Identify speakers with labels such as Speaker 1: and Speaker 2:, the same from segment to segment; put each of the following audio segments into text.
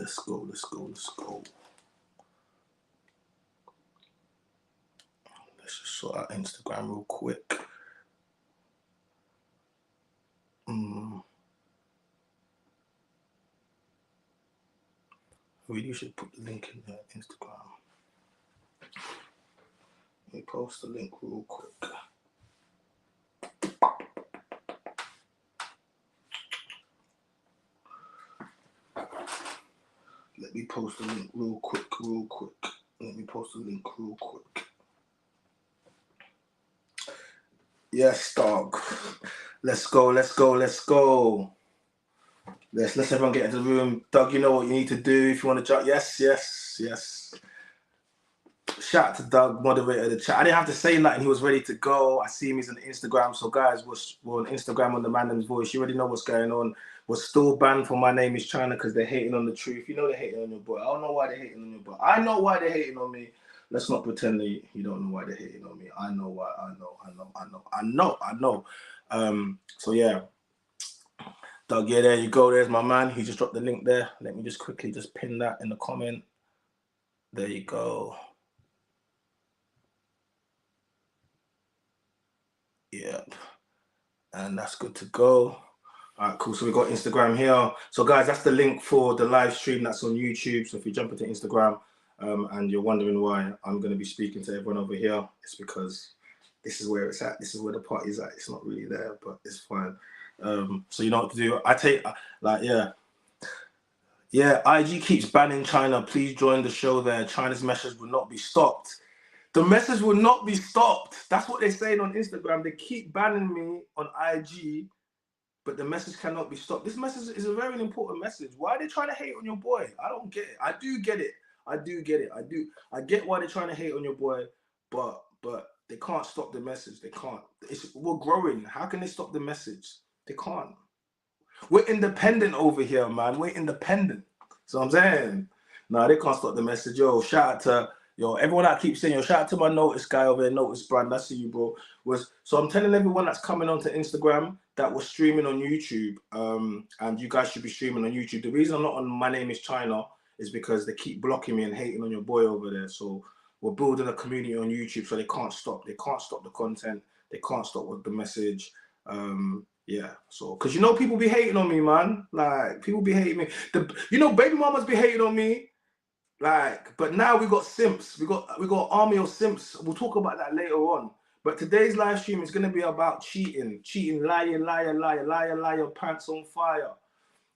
Speaker 1: Let's go. Let's just sort out Instagram real quick. Really should put the link in there, Instagram. Let me post the link real quick. Let me post the link real quick. Let me post the link real quick. Yes, dog. Let's go. Let's everyone get into the room. Doug, you know what you need to do if you want to jump. Yes. Shout out to Doug, moderator of the chat. I didn't have to say nothing. He was ready to go. I see him. He's on Instagram. So guys, we're on Instagram on the Mandem's Voice. You already know what's going on. We're still banned for My Name is China because they're hating on the truth. You know they're hating on your boy. I don't know why they're hating on your boy. I know why they're hating on me. Let's not pretend that you don't know why they're hating on me. I know why. I know. So yeah. Doug, yeah, there you go. There's my man. He just dropped the link there. Let me just quickly just pin that in the comment. There you go. Yep. And that's good to go. All right, cool. So we got Instagram here. So guys, that's the link for the live stream that's on YouTube. So if you jump into Instagram and you're wondering why I'm going to be speaking to everyone over here, it's because this is where it's at. This is where the party's at. It's not really there, but it's fine. So you know what to do. I take IG keeps banning China. Please join the show there. China's message will not be stopped. The message will not be stopped. That's what they're saying on Instagram. They keep banning me on IG, but the message cannot be stopped. This message is a very important message. Why are they trying to hate on your boy? I don't get it. I do get it. I get why they're trying to hate on your boy, but they can't stop the message. They can't. We're growing. How can they stop the message? They can't. We're independent over here, man. We're independent. So I'm saying, no, they can't stop the message. Yo, shout out to everyone that keeps saying, shout out to my Notice guy over there, Notice Brand. I see you, bro. So I'm telling everyone that's coming onto Instagram that we're streaming on YouTube, and you guys should be streaming on YouTube. The reason I'm not on My Name is China is because they keep blocking me and hating on your boy over there. So we're building a community on YouTube, so they can't stop. They can't stop the content. They can't stop with the message. Yeah, so because people be hating on me, man. Like people be hating me. Baby mamas be hating on me. Like, but now we got simps. We got army of simps. We'll talk about that later on. But today's live stream is gonna be about cheating, liar, pants on fire.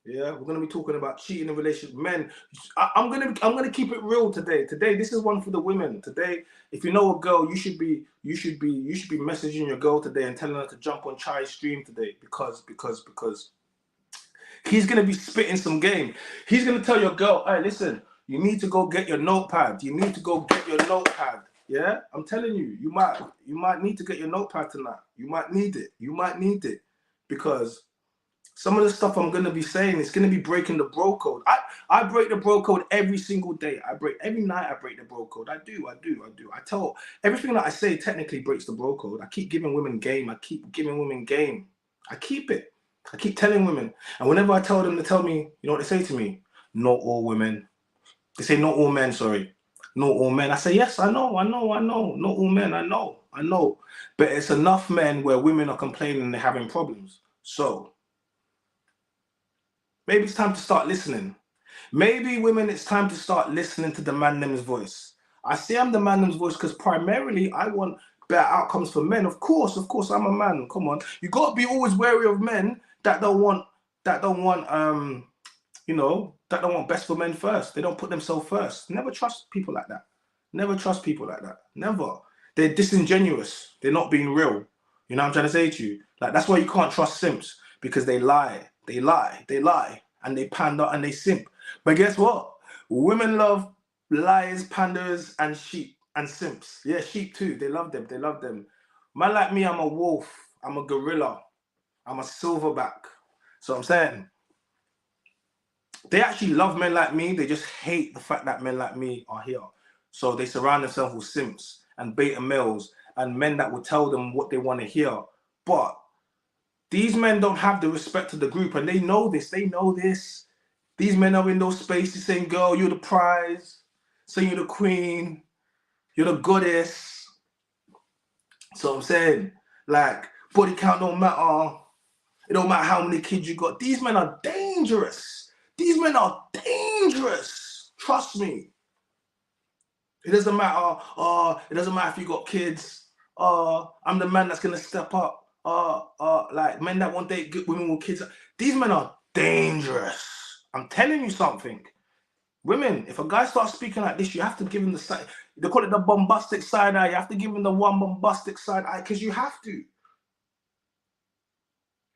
Speaker 1: Yeah, we're gonna be talking about cheating in relationships. Men, I'm gonna keep it real today. Today, this is one for the women. Today, if you know a girl, you should be messaging your girl today and telling her to jump on Chai's stream today because he's gonna be spitting some game. He's gonna tell your girl, hey, listen, you need to go get your notepad. You need to go get your notepad. Yeah, I'm telling you, you might need to get your notepad tonight. You might need it because some of the stuff I'm going to be saying is going to be breaking the bro code. I break the bro code every single day. Every night I break the bro code. I do. I tell everything that I say technically breaks the bro code. I keep giving women game. I keep it. I keep telling women. And whenever I tell them to tell me, you know what they say to me? Not all women. They say not all men, sorry. Not all men. I say, yes, I know. Not all men, I know. But it's enough men where women are complaining and they're having problems. So maybe it's time to start listening. Maybe women, it's time to start listening to the Mandem's voice. I say I'm the Mandem's voice because primarily I want better outcomes for men. Of course, I'm a man. Come on. You got to be always wary of men that don't want best for men first. They don't put themselves first. Never trust people like that. Never. They're disingenuous. They're not being real. You know what I'm trying to say to you? Like, that's why you can't trust simps, because they lie, and they pander and they simp. But guess what? Women love liars, panders, and sheep and simps. Yeah, sheep too. They love them. Man like me, I'm a wolf. I'm a gorilla. I'm a silverback. So I'm saying, they actually love men like me. They just hate the fact that men like me are here. So they surround themselves with simps and beta males and men that will tell them what they want to hear. But these men don't have the respect of the group, and they know this. These men are in those spaces saying, girl, you're the prize, saying you're the queen, you're the goddess. So I'm saying, like, body count don't matter. It don't matter how many kids you got. These men are dangerous. These men are dangerous. Trust me. It doesn't matter. It doesn't matter if you got kids. I'm the man that's gonna step up. Like men that won't date good women with kids. These men are dangerous. I'm telling you something. Women, if a guy starts speaking like this, you have to give him the side. They call it the bombastic side eye. You have to give him the one bombastic side eye because you have to.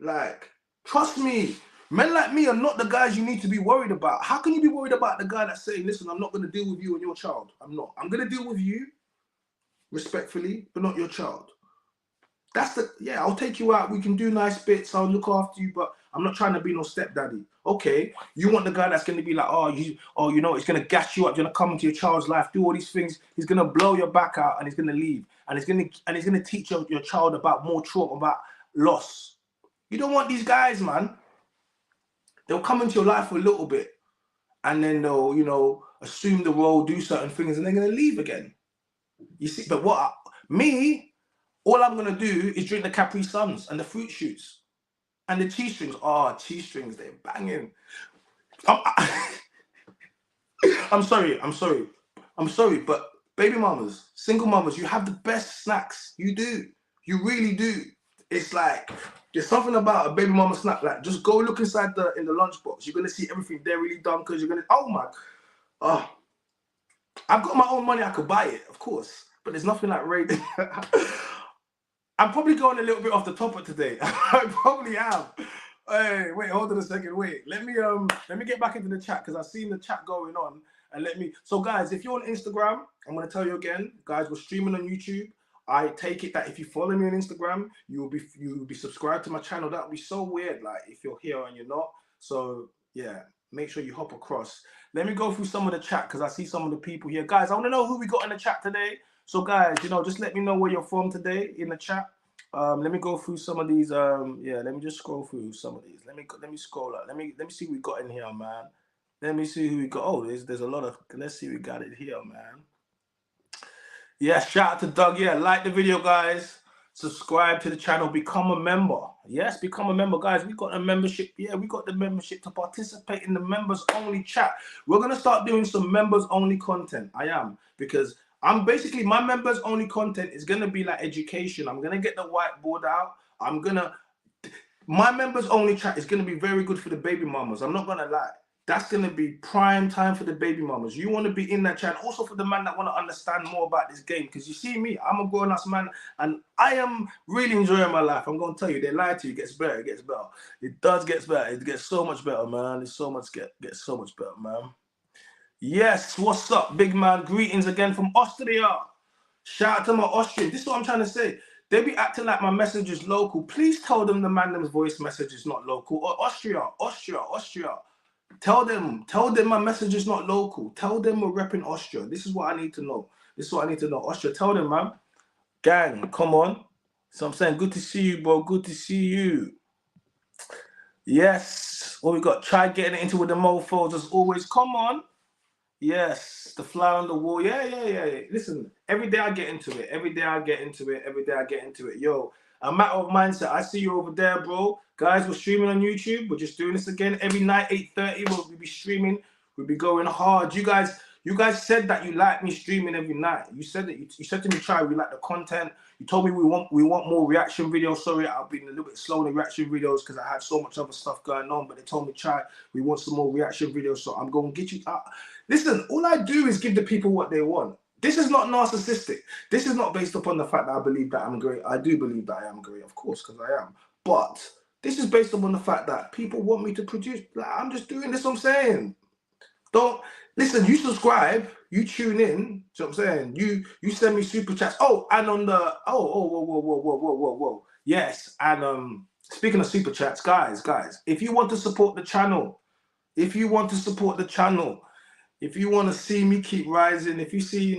Speaker 1: Like, trust me, men like me are not the guys you need to be worried about. How can you be worried about the guy that's saying, listen, I'm not going to deal with you and your child? I'm not. I'm going to deal with you respectfully, but not your child. That's the, yeah, I'll take you out. We can do nice bits. I'll look after you, but I'm not trying to be no stepdaddy. Okay, you want the guy that's going to be like, you know, he's going to gas you up. You're going to come into your child's life, do all these things. He's going to blow your back out and he's going to leave. And he's going to teach your child about more trauma, about loss. You don't want these guys, man. They'll come into your life for a little bit and then they'll, you know, assume the role, do certain things, and they're going to leave again. You see, but all I'm going to do is drink the Capri Suns and the fruit shoots and the cheese strings. Cheese strings, they're banging. I'm sorry, but baby mamas, single mamas, you have the best snacks. You do. You really do. It's like, there's something about a baby mama snack. Like, just go look inside in the lunchbox. You're gonna see everything there really done because you're gonna. I've got my own money. I could buy it, of course, but there's nothing like Raiden. I'm probably going a little bit off the topic today. I probably am. Hey, wait, hold on a second. Wait, let me get back into the chat because I've seen the chat going on. And so guys, if you're on Instagram, I'm gonna tell you again, guys, we're streaming on YouTube. I take it that if you follow me on Instagram, you will be subscribed to my channel. That would be so weird, like if you're here and you're not. So yeah, make sure you hop across. Let me go through some of the chat because I see some of the people here. Guys, I want to know who we got in the chat today. So guys, you know, just let me know where you're from today in the chat. Let me go through some of these. Yeah, let me just scroll through some of these. Let me scroll up. Let me see who we got in here, man. Let me see who we got. Oh, there's a lot of. Let's see, we got it here, man. Yeah, shout out to Doug. Yeah, like the video, guys. Subscribe to the channel. Become a member. Yes, become a member, guys. We got a membership. Yeah, we got the membership to participate in the members only chat. We're gonna start doing some members only content. I am, because I'm basically, my members only content is gonna be like education. I'm gonna get the whiteboard out. My members only chat is gonna be very good for the baby mamas. I'm not gonna lie. That's going to be prime time for the baby mamas. You want to be in that chat. Also for the man that want to understand more about this game. Because you see me, I'm a grown-ass man. And I am really enjoying my life. I'm going to tell you, they lie to you. It gets better. It gets better. It does get better. It gets so much better, man. It's so much gets so much better, man. Yes, what's up, big man? Greetings again from Austria. Shout out to my Austrian. This is what I'm trying to say. They be acting like my message is local. Please tell them the man's voice message is not local. Or Austria. Tell them my message is not local. Tell them we're repping Austria. This is what I need to know. Austria, tell them, man. Gang, come on. So I'm saying, good to see you, bro. Good to see you. Yes. What we got? Try getting it into with the mofos as always. Come on. Yes. The fly on the wall. Yeah. Listen, every day I get into it. Yo, a matter of mindset. I see you over there, bro. Guys, we're streaming on YouTube. We're just doing this again every night, 8:30. We'll be streaming. We'll be going hard. You guys said that you like me streaming every night. You said that you said to me, Try, we like the content. You told me we want more reaction videos. Sorry, I've been a little bit slow in the reaction videos because I had so much other stuff going on. But they told me, Try, we want some more reaction videos. So I'm going to get you. Listen, all I do is give the people what they want. This is not narcissistic. This is not based upon the fact that I believe that I'm great. I do believe that I am great, of course, because I am. But this is based upon the fact that people want me to produce. Like, I'm just doing this, I'm saying. Don't listen, you subscribe, you tune in. So I'm saying, you send me super chats. Oh, and on the whoa. Yes, and speaking of super chats, guys, if you want to support the channel, if you want to see me keep rising, if you see,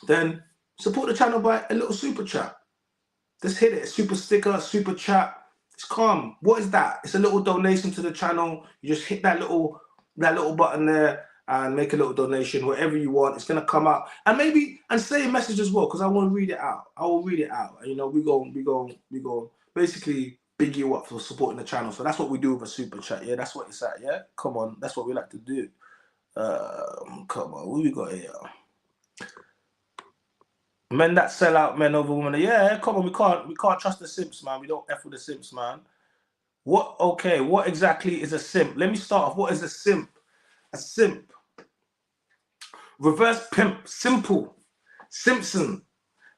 Speaker 1: then support the channel by a little super chat. Just hit it, super sticker, super chat. It's calm. What is that? It's a little donation to the channel. You just hit that little button there and make a little donation, whatever you want. It's gonna come out, and maybe say a message as well, because I want to read it out. I will read it out. You know, we go basically big you up for supporting the channel. So that's what we do with a super chat. Yeah, that's what it's at. Yeah, come on, that's what we like to do. Come on, what we got here? Men that sell out men over women. Yeah, come on, we can't trust the simps, man. We don't F with the simps, man. What exactly is a simp? Let me start off. What is a simp? A simp. Reverse pimp. Simple. Simpson.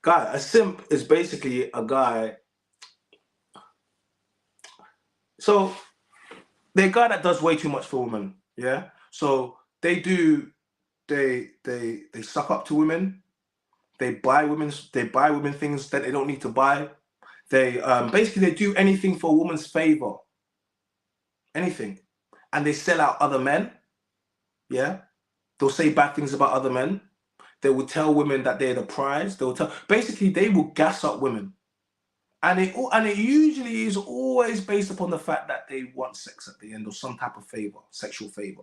Speaker 1: Guy, a simp is basically a guy. So they're a guy that does way too much for women. Yeah. So they suck up to women. They buy women things that they don't need to buy. They basically they do anything for a woman's favor. Anything. And they sell out other men. Yeah. They'll say bad things about other men. They will tell women that they're the prize. They will gas up women. And it usually is always based upon the fact that they want sex at the end, or some type of favor, sexual favor.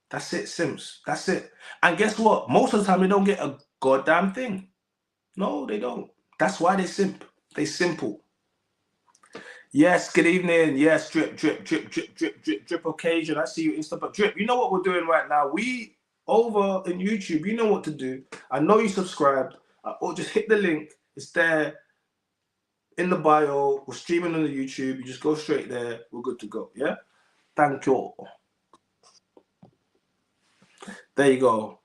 Speaker 1: That's it, simps. That's it. And guess what? Most of the time they don't get a goddamn thing. No, they don't. That's why they simp. They simple. Yes, good evening. Yes, drip occasion. I see you Insta, but drip. You know what we're doing right now? We over in YouTube. You know what to do. I know you subscribed. Or just hit the link. It's there in the bio. We're streaming on the YouTube. You just go straight there. We're good to go. Yeah. Thank you. There you go.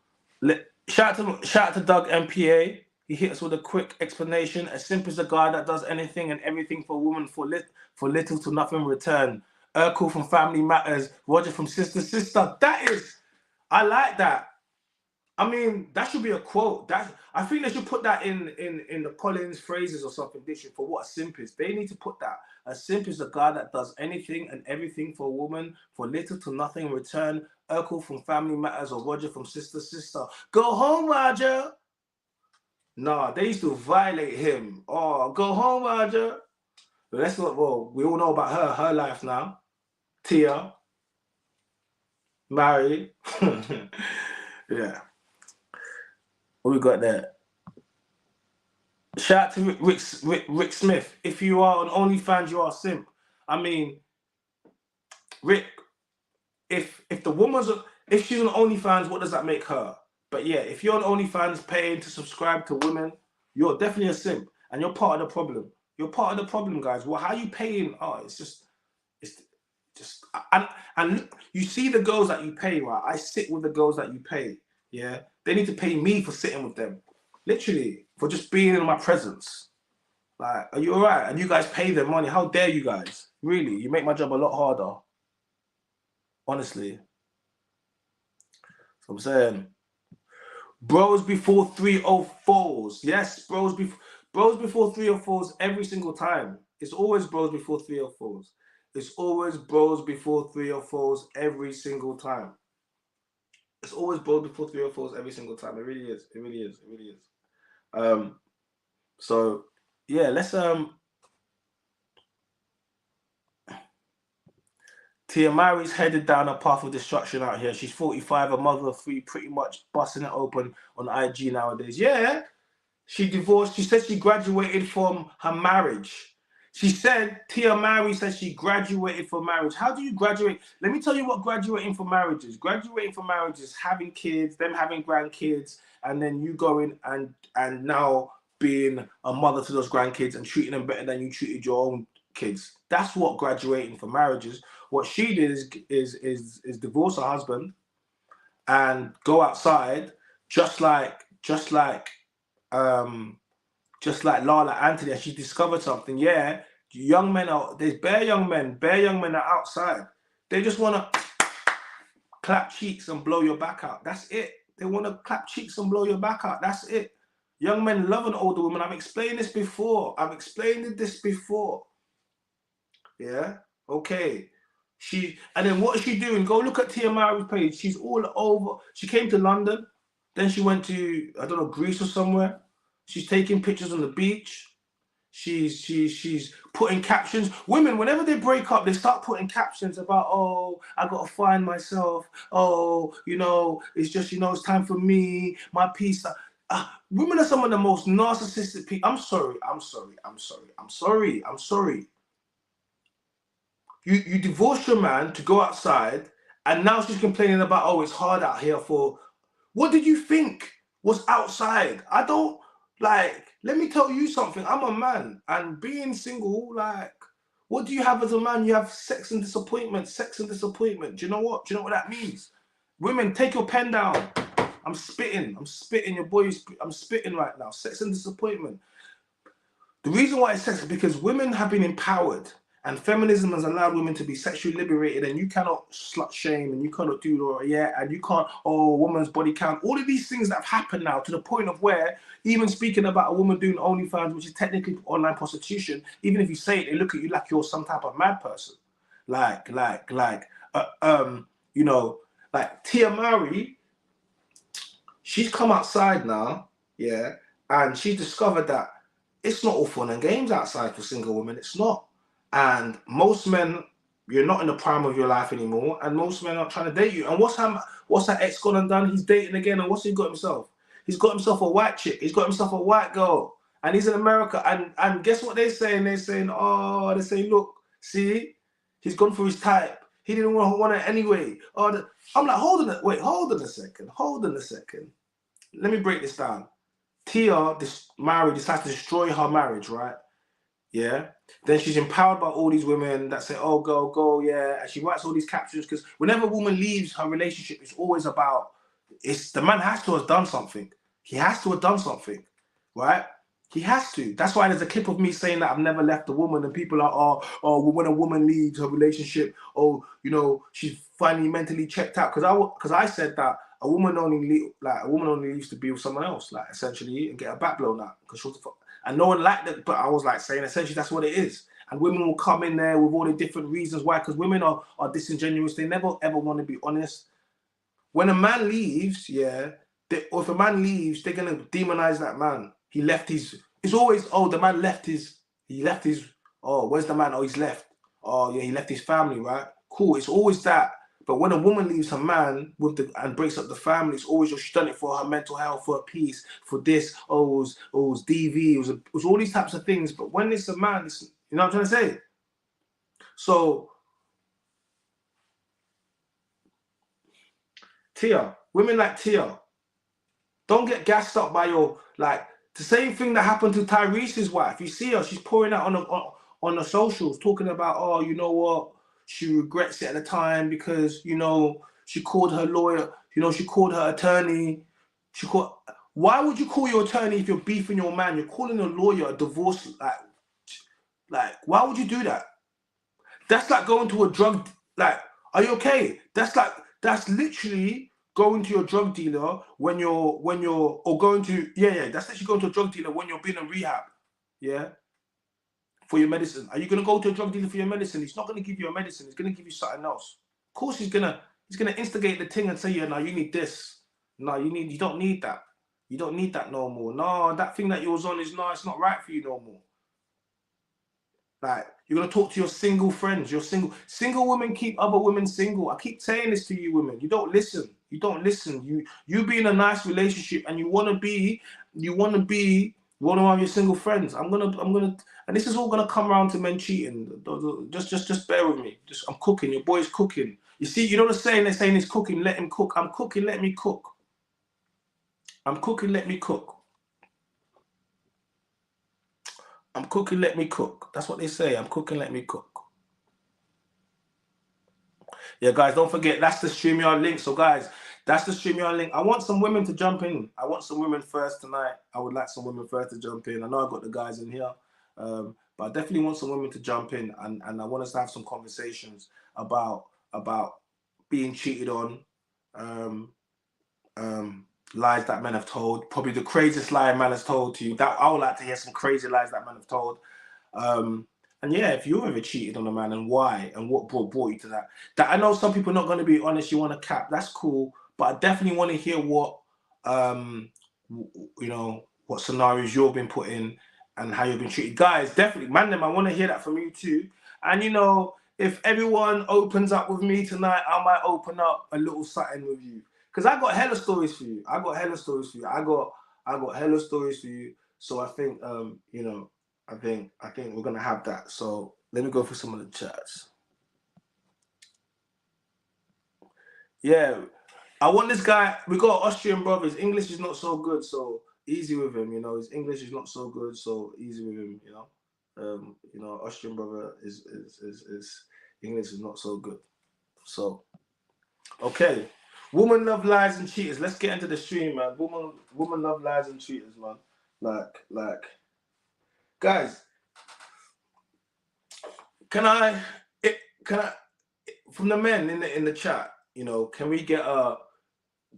Speaker 1: Shout out to Doug MPA. He hit us with a quick explanation. A simp is a guy that does anything and everything for a woman for little to nothing in return. Urkel from Family Matters. Roger from Sister. I like that. I mean, that should be a quote. I think they should put that in the Collins phrases or something. They should, for what a simp is. They need to put that. A simp is a guy that does anything and everything for a woman for little to nothing in return. Urkel from Family Matters or Roger from Sister. Go home, Roger. Nah, they used to violate him. Oh, go home, Roger. But that's not, well, we all know about her life now. Tia. Married. Yeah. What we got there? Shout out to Rick Smith. If you are on OnlyFans, you are a simp. I mean, Rick, if the woman's, if she's on OnlyFans, what does that make her? But yeah, if you're on OnlyFans paying to subscribe to women, you're definitely a simp, and you're part of the problem. You're part of the problem, guys. Well, how are you paying? Oh, it's just, and you see the girls that you pay, right? I sit with the girls that you pay. Yeah, they need to pay me for sitting with them, literally, for just being in my presence. Like, are you all right? And you guys pay them money. How dare you guys? Really, you make my job a lot harder. Honestly. So I'm saying, bros before 304s. Yes, bros before 304s every single time. It's always bros before 304s. It's always bros before 304s every single time. It's always bros before 304s every single time. It really is. It really is. It really is. So yeah, let's Tia Mari's headed down a path of destruction out here. She's 45, a mother of 3, pretty much busting it open on IG nowadays. Yeah, she divorced. She said she graduated from her marriage. She said, Tia Mari said she graduated from marriage. How do you graduate? Let me tell you what graduating from marriage is. Graduating from marriage is having kids, them having grandkids, and then you going and now being a mother to those grandkids and treating them better than you treated your own kids. That's what graduating from marriage is. What she did is divorce her husband and go outside, just like Lala Anthony, and she discovered something. Yeah, young men there's bare young men are outside. They just want to clap cheeks and blow your back out. That's it. They want to clap cheeks and blow your back out. That's it. Young men love an older woman. I've explained this before. Yeah. Okay. And then what is she doing? Go look at Tia Mari's page. She's all over. She came to London. Then she went to, I don't know, Greece or somewhere. She's taking pictures on the beach. She's putting captions. Women, whenever they break up, they start putting captions about, oh, I gotta find myself. Oh, you know, it's just, you know, it's time for me, my peace. Women are some of the most narcissistic people. I'm sorry. You divorced your man to go outside, and now she's complaining about, oh, it's hard out here for. What did you think was outside? I don't like. Let me tell you something. I'm a man, and being single, like, what do you have as a man? You have sex and disappointment. Sex and disappointment. Do you know what? Do you know what that means? Women, take your pen down. I'm spitting. Your boys. I'm spitting right now. Sex and disappointment. The reason why it's sex is because women have been empowered, and feminism has allowed women to be sexually liberated, and you cannot slut shame, and you cannot do and you can't, oh, woman's body count. All of these things that have happened now, to the point of where, even speaking about a woman doing OnlyFans, which is technically online prostitution, even if you say it, they look at you like you're some type of mad person. You know, like Tia Mowry, she's come outside now, yeah, and she discovered that it's not all fun and games outside for single women. It's not. And most men, you're not in the prime of your life anymore, and most men are trying to date you. And what's that ex gone and done? He's dating again, and what's he got himself? He's got himself a white chick. He's got himself a white girl, and he's in America. And guess what they're saying? They're saying, look, see, he's gone for his type. He didn't want it anyway. I'm like, hold on a second. Let me break this down. Tia, Mowry, decides to destroy her marriage, right? Yeah. Then she's empowered by all these women that say, oh, go, yeah. And she writes all these captions, because whenever a woman leaves her relationship, it's always about, the man has to have done something. He has to have done something, right? He has to. That's why there's a clip of me saying that I've never left a woman, and people are, when a woman leaves her relationship, you know, she's finally mentally checked out. Because I said that a woman only leaves to be with someone else, like, essentially, and get her back blown out. And no one liked it, but I was like saying, essentially, that's what it is. And women will come in there with all the different reasons why, because women are disingenuous. They never ever want to be honest. When a man leaves, or if a man leaves, they're gonna demonize that man. He left his. It's always, the man left his. He left his. Oh, where's the man? Oh, he's left. Oh, yeah, he left his family, right? Cool. It's always that. But when a woman leaves her man and breaks up the family, it's always she's done it for her mental health, for her peace, for this. It was DV. It was all these types of things. But when it's a man, you know what I'm trying to say? So, Tia, women like Tia, don't get gassed up by the same thing that happened to Tyrese's wife. You see her, she's pouring out on the socials, talking about, you know what, she regrets it at the time because, you know, she called her lawyer, you know, she called her attorney. Why would you call your attorney if you're beefing your man? You're calling a lawyer a divorce, like, why would you do that? That's like going to a drug, are you okay? That's literally going to your drug dealer that's actually going to a drug dealer when you're being in rehab, for your medicine. Are you going to go to a drug dealer for your medicine? He's not going to give you a medicine. He's going to give you something else. Of course, he's going to instigate the thing and say, yeah, no, you need this. No, you don't need that. You don't need that no more. No, that thing that you was on it's not right for you no more. Like, you're going to talk to your single friends. Your single women keep other women single. I keep saying this to you women. You don't listen. You be in a nice relationship and you want to be one of your single friends. I'm gonna, and this is all gonna come around to men cheating. Just bear with me. I'm cooking. Your boy's cooking. You see, you know the saying? They're saying he's cooking. Let him cook. I'm cooking. Let me cook. I'm cooking. Let me cook. I'm cooking. Let me cook. That's what they say. I'm cooking. Let me cook. Yeah, guys, don't forget that's the StreamYard link. So, guys, that's the StreamYard link. I want some women to jump in. I want some women first tonight. I would like some women first to jump in. I know I've got the guys in here, but I definitely want some women to jump in, and I want us to have some conversations about being cheated on, lies that men have told. Probably the craziest lie a man has told to you. That I would like to hear some crazy lies that men have told. And yeah, if you ever cheated on a man and why and what brought you to that. That I know some people are not going to be honest. You want to cap, that's cool. But I definitely want to hear what, what scenarios you've been put in, and how you've been treated. Guys, definitely, man, them, I want to hear that from you too. And you know, if everyone opens up with me tonight, I might open up a little something with you. Because I got hella stories for you. I got hella stories for you. I got hella stories for you. So I think you know, I think we're gonna have that. So let me go through some of the chats. Yeah. I want this guy. We got Austrian brother. His English is not so good, so easy with him. You know, his English is not so good, so easy with him. You know, Austrian brother is English is not so good. So, okay, woman love lies and cheaters. Let's get into the stream, man. Woman love lies and cheaters, man. Like, guys, can I from the men in the chat? You know, can we get a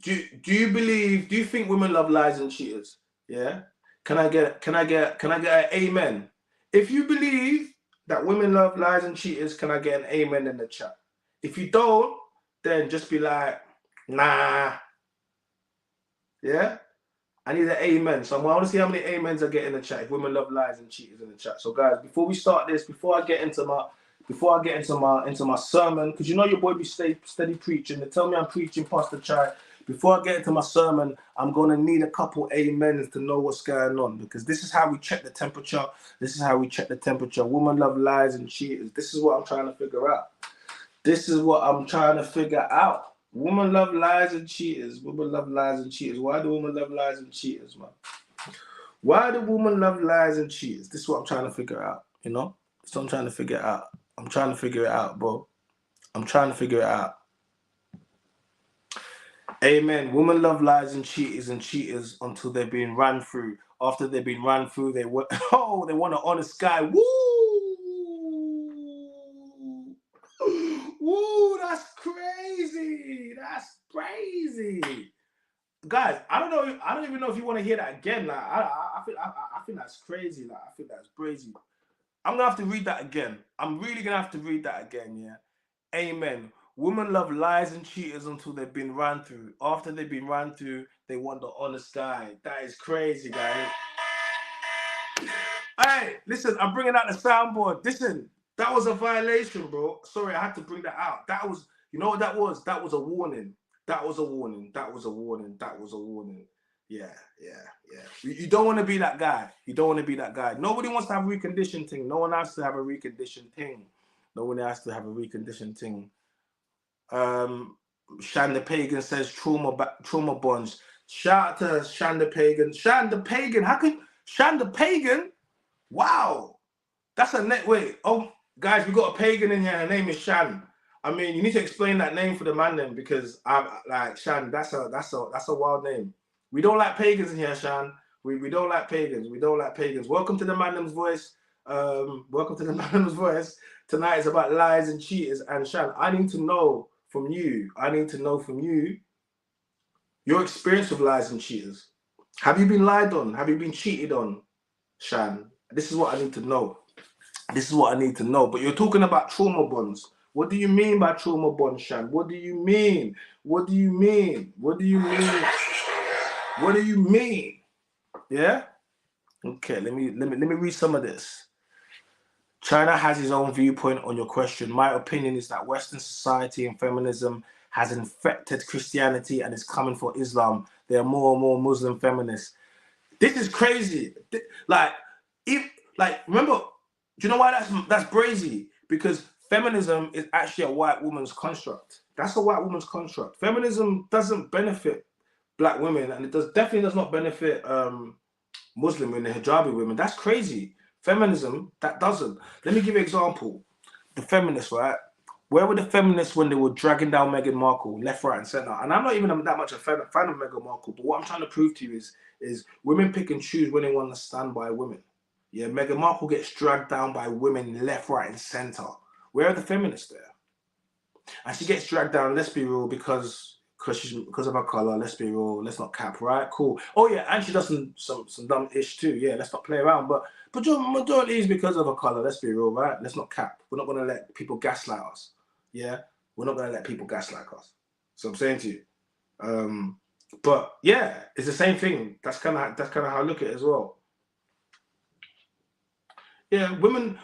Speaker 1: do you think women love lies and cheaters? Yeah. Can I get an amen? If you believe that women love lies and cheaters, can I get an amen in the chat? If you don't, then just be like, nah. Yeah. I need an amen. So I want to see how many amens I get in the chat. If women love lies and cheaters in the chat. So guys, before we start this, before I get into my sermon, because you know your boy be steady preaching. They tell me I'm preaching past the chai. Before I get into my sermon, I'm going to need a couple amens to know what's going on, because this is how we check the temperature. This is how we check the temperature. Women love lies and cheaters. This is what I'm trying to figure out. This is what I'm trying to figure out. Women love lies and cheaters. Women love lies and cheaters. Why do women love lies and cheaters, man? Why do women love lies and cheaters? This is what I'm trying to figure out, you know? This is what I'm trying to figure out. I'm trying to figure it out, bro. I'm trying to figure it out. Amen. Women love lies and cheaters until they've been run through. After they've been run through, they want an honest guy. Woo! Woo! That's crazy. That's crazy. Guys, I don't even know if you want to hear that again. Like, I think that's crazy. Like, I think that's crazy. I'm gonna have to read that again. I'm really gonna have to read that again. Yeah. Amen. Women love lies and cheaters until they've been run through. After they've been run through, they want the honest guy. That is crazy, guys. Hey, listen, I'm bringing out the soundboard. Listen, that was a violation, bro. Sorry, I had to bring that out. That was, you know what that was? That was a warning. That was a warning. That was a warning. That was a warning. Yeah. You don't want to be that guy. You don't want to be that guy. Nobody wants to have a reconditioned thing. No one has to have a reconditioned thing. No one has to have a reconditioned thing. Shan the Pagan says trauma bonds. Shout out to Shan the Pagan. Shan the Pagan. How can Shan the Pagan? Wow, that's a net. Wait, oh guys, we got a pagan in here. Her name is Shan. I mean, you need to explain that name for the man then, because I'm like Shan. That's a wild name. We don't like pagans in here, Shan. We don't like pagans. We don't like pagans. Welcome to the Mandom's Voice. Welcome to the Mandom's Voice. Tonight is about lies and cheaters. And Shan, I need to know from you. Your experience with lies and cheaters. Have you been lied on? Have you been cheated on, Shan? This is what I need to know. This is what I need to know. But you're talking about trauma bonds. What do you mean by trauma bonds, Shan? What do you mean? What do you mean? What do you mean? What do you mean? Yeah? Okay, let me read some of this. China has his own viewpoint on your question. My opinion is that Western society and feminism has infected Christianity and is coming for Islam. There are more and more Muslim feminists. This is crazy. Remember, do you know why that's brazy? Because feminism is actually a white woman's construct. That's a white woman's construct. Feminism doesn't benefit black women, and it definitely does not benefit Muslim women, hijabi women. That's crazy. Feminism, that doesn't. Let me give you an example. The feminists, right? Where were the feminists when they were dragging down Meghan Markle, left, right, and center? And I'm not even that much a fan of Meghan Markle, but what I'm trying to prove to you is women pick and choose when they want to stand by women. Yeah, Meghan Markle gets dragged down by women left, right, and center. Where are the feminists there? And she gets dragged down, let's be real, because of her color. Let's be real. Let's not cap, right? Cool. Oh yeah, and she does some dumb ish too. Yeah, let's not play around. But majority is because of her color. Let's be real, right? Let's not cap. We're not gonna let people gaslight us. Yeah, we're not gonna let people gaslight us. So I'm saying to you, but yeah, it's the same thing. That's kind of how I look at it as well. Yeah, women.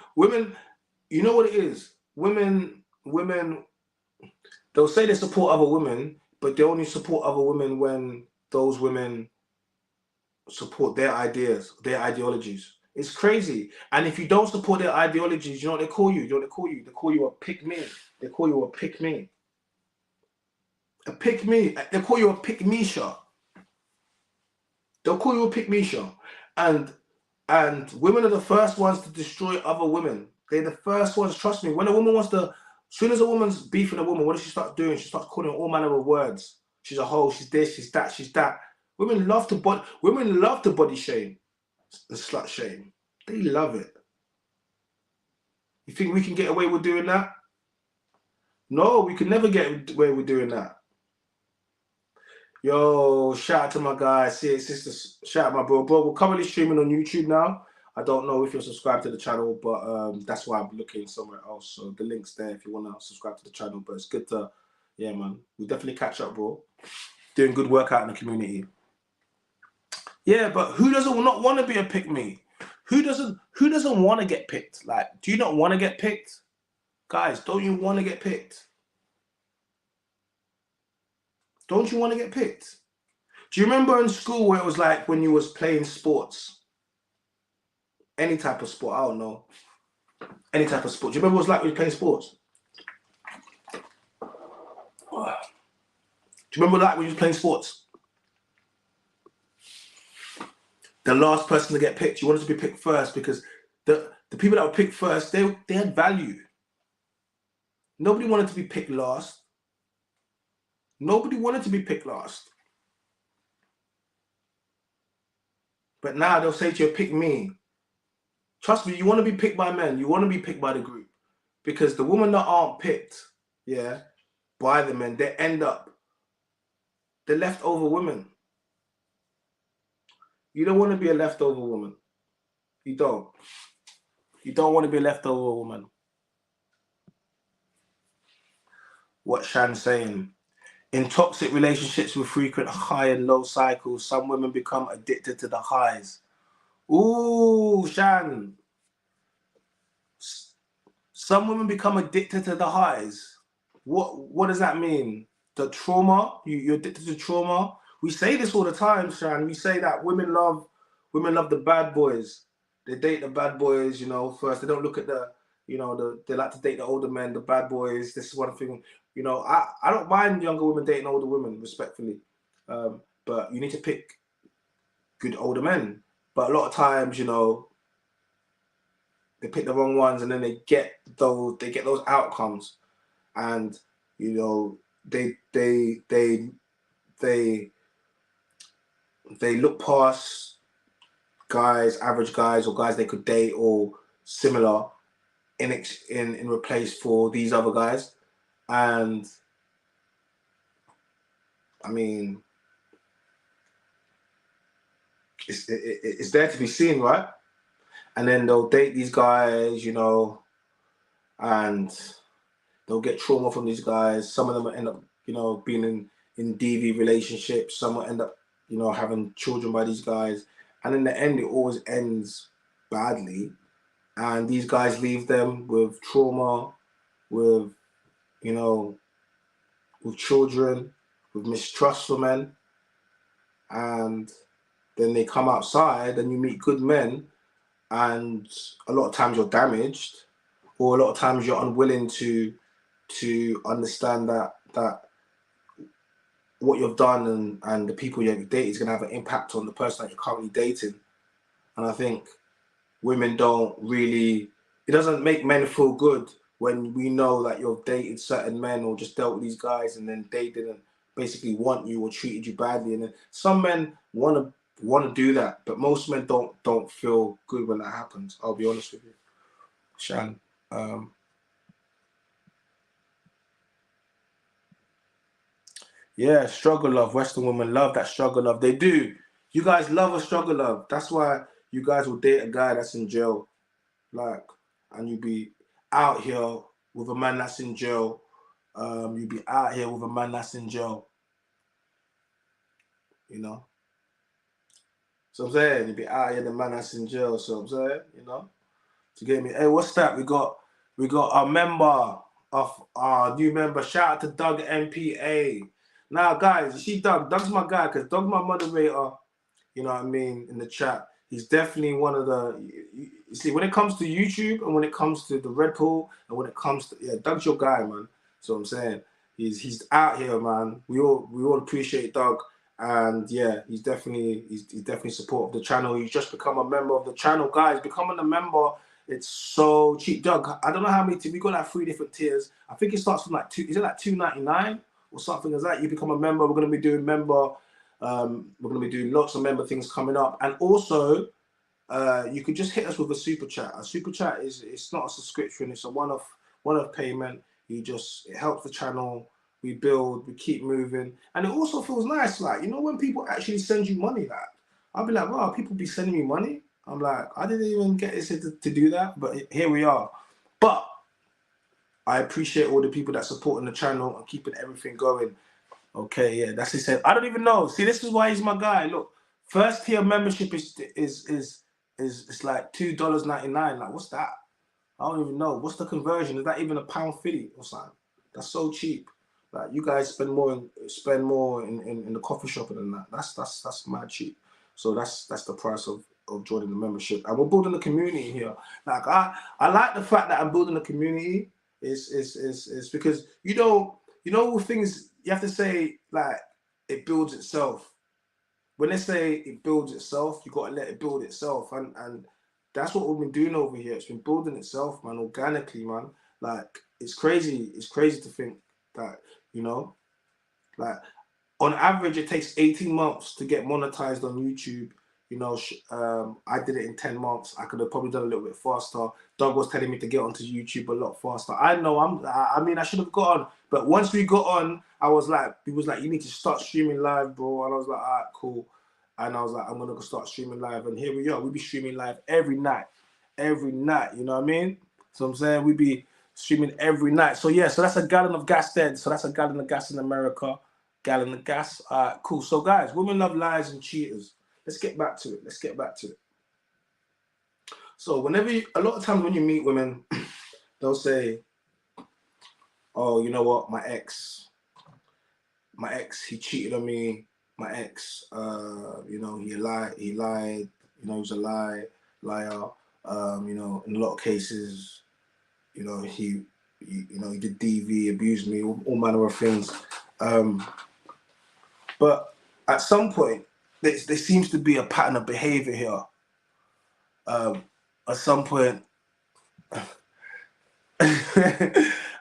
Speaker 1: You know what it is? Women. They'll say they support other women, but they only support other women when those women support their ideas, their ideologies. It's crazy. And if you don't support their ideologies, you know what they call you? You know what they call you? They call you a pick me. They call you a pick me. A pick me. They call you a pick Misha. They'll call you a pick Misha. And women are the first ones to destroy other women. They're the first ones, trust me. When a woman wants to, as soon as a woman's beefing a woman, what does she start doing? She starts calling all manner of words. She's a hoe, she's this, she's that, she's that. Women love to body shame and slut shame. They love it. You think we can get away with doing that? No, we can never get away with doing that. Yo, shout out to my guy, see it, sisters. Shout out my bro. Bro, we're currently streaming on YouTube now. I don't know if you're subscribed to the channel, but that's why I'm looking somewhere else. So the link's there if you want to subscribe to the channel. But it's good to, yeah, man. We definitely catch up, bro. Doing good work out in the community. Yeah, but who doesn't not want to be a pick me? Who doesn't want to get picked? Like, do you not want to get picked? Guys, don't you want to get picked? Don't you want to get picked? Do you remember in school where it was like when you was playing sports? Any type of sport, I don't know. Any type of sport. Do you remember what it was like when you were playing sports? Do you remember that when you were playing sports? The last person to get picked, you wanted to be picked first because the people that were picked first, they had value. Nobody wanted to be picked last. Nobody wanted to be picked last. But now they'll say to you, pick me. Trust me, you want to be picked by men. You want to be picked by the group. Because the women that aren't picked, yeah, by the men, they end up the leftover women. You don't want to be a leftover woman. You don't. You don't want to be a leftover woman. What Shan's saying. In toxic relationships with frequent high and low cycles, some women become addicted to the highs. Ooh, Shan. Some women become addicted to the highs. What does that mean? The trauma? You're addicted to trauma? We say this all the time, Shan. We say that women love the bad boys. They date the bad boys, you know, first. They don't look at the, you know, they like to date the older men, the bad boys. This is one thing, you know, I don't mind younger women dating older women, respectfully. But you need to pick good older men. But a lot of times, you know, they pick the wrong ones and then they get those outcomes. And, you know, they look past guys, average guys or guys they could date or similar in replace for these other guys. And I mean, it's there to be seen, right? And then they'll date these guys, you know, and they'll get trauma from these guys. Some of them will end up, you know, being in DV relationships. Some will end up, you know, having children by these guys. And in the end, it always ends badly. And these guys leave them with trauma, with, you know, with children, with mistrust for men. And then they come outside and you meet good men, and a lot of times you're damaged, or a lot of times you're unwilling to understand that what you've done and the people you date is going to have an impact on the person that you're currently dating. And I think women don't really, it doesn't make men feel good when we know that you've dated certain men or just dealt with these guys and then they didn't basically want you or treated you badly. And then some men want to do that, but most men don't feel good when that happens. I'll be honest with you, Shan. Yeah, struggle love. Western women love that struggle love. They do. You guys love a struggle love. That's why you guys will date a guy that's in jail, like, and you be out here with a man that's in jail. You be out here with a man that's in jail. You know. So I'm saying you be out here the man that's in jail. So I'm saying, you know. To get me. Hey, what's that? We got our member of our new member. Shout out to Doug MPA. Now, guys, you see Doug. Doug's my guy because Doug's my moderator. You know what I mean? In the chat, he's definitely one of the. You see, when it comes to YouTube and when it comes to the Red Bull and when it comes to Doug's your guy, man. So I'm saying he's out here, man. We all appreciate Doug. And yeah, he's definitely support of the channel. He's just become a member of the channel, guys. Becoming a member, it's so cheap. Doug, I don't know how many tiers. We got like 3 different tiers. I think it starts from like is it like $2.99 or something like that? You become a member. We're gonna be doing member. We're gonna be doing lots of member things coming up, and also you could just hit us with a super chat. A super chat it's not a subscription. It's a one-off payment. It helps the channel. We build, we keep moving, and it also feels nice. Like, you know, when people actually send you money, like I'll be like, wow, people be sending me money. I'm like, I didn't even get this to do that, but here we are. But I appreciate all the people that supporting the channel and keeping everything going. Okay, yeah, that's his head. I don't even know. See, this is why he's my guy. Look, first tier membership is it's like $2.99. Like, what's that? I don't even know. What's the conversion? Is that even £1.50 or something? That's so cheap. Like, you guys spend more in the coffee shop than that. That's mad cheap. So that's the price of joining the membership. And we're building a community here. Like, I like the fact that I'm building a community. Is because you know things you have to say, like, it builds itself. When they say it builds itself, you got to let it build itself, and that's what we've been doing over here. It's been building itself, man, organically, man. Like, it's crazy. It's crazy to think that, you know, like, on average, it takes 18 months to get monetized on YouTube. You know, I did it in 10 months. I could have probably done a little bit faster. Doug was telling me to get onto YouTube a lot faster. I know I mean, I should have got on. But once we got on, he was like, you need to start streaming live, bro. And I was like, all right, cool. And I was like, I'm going to start streaming live. And here we are. We be streaming live every night. Every night, you know what I mean? So I'm saying we be streaming every night. So yeah, so that's a gallon of gas then. So that's a gallon of gas in America. Gallon of gas. Cool. So guys, women love lies and cheaters. Let's get back to it. So a lot of times when you meet women, they'll say, oh, you know what, my ex, he cheated on me. My ex, you know, he lied, you know, he was a liar. You know, in a lot of cases, you know, he did DV, abused me, all manner of things. But at some point, there seems to be a pattern of behavior here. At some point,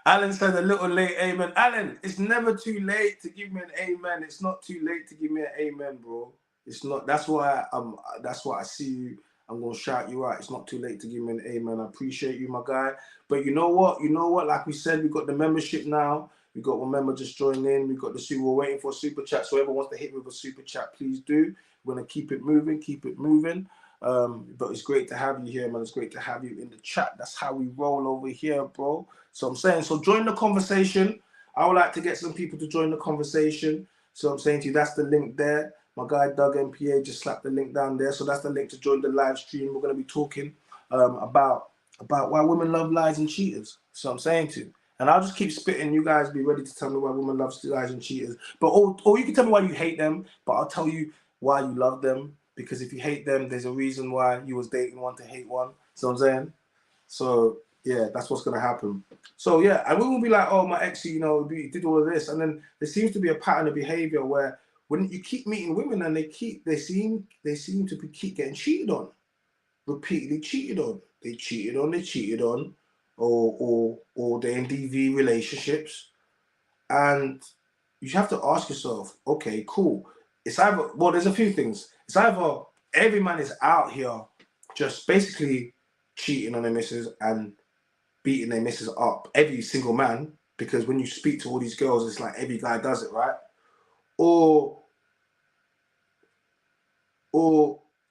Speaker 1: Alan said a little late amen. Alan, it's never too late to give me an amen. It's not too late to give me an amen, bro. It's not. That's why I see you. I'm gonna shout you out. It's not too late to give me an amen. I appreciate you, my guy. But you know what? Like we said, we got the membership now. We got one member just joined in. We got the super. We're waiting for a super chat. So whoever wants to hit me with a super chat, please do. We're gonna keep it moving. But it's great to have you here, man. It's great to have you in the chat. That's how we roll over here, bro. So I'm saying, so join the conversation. I would like to get some people to join the conversation. So I'm saying to you, that's the link there. My guy Doug MPA just slapped the link down there. So that's the link to join the live stream. We're going to be talking about why women love lies and cheaters. So I'm saying to you. And I'll just keep spitting. You guys be ready to tell me why women love lies and cheaters. But or you can tell me why you hate them, but I'll tell you why you love them. Because if you hate them, there's a reason why you was dating one to hate one. So I'm saying? So yeah, that's what's gonna happen. So yeah, and we will be like, oh, my ex, you know, did all of this, and then there seems to be a pattern of behavior where when you keep meeting women and they seem to keep getting cheated on, repeatedly cheated on. They cheated on, or they're in DV relationships, and you have to ask yourself, okay, cool. It's either, well, there's a few things. It's either every man is out here just basically cheating on their missus and beating their missus up, every single man, because when you speak to all these girls, it's like every guy does it, right? Or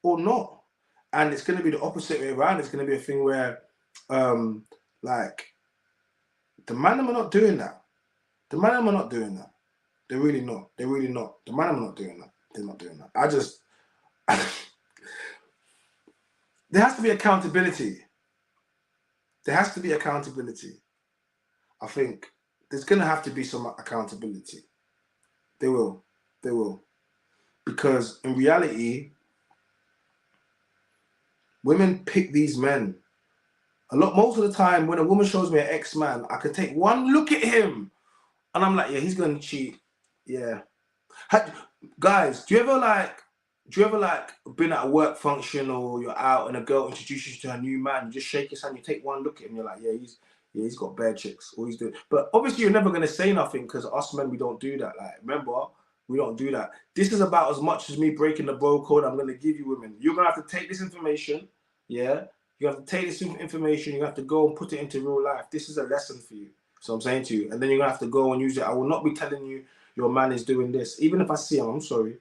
Speaker 1: not. And it's going to be the opposite way around. It's going to be a thing where, like, the man are not doing that. The man are not doing that. They're really not. The man are not doing that. They're not doing that. There has to be accountability. There has to be accountability. I think there's going to have to be some accountability. They will. Because in reality, women pick these men. Most of the time, when a woman shows me an ex-man, I can take one look at him and I'm like, yeah, he's going to cheat. Yeah. Guys, do you ever been at a work function or you're out and a girl introduces you to her new man, you just shake his hand, you take one look at him, you're like, yeah, he's got bare chicks, all he's doing. But obviously you're never going to say nothing because us men, we don't do that. Like, remember, we don't do that. This is about as much as me breaking the bro code I'm going to give you women. You're going to have to take this information, yeah? You have to take this information, you have to go and put it into real life. This is a lesson for you. So I'm saying to you, and then you're going to have to go and use it. I will not be telling you your man is doing this. Even if I see him, I'm sorry.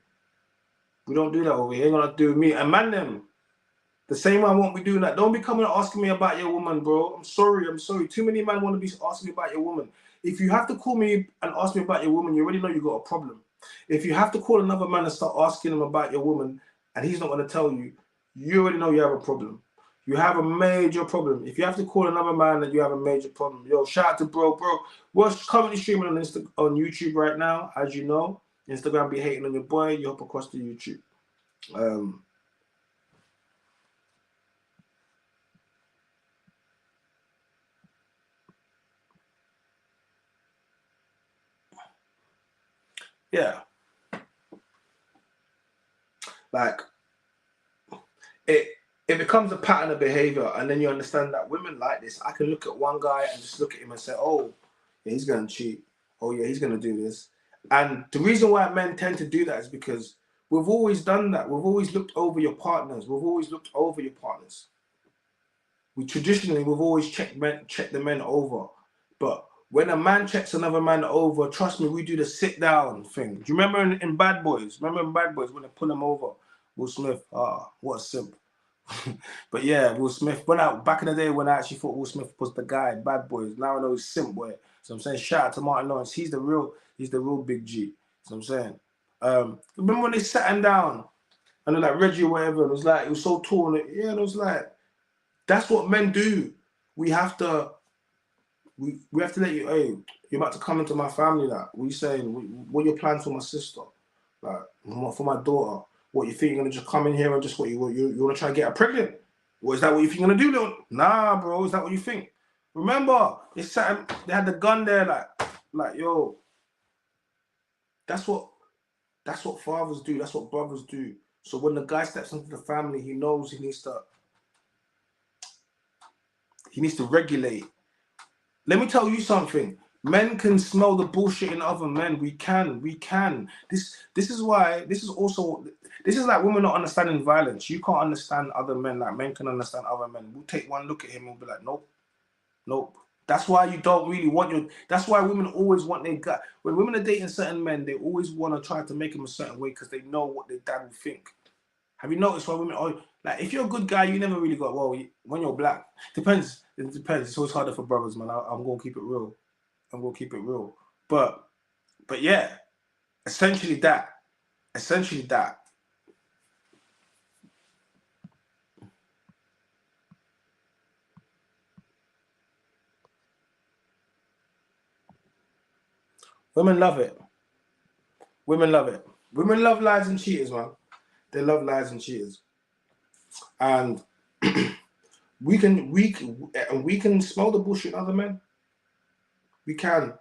Speaker 1: We don't do that over here. You're going to do me. And man them. The same man won't be doing that. Don't be coming and asking me about your woman, bro. I'm sorry. Too many men want to be asking me about your woman. If you have to call me and ask me about your woman, you already know you got a problem. If you have to call another man and start asking him about your woman and he's not going to tell you, you already know you have a problem. You have a major problem. If you have to call another man, then you have a major problem. Yo, shout out to bro. We're currently streaming on YouTube right now, as you know. Instagram be hating on your boy. You hop across to YouTube. Yeah. Like, it becomes a pattern of behavior, and then you understand that women like this. I can look at one guy and just look at him and say, oh, yeah, he's going to cheat. Oh, yeah, he's going to do this. And the reason why men tend to do that is because we've always done that. We've always looked over your partners. We've always always checked the men over. But when a man checks another man over, trust me, we do the sit down thing. Do you remember in Bad Boys? Remember in Bad Boys when they pull him over? Will Smith, what a simp. But yeah, Will Smith, back in the day when I actually thought Will Smith was the guy in Bad Boys, now I know he's simp boy. So I'm saying shout out to Martin Lawrence. He's the real big G. So I'm saying. Remember when they sat him down and they're like Reggie or whatever, it was like, it was so tall, and it was like, that's what men do. We have to let you, hey, you're about to come into my family, like, what you saying? What your plans for my sister? Like, for my daughter? What, you think you're gonna just come in here and just you wanna try to get her pregnant? Or is that what you think you're gonna do, Leon? Nah, bro, is that what you think? Remember, they had the gun there, like, yo, that's what fathers do, that's what brothers do. So when the guy steps into the family, he knows he needs to regulate. Let me tell you something. Men can smell the bullshit in other men. We can. This is like women not understanding violence. You can't understand other men like men can understand other men. We'll take one look at him and be like, nope. That's why you don't really want that's why women always want their guy. When women are dating certain men, they always want to try to make them a certain way because they know what their dad will think. Have you noticed why women like, if you're a good guy, you never really got, well, when you're black, it depends. It's always harder for brothers, man. I'm gonna keep it real. But yeah, essentially that. Women love it. Women love lies and cheaters, man. They love lies and cheaters. And we can smell the bullshit in other men. We can.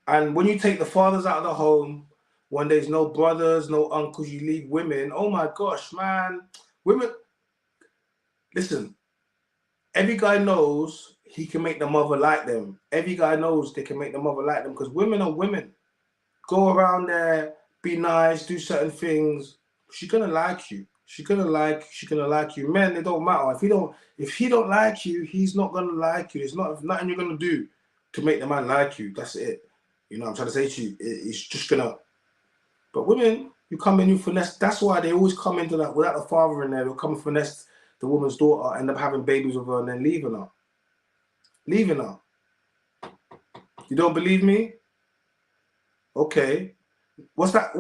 Speaker 1: And when you take the fathers out of the home, when there's no brothers, no uncles, you leave women. Oh my gosh, man. Women, listen, every guy knows he can make the mother like them. Every guy knows they can make the mother like them because women are women. Go around there, be nice, do certain things. She's gonna like you. She's gonna like you. Men, it don't matter. If he don't like you, he's not gonna like you. There's nothing you're gonna do to make the man like you. That's it. You know what I'm trying to say to you? It's just gonna. But women, you come in, you finesse. That's why they always come into that without the father in there. They'll come and finesse the woman's daughter, end up having babies with her, and then leaving her. You don't believe me? Okay. What's that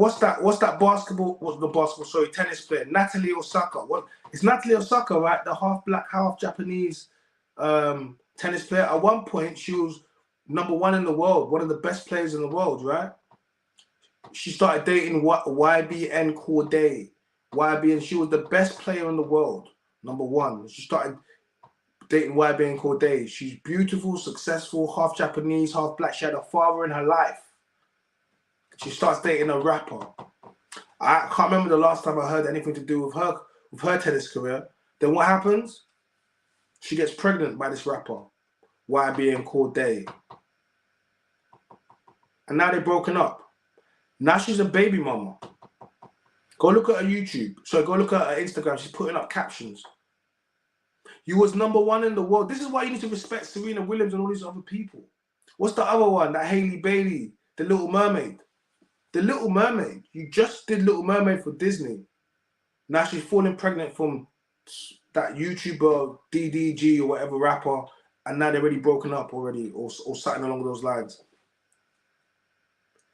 Speaker 1: basketball? What's the basketball? Sorry, tennis player, Natalie Osaka. It's Natalie Osaka, right? The half black, half Japanese tennis player. At one point, she was #1 in the world, one of the best players in the world, right? She started dating YBN Cordae. YBN, she was the best player in the world, #1. She started dating YBN Cordae. She's beautiful, successful, half Japanese, half black. She had a father in her life. She starts dating a rapper. I can't remember the last time I heard anything to do with her tennis career. Then what happens? She gets pregnant by this rapper, YBN Cordae. And now they're broken up. Now she's a baby mama. Go look at her YouTube. So go look at her Instagram. She's putting up captions. You was #1 in the world. This is why you need to respect Serena Williams and all these other people. What's the other one? That Hailey Bailey, the Little Mermaid. The Little Mermaid. You just did Little Mermaid for Disney. Now she's falling pregnant from that YouTuber, DDG or whatever rapper, and now they're already broken up already, or something along those lines.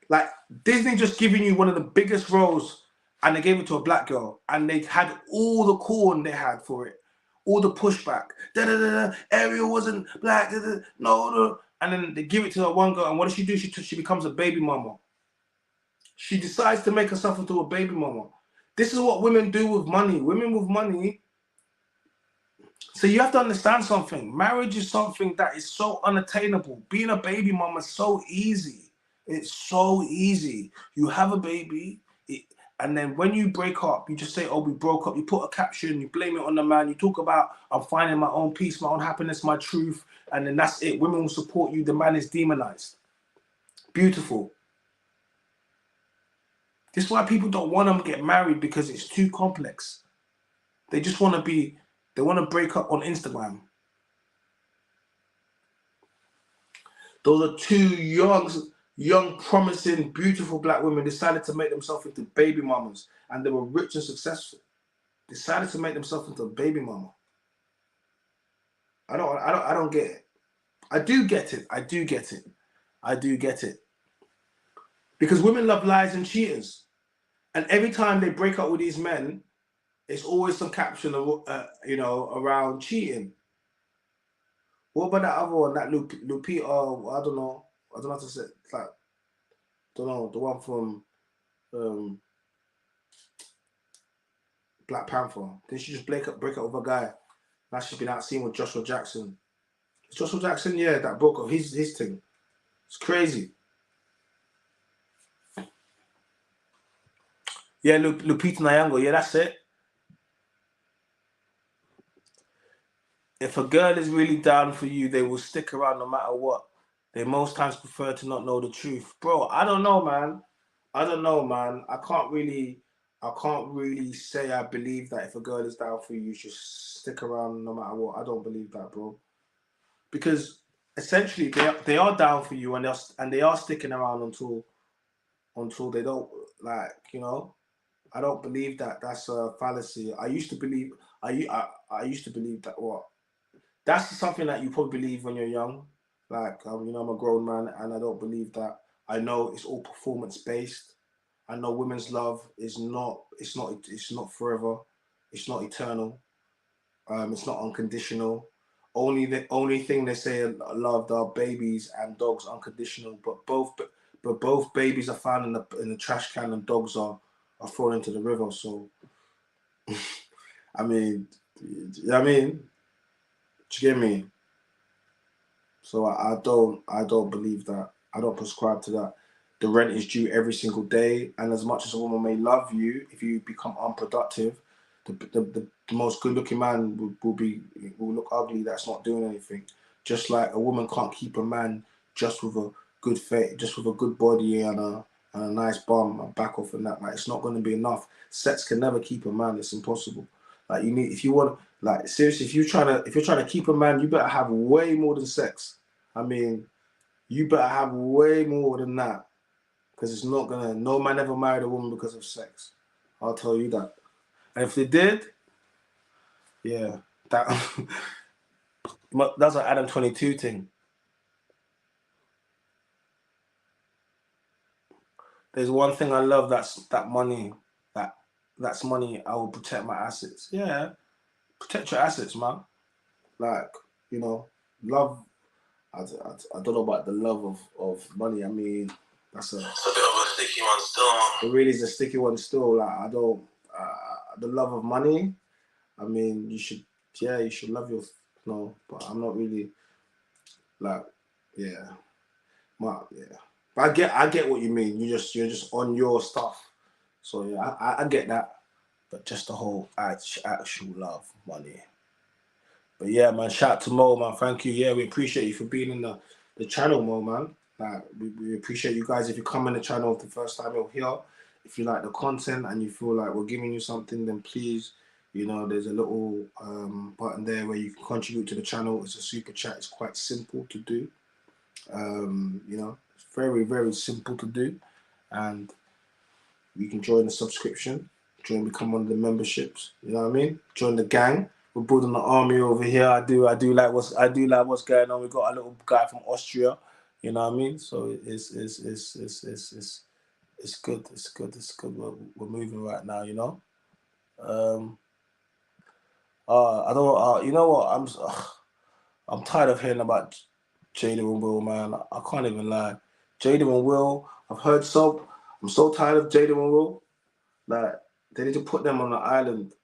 Speaker 1: Like, Disney just giving you one of the biggest roles, and they gave it to a black girl, and they had all the corn they had for it, all the pushback. Ariel wasn't black. No. And then they give it to her one girl, and what does she do? She becomes a baby mama. She decides to make herself into a baby mama. This is what women do with money. Women with money. So you have to understand something. Marriage is something that is so unattainable. Being a baby mama is so easy. It's so easy. You have a baby, and then when you break up, you just say, oh, we broke up. You put a caption, you blame it on the man. You talk about, I'm finding my own peace, my own happiness, my truth, and then that's it. Women will support you. The man is demonized. Beautiful. This is why people don't want to get married, because it's too complex. They just want to they want to break up on Instagram. Those are two young, promising, beautiful black women decided to make themselves into baby mamas, and they were rich and successful. Decided to make themselves into a baby mama. I don't get it. I do get it. Because women love lies and cheaters. And every time they break up with these men, it's always some caption of, around cheating. What about that other one, that Lupita, I don't know how to say it. It's like, don't know, the one from Black Panther. Didn't she just break up with a guy? Now she's been out seen with Joshua Jackson. Is Joshua Jackson? Yeah, that broke up his thing. It's crazy. Yeah, Lupita Nyong'o. Yeah, that's it. If a girl is really down for you, they will stick around no matter what. They most times prefer to not know the truth. Bro, I don't know, man. I can't really say I believe that if a girl is down for you, you should stick around no matter what. I don't believe that, bro. Because essentially they are down for you, and they are sticking around until they don't, like, I don't believe that. That's a fallacy. I used to believe that what? That's something that you probably believe when you're young. Like, I'm a grown man, and I don't believe that. I know it's all performance based. I know women's love is not forever. It's not eternal. It's not unconditional. The only thing they say loved are babies and dogs unconditional. But both babies are found in the trash can, and dogs are thrown into the river. So, I mean, you know what I mean? Do you get me? So I don't believe that. I don't prescribe to that. The rent is due every single day, and as much as a woman may love you, if you become unproductive, the most good-looking man will look ugly. That's not doing anything. Just like a woman can't keep a man just with a good face, just with a good body and a nice bum and back off and that. Like, it's not going to be enough. Sex can never keep a man. It's impossible. Like, you need, if you want, like, seriously, if you're trying to keep a man, you better have way more than sex. I mean, you better have way more than that, because it's not gonna. No man ever married a woman because of sex. I'll tell you that. And if they did, yeah, that's an Adam 22 thing. There's one thing I love. That's money. That's money. I will protect my assets. Yeah, protect your assets, man. Like, love. I don't know about the love of money. I mean, it's a bit of a sticky one still. It really is a sticky one still. Like I don't. The love of money. I mean, you should love your. No, but I'm not really like, yeah, yeah. But I get what you mean. You're just on your stuff. So yeah, I get that. But just the whole actual love, money. But yeah, man, shout out to Mo, man. Thank you. Yeah, we appreciate you for being in the channel, Mo, man. Like, we appreciate you guys. If you come in the channel for the first time you're here, if you like the content and you feel like we're giving you something, then please, there's a little button there where you can contribute to the channel. It's a super chat. It's quite simple to do. It's very, very simple to do. And you can join the subscription, become one of the memberships. You know what I mean? Join the gang. We're building the army over here. I do like what's going on. We got a little guy from Austria. You know what I mean? So it's good. It's good. We're moving right now. I don't. You know what? I'm tired of hearing about Jaden and Will, man. I can't even lie. Jaden and Will. I'm so tired of Jaden and Will. Like, they need to put them on the island.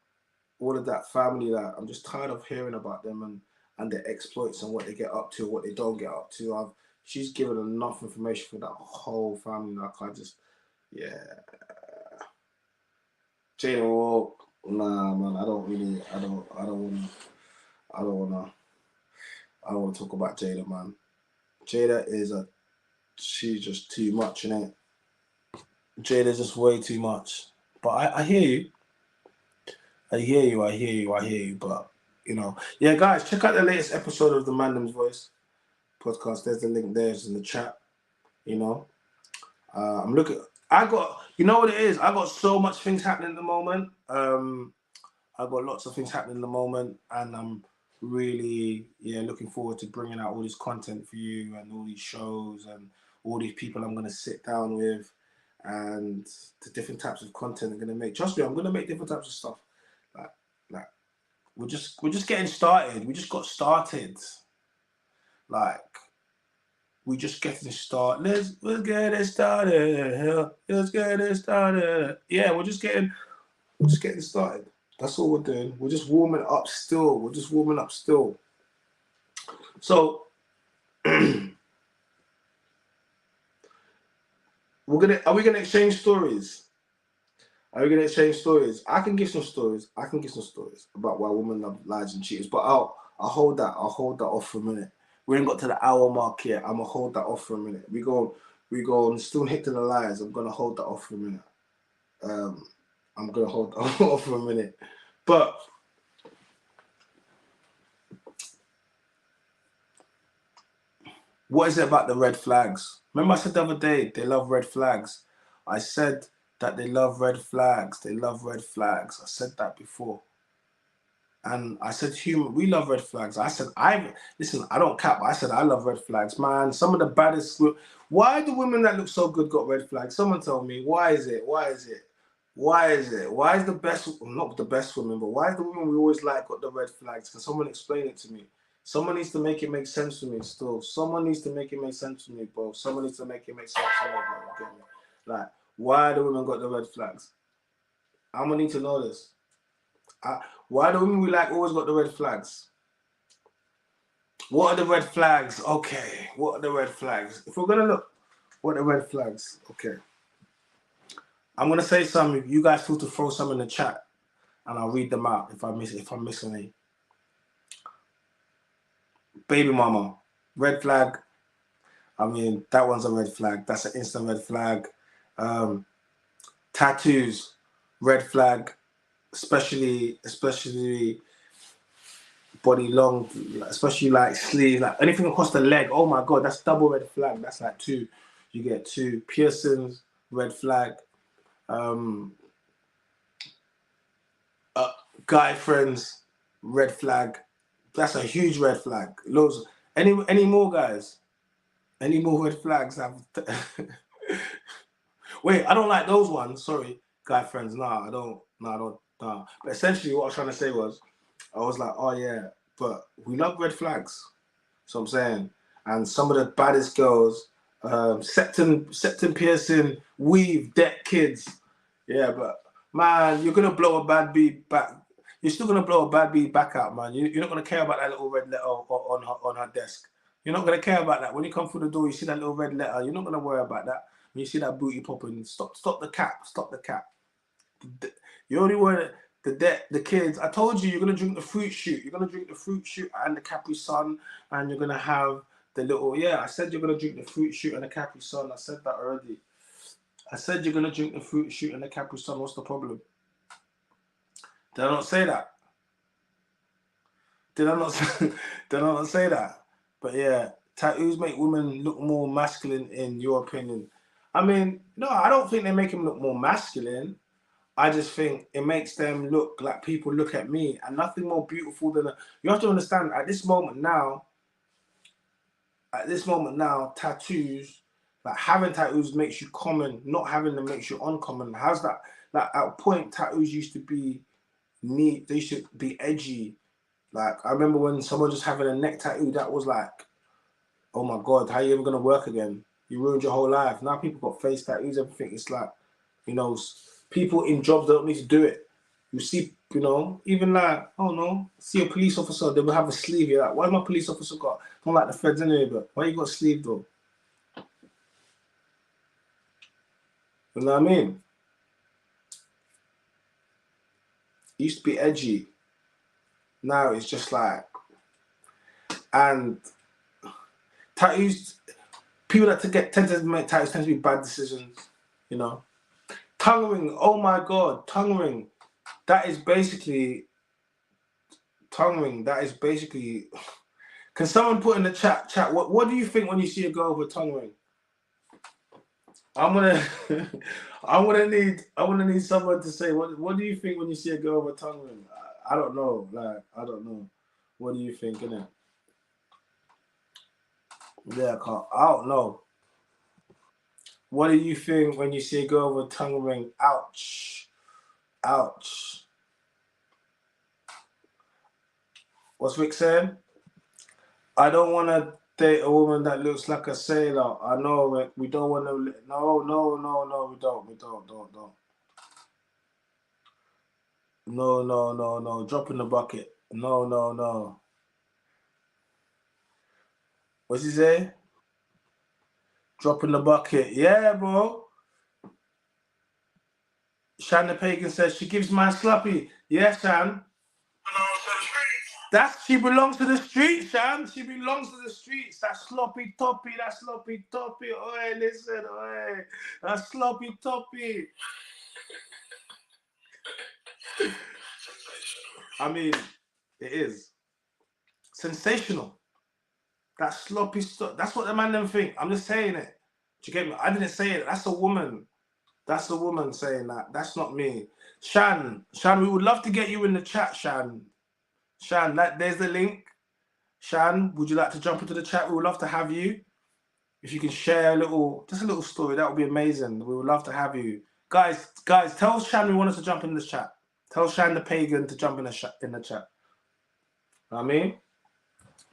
Speaker 1: All of that family, like, I'm just tired of hearing about them and their exploits and what they get up to, what they don't get up to. She's given enough information for that whole family. Like, yeah. Jaden Will, nah, man. I don't want to talk about Jada, man. Jada she's just too much, innit? Jada's just way too much. But I hear you. I hear you, but yeah, guys, check out the latest episode of the Mandem's Voice podcast. There's the link there, it's in the chat. I'm looking. You know what it is? I got so much things happening at the moment. I got lots of things happening at the moment, and I'm really looking forward to bringing out all this content for you and all these shows and all these people I'm gonna sit down with, and the different types of content I'm gonna make. Trust me, I'm gonna make different types of stuff. Like we're just getting started. We just got started. Like, we just getting started. Let's get it started. Let's get it started. Yeah, we're just getting started. That's all we're doing. We're just warming up still. So are we gonna exchange stories? I can give some stories. About why women love lies and cheaters, but I'll hold that off for a minute. We ain't got to the hour mark yet. I'm gonna hold that off for a minute. We go and still hit to the lies. I'm gonna hold that off for a minute. I'm gonna hold that off for a minute. But what is it about the red flags? Remember I said the other day, they love red flags. I said that they love red flags. I said that before. And I said, we love red flags. I said, listen, I don't cap. I said, I love red flags, man. Some of the baddest. Why do women that look so good got red flags? Someone tell me, why is it? Why is the best, not the best women, but why is the women we always like got the red flags? Can someone explain it to me? Someone needs to make it make sense for me still. Someone needs to make it make sense for me, bro. Someone needs to make it make sense for me, bro. Get me? Like, why the women got the red flags? I'm gonna need to know this. Why do women we like always got the red flags? What are the red flags? Okay, what are the red flags? If we're gonna look, what are the red flags? Okay. I'm gonna say some. You guys feel to throw some in the chat, and I'll read them out if I'm missing any. Baby mama, red flag. I mean, that one's a red flag. That's an instant red flag. Tattoos, red flag. Especially body long, especially like sleeves, like anything across the leg. Oh my god, that's double red flag. That's like 2. You get 2 piercings, red flag. Guy friends, red flag. That's a huge red flag. Loads. Any more guys? Any more red flags? Wait, I don't like those ones. Sorry, guy friends. Nah, I don't. But essentially, what I was trying to say was, I was like, oh yeah, but we love red flags. So I'm saying, and some of the baddest girls, septum piercing, weave, deck kids. Yeah, but man, you're gonna blow a bad bee back. You're still gonna blow a bad bee back out, man. You're not gonna care about that little red letter on her desk. You're not gonna care about that. When you come through the door, you see that little red letter. You're not gonna worry about that. When you see that booty popping, stop the cap. Stop the cap. You only want the kids. I told you, you're gonna drink the fruit shoot. You're gonna drink the fruit shoot and the Capri Sun, and you're gonna have the little. Yeah, I said you're gonna drink the fruit shoot and the Capri Sun. I said that already. I said you're gonna drink the fruit shoot and the Capri Sun. What's the problem? Did I not say that? Did I not say that? But yeah, tattoos make women look more masculine, in your opinion. I mean, no, I don't think they make them look more masculine. I just think it makes them look like people look at me, and nothing more beautiful than you have to understand at this moment now, tattoos, like having tattoos makes you common, not having them makes you uncommon. How's that? Like at a point, tattoos used to be neat, they should be edgy. Like I remember when someone just having a neck tattoo, that was like, oh my God, how are you ever gonna work again? You ruined your whole life. Now people got face tattoos, everything. It's like, you know, people in jobs don't need to do it. You see, you know, even like, I don't know, see a police officer, they will have a sleeve. You're like, why my police officer got? I don't like the feds anyway, but why you got a sleeve though? You know what I mean? It used to be edgy. Now it's just like, and tattoos, people that tend to make tattoos tend to be bad decisions, you know. Tongue ring, oh my God, tongue ring. That is basically tongue ring. That is basically. Can someone put in the chat? What do you think when you see a girl with a tongue ring? I'm gonna need someone to say what do you think when you see a girl with a tongue ring? I don't know. Like I don't know. What do you think, innit? Yeah, I don't know. What do you think when you see a girl with a tongue ring? Ouch. Ouch. What's Rick saying? I don't want to date a woman that looks like a sailor. I know, Rick. We don't want to. No, we don't. Don't. No. Drop in the bucket. No. What's he say? Drop in the bucket. Yeah, bro. Shan the Pagan says she gives my sloppy. Yeah, Shan. She belongs to the streets, Shan. She belongs to the streets. That sloppy toppy. Oi, listen, oi. That sloppy toppy. I mean, it is sensational. That sloppy stuff. That's what the man them think. I'm just saying it. Do you get me? I didn't say it. That's a woman. That's a woman saying that. That's not me. Shan, we would love to get you in the chat, Shan. Shan, there's the link. Shan, would you like to jump into the chat? We would love to have you. If you can share just a little story, that would be amazing. We would love to have you. Guys, tell Shan we want us to jump in this chat. Tell Shan the Pagan to jump in the chat. You know what I mean?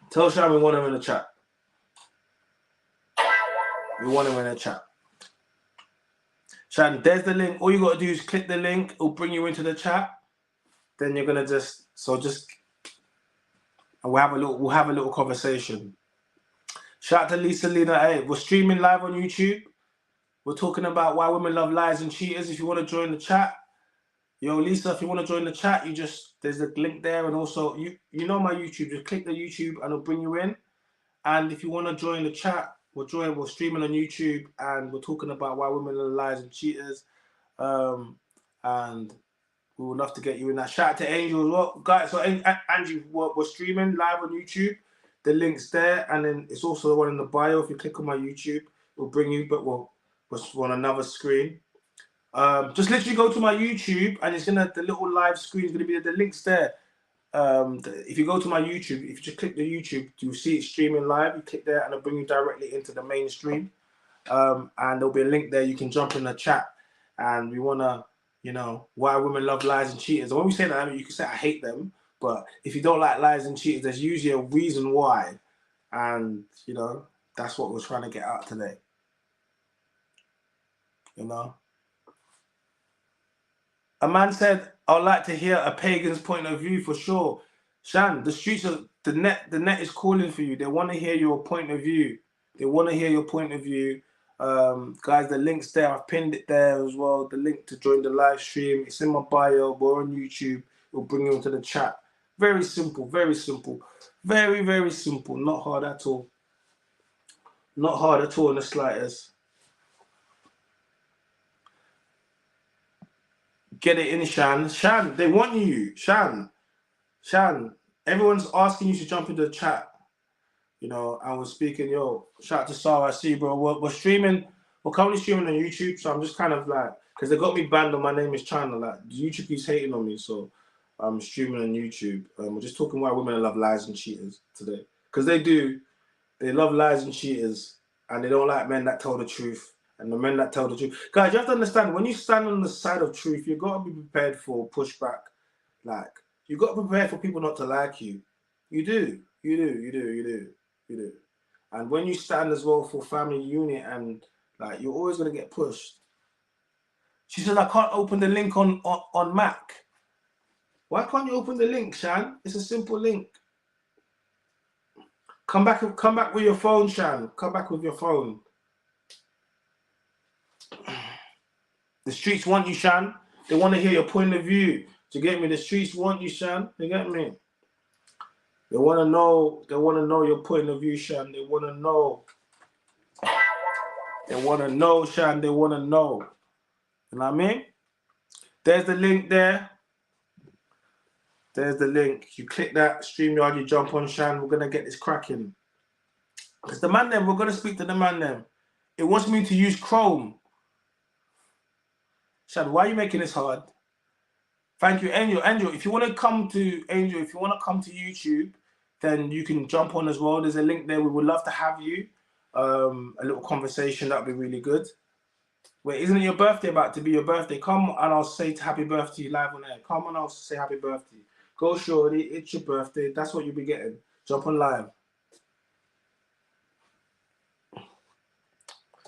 Speaker 1: Tell Shan we want him in the chat. We want him in the chat. Shan, there's the link. All you got to do is click the link. It'll bring you into the chat. Then you're gonna and we'll have a little conversation. Shout out to Lisa Lena. Hey, we're streaming live on YouTube. We're talking about why women love lies and cheaters. If you want to join the chat, yo, Lisa, if you want to join the chat, there's a link there, and also you know my YouTube. Just click the YouTube, and it'll bring you in. And if you want to join the chat, we're streaming on YouTube, and we're talking about why women love lies and cheaters. And we would love to get you in that. Shout out to Angel as well, guys. So Andrew, we're streaming live on YouTube. The link's there, and then it's also the one in the bio. If you click on my YouTube, it'll bring you. But we're on another screen. Just literally go to my YouTube, and the little live screen is gonna be the links there. If you go to my YouTube, if you just click the YouTube, you'll see it streaming live. You click there, and it'll bring you directly into the main stream. And there'll be a link there. You can jump in the chat, and we wanna. Why women love lies and cheaters. And when we say that, you can say I hate them, but if you don't like lies and cheaters, there's usually a reason why. And, you know, that's what we're trying to get out today. You know? A man said, I'd like to hear a pagan's point of view for sure. Shan, the streets of the net is calling for you. They want to hear your point of view. They want to hear your point of view. Guys, the link's there. I've pinned it there as well. The link to join the live stream. It's in my bio. We're on YouTube. It'll bring you into the chat. Very simple, very simple. Very, very simple. Not hard at all. Not hard at all in the slightest. Get it in, Shan. Shan, they want you. Shan, everyone's asking you to jump into the chat. You know, and we're speaking, yo, shout out to Sarah. I see, bro. We're streaming. We're currently streaming on YouTube, so I'm just kind of like, because they got me banned on My Name is China. Like, YouTube keeps hating on me, so I'm streaming on YouTube. We're just talking why women love lies and cheaters today. Because they do. They love lies and cheaters, and they don't like men that tell the truth. And the men that tell the truth. Guys, you have to understand, when you stand on the side of truth, you've got to be prepared for pushback. Like, you've got to prepare for people not to like you. You do. You do. You do. You do. You do. And when you stand as well for family unit, and like, you're always going to get pushed. She says, I can't open the link on Mac. Why can't you open the link, Shan? It's a simple link. Come back with your phone, Shan. Come back with your phone. The streets want you, Shan. They want to hear your point of view. Do you get me? The streets want you, Shan. You get me? They want to know. They want to know your point of view, Shan. They want to know. They want to know, Shan. They want to know. You know what I mean? There's the link there. There's the link. You click that, StreamYard, you jump on, Shan. We're going to get this cracking. Because the man them, we're going to speak to the man them. It wants me to use Chrome. Shan, why are you making this hard? Thank you, Angel. Angel, if you want to come to YouTube, then you can jump on as well. There's a link there. We would love to have you. A little conversation, that'd be really good. Wait, isn't it your birthday about to be your birthday? Come and I'll say happy birthday live on air. Come and I'll say happy birthday. Go, shorty. It's your birthday. That's what you'll be getting. Jump on live.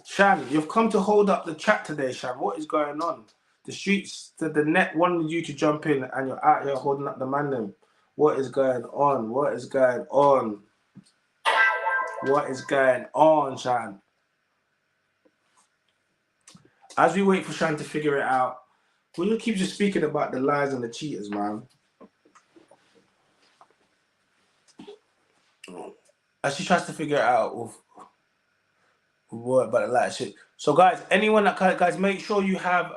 Speaker 1: Shan, you've come to hold up the chat today, Shan. What is going on? The streets, the net wanted you to jump in, and you're out here holding up the man them. What is going on? What is going on? What is going on, Shan? As we wait for Shan to figure it out, we're going to keep just speaking about the lies and the cheaters, man. As she tries to figure it out with what about the lie shit. So guys, anyone that guys, make sure you have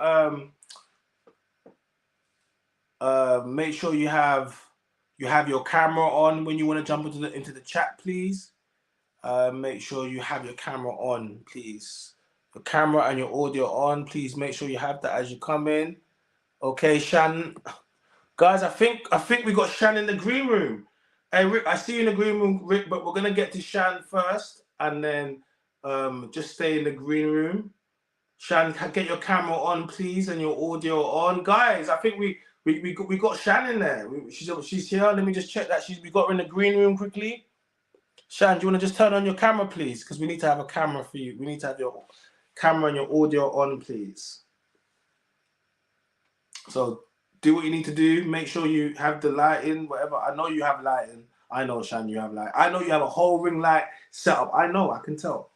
Speaker 1: make sure you have your camera on when you want to jump into the chat, please. Make sure you have your camera on, please. Your camera and your audio on, please. Make sure you have that as you come in. Okay, Shan. Guys, I think we got Shan in the green room. Hey Rick, I see you in the green room, Rick, but we're gonna get to Shan first, and then just stay in the green room. Shan, get your camera on, please, and your audio on. Guys, I think we got Shan in there. She's here. Let me just check that we got her in the green room quickly. Shan, do you want to just turn on your camera, please? Because we need to have a camera for you. We need to have your camera and your audio on, please. So do what you need to do. Make sure you have the lighting, whatever. I know you have lighting. I know, Shan, you have light. I know you have a whole ring light set up. I know, I can tell.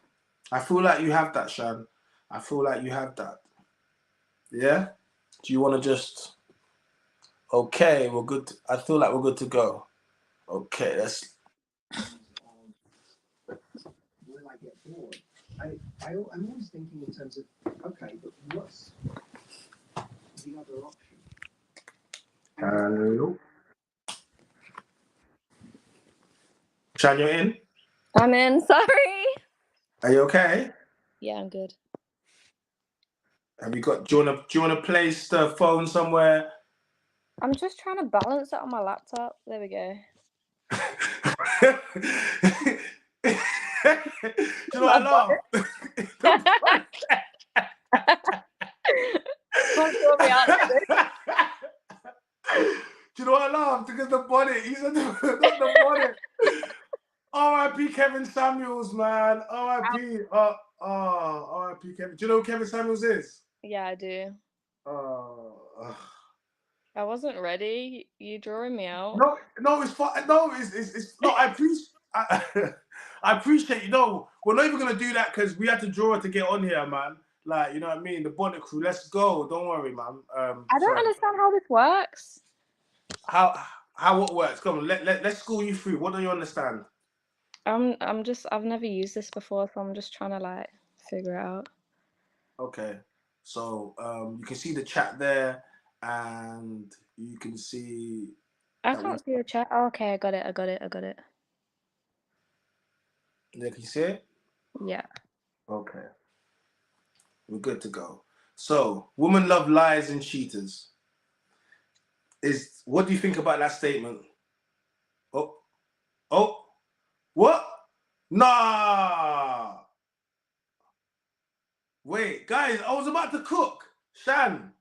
Speaker 1: I feel like you have that, Shan. I feel like you have that. Yeah? Do you want to just... Okay, we're good. I feel like we're good to go. Okay, let's...
Speaker 2: Will I get bored? I'm always thinking in terms of, okay, but what's the other option?
Speaker 1: Hello? Shan, you're in?
Speaker 3: I'm in, sorry.
Speaker 1: Are you okay?
Speaker 3: Yeah, I'm good.
Speaker 1: Have you got... Do you want to place the phone somewhere?
Speaker 3: I'm just trying to balance it on my laptop. There we go.
Speaker 1: Do you know what I love? Do you know what I love? Because the bonnet, he said the bonnet. R.I.P. Kevin Samuels, man. R.I.P. R.I.P. Kevin. Do you know who Kevin Samuels is?
Speaker 3: Yeah, I do.
Speaker 1: Uh,
Speaker 3: I wasn't ready. You drawing me out.
Speaker 1: no, it's fine. No, it's no. I appreciate. I appreciate. We're not even gonna do that because we had to draw it to get on here, man. Like, you know what I mean? The Bonnet Crew. Let's go. Don't worry, man.
Speaker 3: I don't understand how this works.
Speaker 1: How what works? Come on. Let's school you through. What do you understand?
Speaker 3: I've never used this before, so I'm just trying to like figure it out.
Speaker 1: Okay. So you can see the chat there, and you can see.
Speaker 3: I can't see the chat. Oh, okay, I got it.
Speaker 1: Yeah, can you see it?
Speaker 3: Yeah.
Speaker 1: Okay. We're good to go. So, women love liars and cheaters. What do you think about that statement? Oh, what? Nah. Wait, guys, I was about to cook. Shan,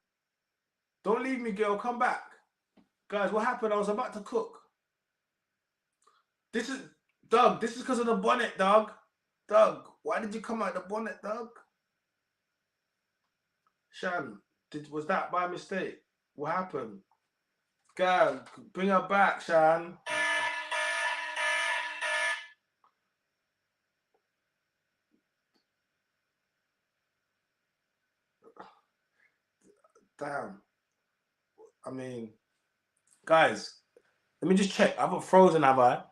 Speaker 1: don't leave me, girl. Come back. Guys, what happened? I was about to cook. This is Doug. This is because of the bonnet, Doug. Doug, why did you come out the bonnet, Doug? Shan, was that by mistake? What happened? Girl, bring her back, Shan. Damn. I mean, guys, let me just check. I haven't frozen, have I?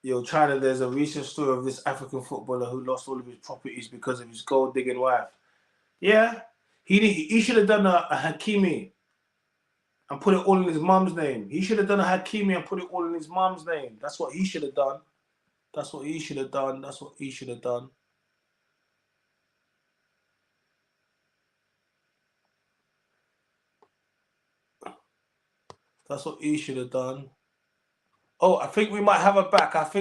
Speaker 1: Yo, China, there's a recent story of this African footballer who lost all of his properties because of his gold digging wife. Yeah, he should have done a Hakimi and put it all in his mum's name. He should have done a Hakimi and put it all in his mum's name. That's what he should have done. That's what he should have done. That's what he should have done. That's what he should have done. Oh, I think we might have her back. I'm so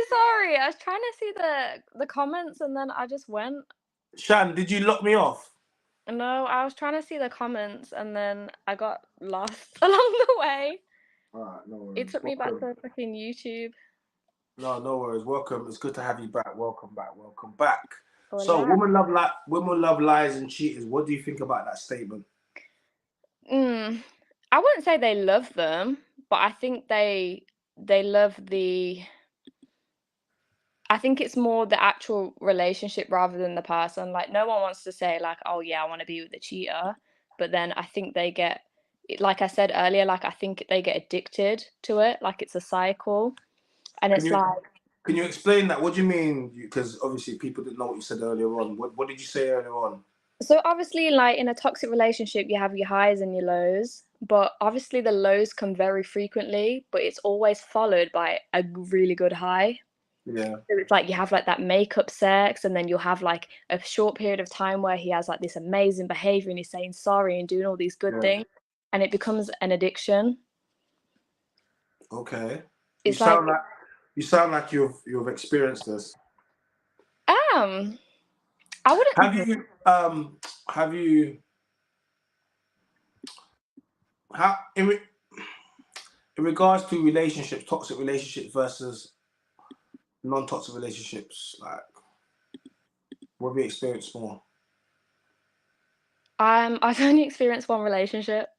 Speaker 3: sorry. I was trying to see the comments and then I just went.
Speaker 1: Shan, did you lock me off?
Speaker 3: No, I was trying to see the comments and then I got lost along the way.
Speaker 1: Alright, no worries.
Speaker 3: It took me back to freaking YouTube.
Speaker 1: No worries. Welcome. It's good to have you back. Welcome back.
Speaker 3: Hola.
Speaker 1: So, women love lies and cheaters. What do you think about that statement?
Speaker 3: I wouldn't say they love them, but I think they love I think it's more the actual relationship rather than the person. Like, no one wants to say like, oh yeah, I want to be with a cheater, but then I think they get, like I said earlier, like I think they get addicted to it, like it's a cycle, and
Speaker 1: Can you explain that? What do you mean? Because obviously people didn't know what you said earlier on. What did you say earlier on?
Speaker 3: So obviously, like in a toxic relationship, you have your highs and your lows, but obviously the lows come very frequently, but it's always followed by a really good high.
Speaker 1: Yeah.
Speaker 3: So it's like you have like that makeup sex, and then you'll have like a short period of time where he has like this amazing behavior and he's saying sorry and doing all these good things, and it becomes an addiction.
Speaker 1: Okay.
Speaker 3: It's
Speaker 1: you sound like you've experienced this.
Speaker 3: I wouldn't.
Speaker 1: In regards to relationships, toxic relationships versus non-toxic relationships, like what have you experienced more?
Speaker 3: I've only experienced one relationship.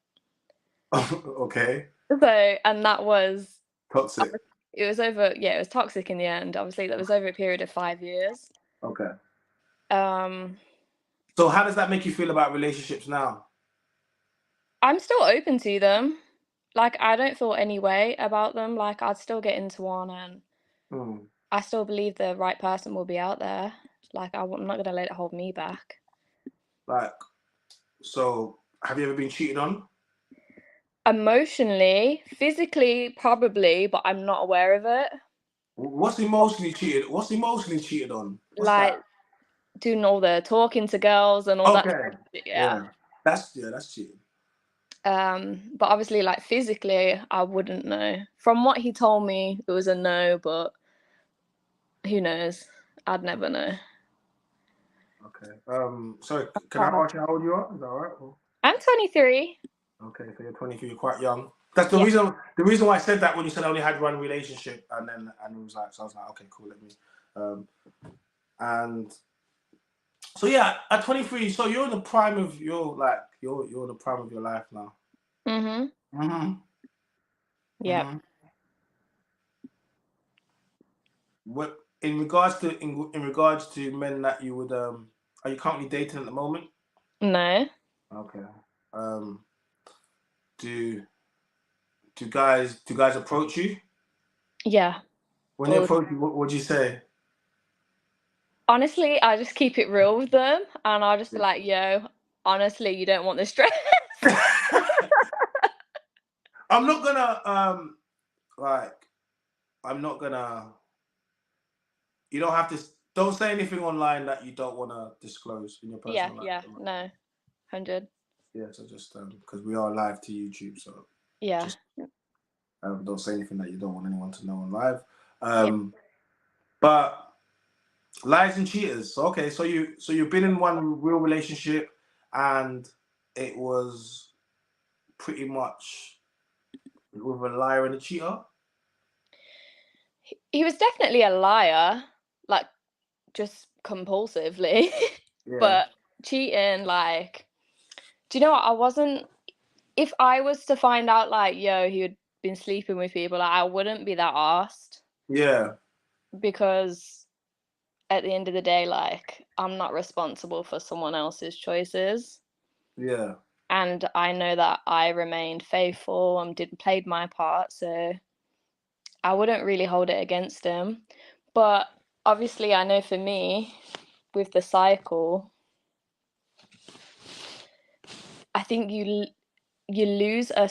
Speaker 1: Okay.
Speaker 3: So, and that was
Speaker 1: toxic.
Speaker 3: It was toxic in the end. Obviously, that was over a period of 5 years.
Speaker 1: Okay. So how does that make you feel about relationships now?
Speaker 3: I'm still open to them. Like, I don't feel any way about them. Like, I'd still get into one, and I still believe the right person will be out there. Like, I'm not going to let it hold me back. Like,
Speaker 1: so have you ever been cheated on?
Speaker 3: Emotionally, physically, probably, but I'm not aware of it.
Speaker 1: What's emotionally cheated on?
Speaker 3: Like, doing all the talking to girls and all that.
Speaker 1: Yeah. That's cheating.
Speaker 3: But obviously, like, physically, I wouldn't know. From what he told me, it was a no, but who knows? I'd never know.
Speaker 1: Okay. Sorry, can I ask you how old you are? Is that all right?
Speaker 3: I'm 23.
Speaker 1: Okay, so you're 23, you're quite young. That's the
Speaker 3: Yeah.
Speaker 1: reason. The reason why I said that when you said I only had one relationship, and it was like, so I was like, okay, cool, let me. And so yeah, at 23, so you're in the prime of your you're in the prime of your life now.
Speaker 3: Mhm. Yep.
Speaker 1: What in regards to men that you would are you currently dating at the moment?
Speaker 3: No.
Speaker 1: Okay. Do guys approach you?
Speaker 3: Yeah.
Speaker 1: When they approach you, what would you say?
Speaker 3: Honestly, I just keep it real with them, and I'll just be like, "Yo, honestly, you don't want the stress."
Speaker 1: I'm not gonna I'm not gonna. You don't have to. Don't say anything online that you don't want to disclose in your personal life.
Speaker 3: Yeah, no, 100.
Speaker 1: Yeah, so just because we are live to YouTube, so
Speaker 3: Yeah.
Speaker 1: just don't say anything that you don't want anyone to know on live.
Speaker 3: Yeah.
Speaker 1: But lies and cheaters. So, okay, so you've been in one real relationship, and it was pretty much with a liar and a cheater.
Speaker 3: He was definitely a liar, like just compulsively.
Speaker 1: Yeah.
Speaker 3: But cheating, like, do you know what? I wasn't. If I was to find out, like, yo, he had been sleeping with people, like, I wouldn't be that arsed.
Speaker 1: Yeah.
Speaker 3: Because at the end of the day, like, I'm not responsible for someone else's choices.
Speaker 1: Yeah.
Speaker 3: And I know that I remained faithful and played my part, so I wouldn't really hold it against him. But obviously, I know for me, with the cycle, I think you lose a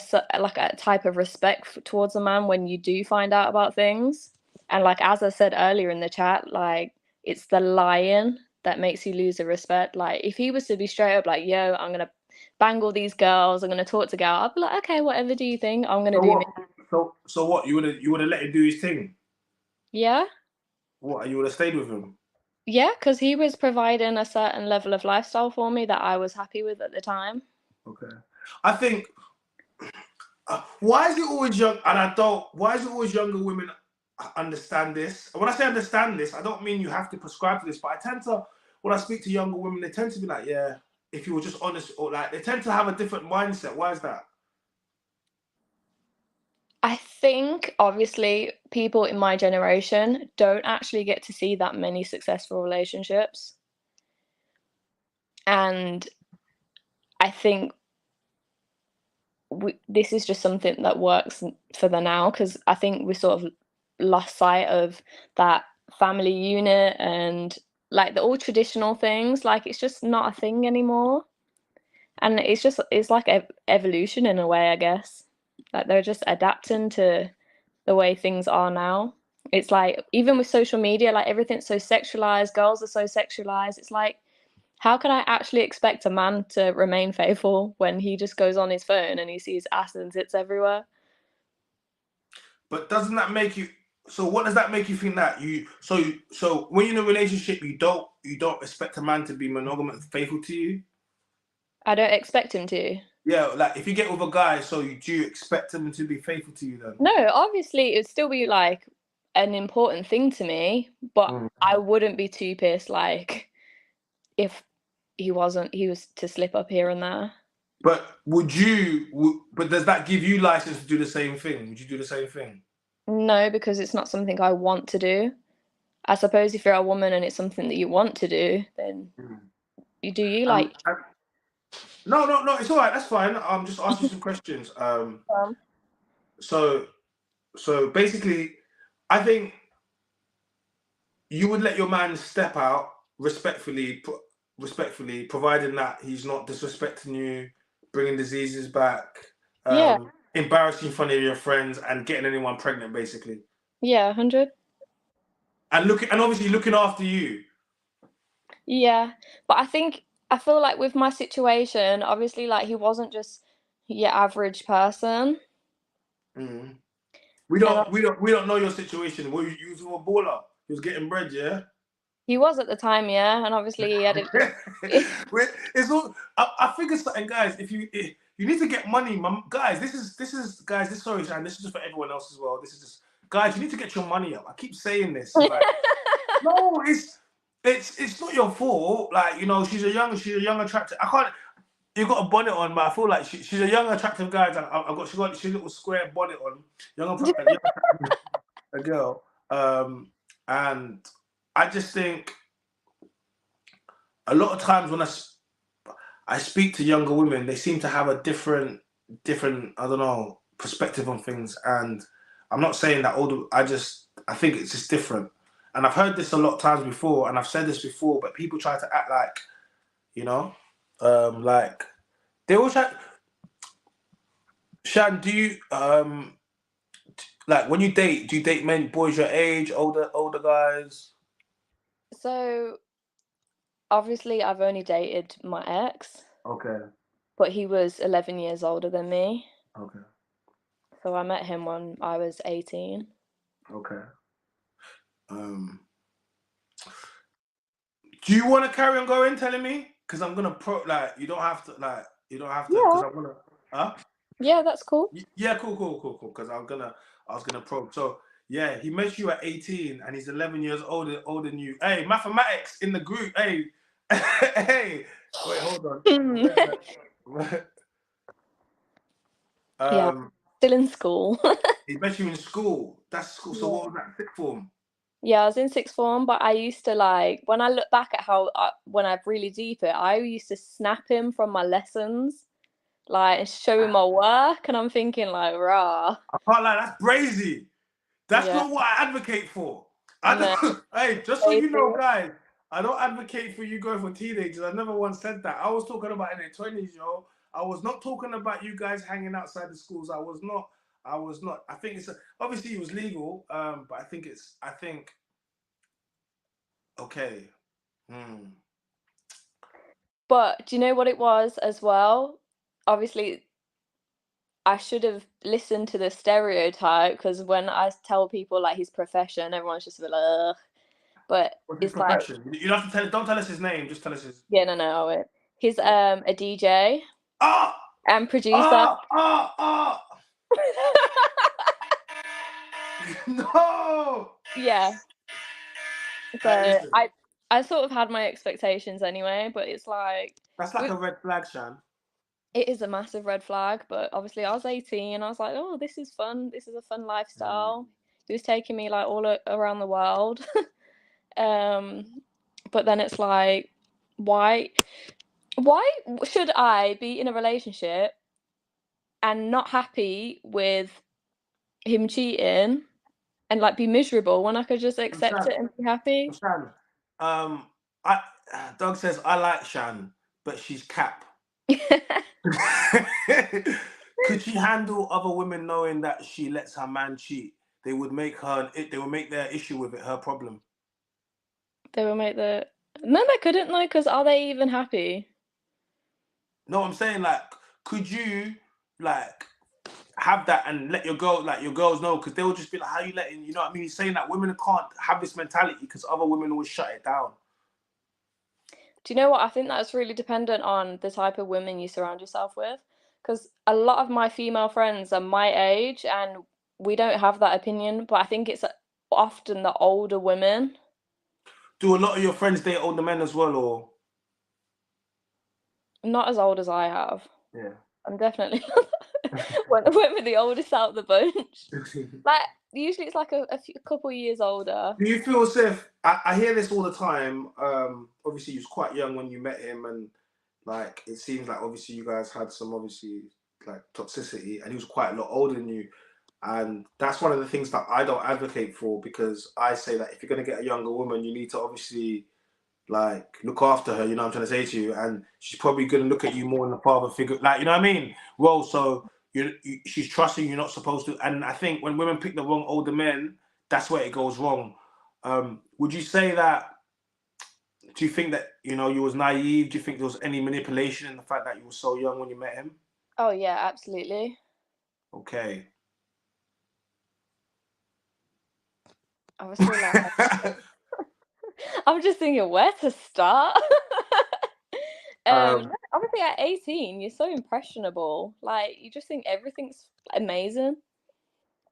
Speaker 3: type of respect towards a man when you do find out about things. And like as I said earlier in the chat, like it's the lying that makes you lose the respect. Like if he was to be straight up like, yo, I'm gonna bang all these girls, I'm gonna talk to girls, I'd be like, okay, whatever do you think? I'm gonna do me.
Speaker 1: So what? You would have let him do his thing?
Speaker 3: Yeah.
Speaker 1: What? You would have stayed with him?
Speaker 3: Yeah, because he was providing a certain level of lifestyle for me that I was happy with at the time.
Speaker 1: Okay. I think why is it always young? And why is it always younger women understand this? When I say understand this, I don't mean you have to prescribe to this, but I tend to, when I speak to younger women, they tend to be like, yeah, if you were just honest, or like they tend to have a different mindset. Why is that?
Speaker 3: I think obviously people in my generation don't actually get to see that many successful relationships. And I think this is just something that works for the now, because I think we sort of lost sight of that family unit and like the all traditional things. Like it's just not a thing anymore. And it's like evolution in a way, I guess. Like they're just adapting to the way things are now. It's like even with social media, like everything's so sexualized, girls are so sexualized. It's like, how can I actually expect a man to remain faithful when he just goes on his phone and he sees ass and tits everywhere?
Speaker 1: But doesn't that make you? So what does that make you think that you? So when you're in a relationship, you don't expect a man to be monogamous, faithful to you.
Speaker 3: I don't expect him to.
Speaker 1: Yeah, like if you get with a guy, do you expect him to be faithful to you then?
Speaker 3: No, obviously it'd still be like an important thing to me, but I wouldn't be too pissed like if he was to slip up here and there.
Speaker 1: But but does that give you license to do the same thing? Would you do the same thing?
Speaker 3: No, because it's not something I want to do. I suppose if you're a woman and it's something that you want to do, then you like.
Speaker 1: No, it's all right. That's fine. I'm just asking some questions. So basically, I think you would let your man step out respectfully, providing that he's not disrespecting you, bringing diseases back, embarrassing in front of your friends, and getting anyone pregnant, basically.
Speaker 3: Yeah, 100.
Speaker 1: And obviously looking after you.
Speaker 3: Yeah, but I feel like with my situation, obviously, like he wasn't just your average person.
Speaker 1: We don't know your situation. Were you using a baller? He was getting bread, yeah.
Speaker 3: He was at the time, yeah, and obviously he had it.
Speaker 1: It's all. I figure something, guys. You need to get money, guys. This is guys. Sorry, Shan. This is just for everyone else as well. This is just guys. You need to get your money up. I keep saying this. Like, no, it's not your fault. Like, you know, she's a young attractive. I can't. You got a bonnet on, but I feel like she's a young attractive guy. She got a little square bonnet on. A girl. And I just think a lot of times when I speak to younger women, they seem to have a different, I don't know, perspective on things. And I'm not saying that older, I think it's just different. And I've heard this a lot of times before, and I've said this before, but people try to act like, you know, like they all try. Shan, do you, like when you date, do you date men, boys your age, older guys?
Speaker 3: So obviously I've only dated my ex.
Speaker 1: Okay.
Speaker 3: But he was 11 years older than me.
Speaker 1: Okay.
Speaker 3: So I met him when I was 18.
Speaker 1: Okay. Do you want to carry on going telling me? Because I'm gonna you don't have to because I'm gonna
Speaker 3: Yeah, that's cool.
Speaker 1: Yeah, cool. Because I was gonna probe. So yeah, he met you at 18 and he's 11 years older than you. Hey, mathematics in the group. Hey, hey. Wait, hold on.
Speaker 3: Yeah, still in school.
Speaker 1: He met you in school. That's cool. So what was that, sixth form?
Speaker 3: Yeah, I was in sixth form, but I used to when I look back at how when I really deep it, I used to snap him from my lessons, like, and show him my work, and I'm thinking like, rah.
Speaker 1: I can't lie, that's brazy. That's not what I advocate for. Hey, just so you know, guys, I don't advocate for you going for teenagers. I never once said that. I was talking about in their 20s, yo. I was not talking about you guys hanging outside the schools. I was not. I think obviously it was legal, but I think okay.
Speaker 3: But do you know what it was as well? Obviously, I should have listened to the stereotype, because when I tell people like his profession, everyone's just like, ugh. But
Speaker 1: what's his profession? You don't have to don't tell us his name, just tell us his.
Speaker 3: Yeah, no. He's a DJ and producer.
Speaker 1: No.
Speaker 3: Yeah. So I sort of had my expectations anyway, but it's like
Speaker 1: that's like a red flag, Shan.
Speaker 3: It is a massive red flag, but obviously I was 18 and I was like, oh, this is fun. This is a fun lifestyle. He was taking me like all around the world. But then it's like, why should I be in a relationship and not happy with him cheating and like be miserable when I could just accept it and be happy?
Speaker 1: Shan, Doug says I like Shan, but she's cap. Could she handle other women knowing that she lets her man cheat? They would make their issue with it her problem.
Speaker 3: They will make no, they couldn't though, because are they even happy?
Speaker 1: No, I'm saying, like, could you like have that and let your girls know, because they will just be like, how you letting, you know what I mean? He's saying that women can't have this mentality because other women will shut it down.
Speaker 3: Do you know what? I think that's really dependent on the type of women you surround yourself with, because a lot of my female friends are my age and we don't have that opinion, but I think it's often the older women.
Speaker 1: Do a lot of your friends date older men as well, or?
Speaker 3: Not as old as I have.
Speaker 1: Yeah.
Speaker 3: I'm definitely went with the oldest out of the bunch. Like, usually it's like a couple years older.
Speaker 1: Do you feel safe? I hear this all the time. Obviously, you was quite young when you met him, and like it seems like obviously you guys had some like toxicity, and he was quite a lot older than you. And that's one of the things that I don't advocate for, because I say that if you're going to get a younger woman, you need to obviously like look after her, you know what I'm trying to say to you, and she's probably going to look at you more in the father figure, like, you know what I mean? Well, so she's trusting you're not supposed to, and I think when women pick the wrong older men, that's where it goes wrong. Would you say that? Do you think that, you know, you was naive? Do you think there was any manipulation in the fact that you were so young when you met him?
Speaker 3: Oh yeah, absolutely.
Speaker 1: Okay.
Speaker 3: I was still like, I'm just thinking where to start. obviously at 18, you're so impressionable. Like, you just think everything's amazing.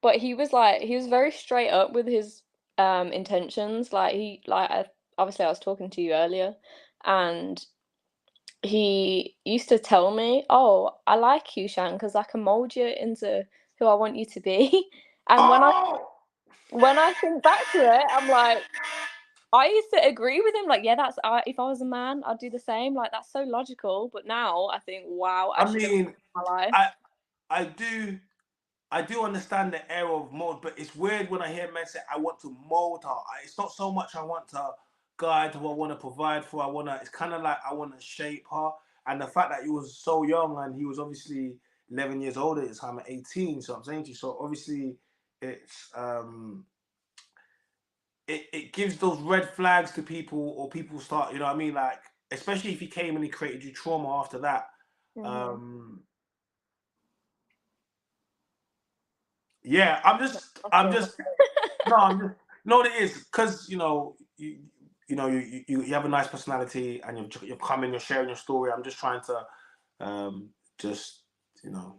Speaker 3: But he was very straight up with his intentions. Obviously I was talking to you earlier, and he used to tell me, "Oh, I like you, Shan, because I can mold you into who I want you to be." And
Speaker 1: Oh,
Speaker 3: when I think back to it, I'm like, I used to agree with him. Like, yeah, if I was a man, I'd do the same. Like, that's so logical. But now I think, wow, I
Speaker 1: I
Speaker 3: should have
Speaker 1: mean,
Speaker 3: my life.
Speaker 1: I do understand the era of mold, but it's weird when I hear men say, "I want to mold her." It's not so much I want to guide who I want to provide for. It's kind of like I want to shape her. And the fact that he was so young and he was obviously 11 years old at the time, at 18. So I'm saying to you, so obviously it's it gives those red flags to people, or people start, you know what I mean? Like, especially if he came and he created you trauma after that.
Speaker 3: Mhm.
Speaker 1: Yeah, I'm just no, I'm just no, it is because you have a nice personality and you're coming, you're sharing your story. I'm just trying to just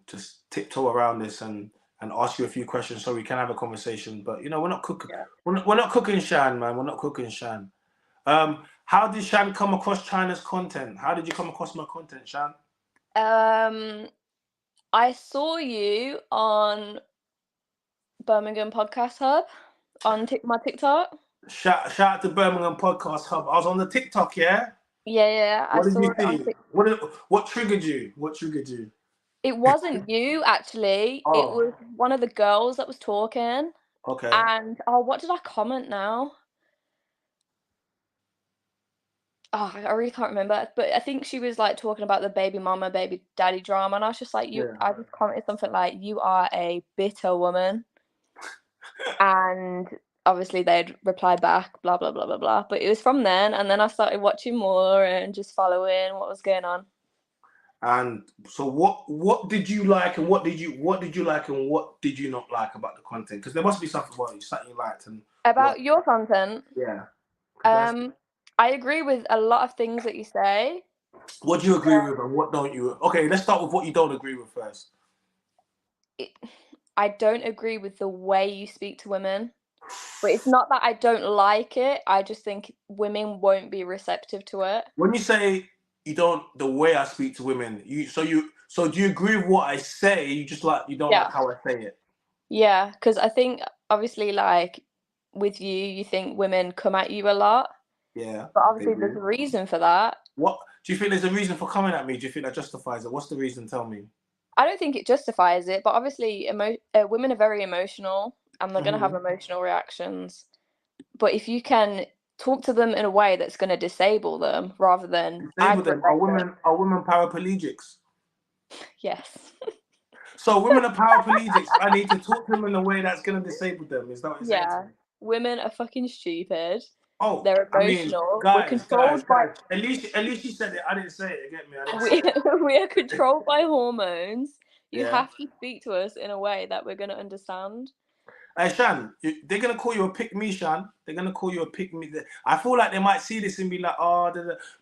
Speaker 1: just tiptoe around this and ask you a few questions so we can have a conversation. But we're not cooking.
Speaker 3: Yeah.
Speaker 1: We're not cooking Shan, man. We're not cooking Shan. How did Shan come across China's content? How did you come across my content, Shan?
Speaker 3: I saw you on Birmingham Podcast Hub on my TikTok.
Speaker 1: Shout out to Birmingham Podcast Hub. I was on the TikTok, yeah.
Speaker 3: Yeah, I
Speaker 1: What did
Speaker 3: saw
Speaker 1: you
Speaker 3: it on
Speaker 1: see?
Speaker 3: TikTok.
Speaker 1: What triggered you? What triggered you?
Speaker 3: It wasn't you, actually. It
Speaker 1: Oh,
Speaker 3: was one of the girls that was talking.
Speaker 1: okay.
Speaker 3: And what did I comment now? Oh, I really can't remember. But I think she was like talking about the baby mama, baby daddy drama, and I was just like,
Speaker 1: Yeah.
Speaker 3: I just commented something like, "You are a bitter woman." And obviously they'd reply back, blah blah blah blah blah. But it was from then, and then I started watching more and just following what was going on.
Speaker 1: And so, what did you like, and what did you like, and what did you not like about the content? Because there must be something about you, something you liked, and
Speaker 3: About your content,
Speaker 1: yeah. 'Cause
Speaker 3: I agree with a lot of things that you say.
Speaker 1: what do you agree with, and what don't you? Okay, let's start with what you don't agree with first.
Speaker 3: I don't agree with the way you speak to women, but it's not that I don't like it. I just think women won't be receptive to it.
Speaker 1: When you say you don't, the way I speak to women, so do you agree with what I say? You don't like
Speaker 3: Yeah.
Speaker 1: how I say it.
Speaker 3: Yeah, because I think obviously, like with you think women come at you a lot,
Speaker 1: Yeah.
Speaker 3: but obviously there's a reason for that.
Speaker 1: What do you think? There's a reason for coming at me? Do you think that justifies it? What's the reason? Tell me.
Speaker 3: I don't think it justifies it, but obviously women are very emotional and they're going to have emotional reactions. But if you can talk to them in a way that's going to disable them rather than
Speaker 1: Disable them. Are
Speaker 3: aggravate them.
Speaker 1: women paraplegics?
Speaker 3: Yes.
Speaker 1: So women are paraplegics. I need to talk to them in a way that's going to disable them. Is that what you're saying to
Speaker 3: Yeah.
Speaker 1: me?
Speaker 3: Women are fucking stupid.
Speaker 1: Oh,
Speaker 3: They're
Speaker 1: I mean,
Speaker 3: emotional. We're
Speaker 1: guys.
Speaker 3: controlled by
Speaker 1: At least you said it. I didn't say it. You get me? I didn't say it.
Speaker 3: we are controlled by hormones. You
Speaker 1: Yeah.
Speaker 3: have to speak to us in a way that we're going to understand.
Speaker 1: Hey, Shan, they're gonna call you a pick me, Shan. They're gonna call you a pick me. I feel like they might see this and be like, oh,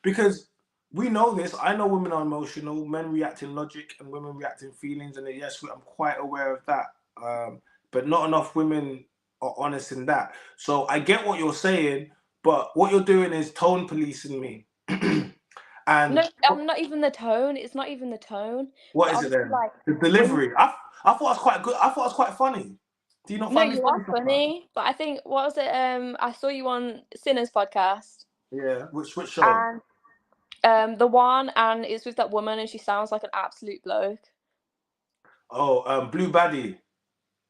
Speaker 1: because we know this. I know women are emotional. Men react in logic, and women react in feelings. And yes, I'm quite aware of that. But not enough women are honest in that. So I get what you're saying, but what you're doing is tone policing me. And
Speaker 3: No, I'm not even the tone. It's not even the tone.
Speaker 1: what
Speaker 3: But
Speaker 1: is it
Speaker 3: obviously,
Speaker 1: then?
Speaker 3: like
Speaker 1: The delivery. I thought it was quite good. I thought it was quite funny. Do you not
Speaker 3: no,
Speaker 1: find me
Speaker 3: you
Speaker 1: funny
Speaker 3: are
Speaker 1: sometimes?
Speaker 3: funny. But I think what was it? I saw you on Sinners podcast.
Speaker 1: Yeah. Which show?
Speaker 3: And the one, and it's with that woman, and she sounds like an absolute bloke.
Speaker 1: Oh, Blue Baddie.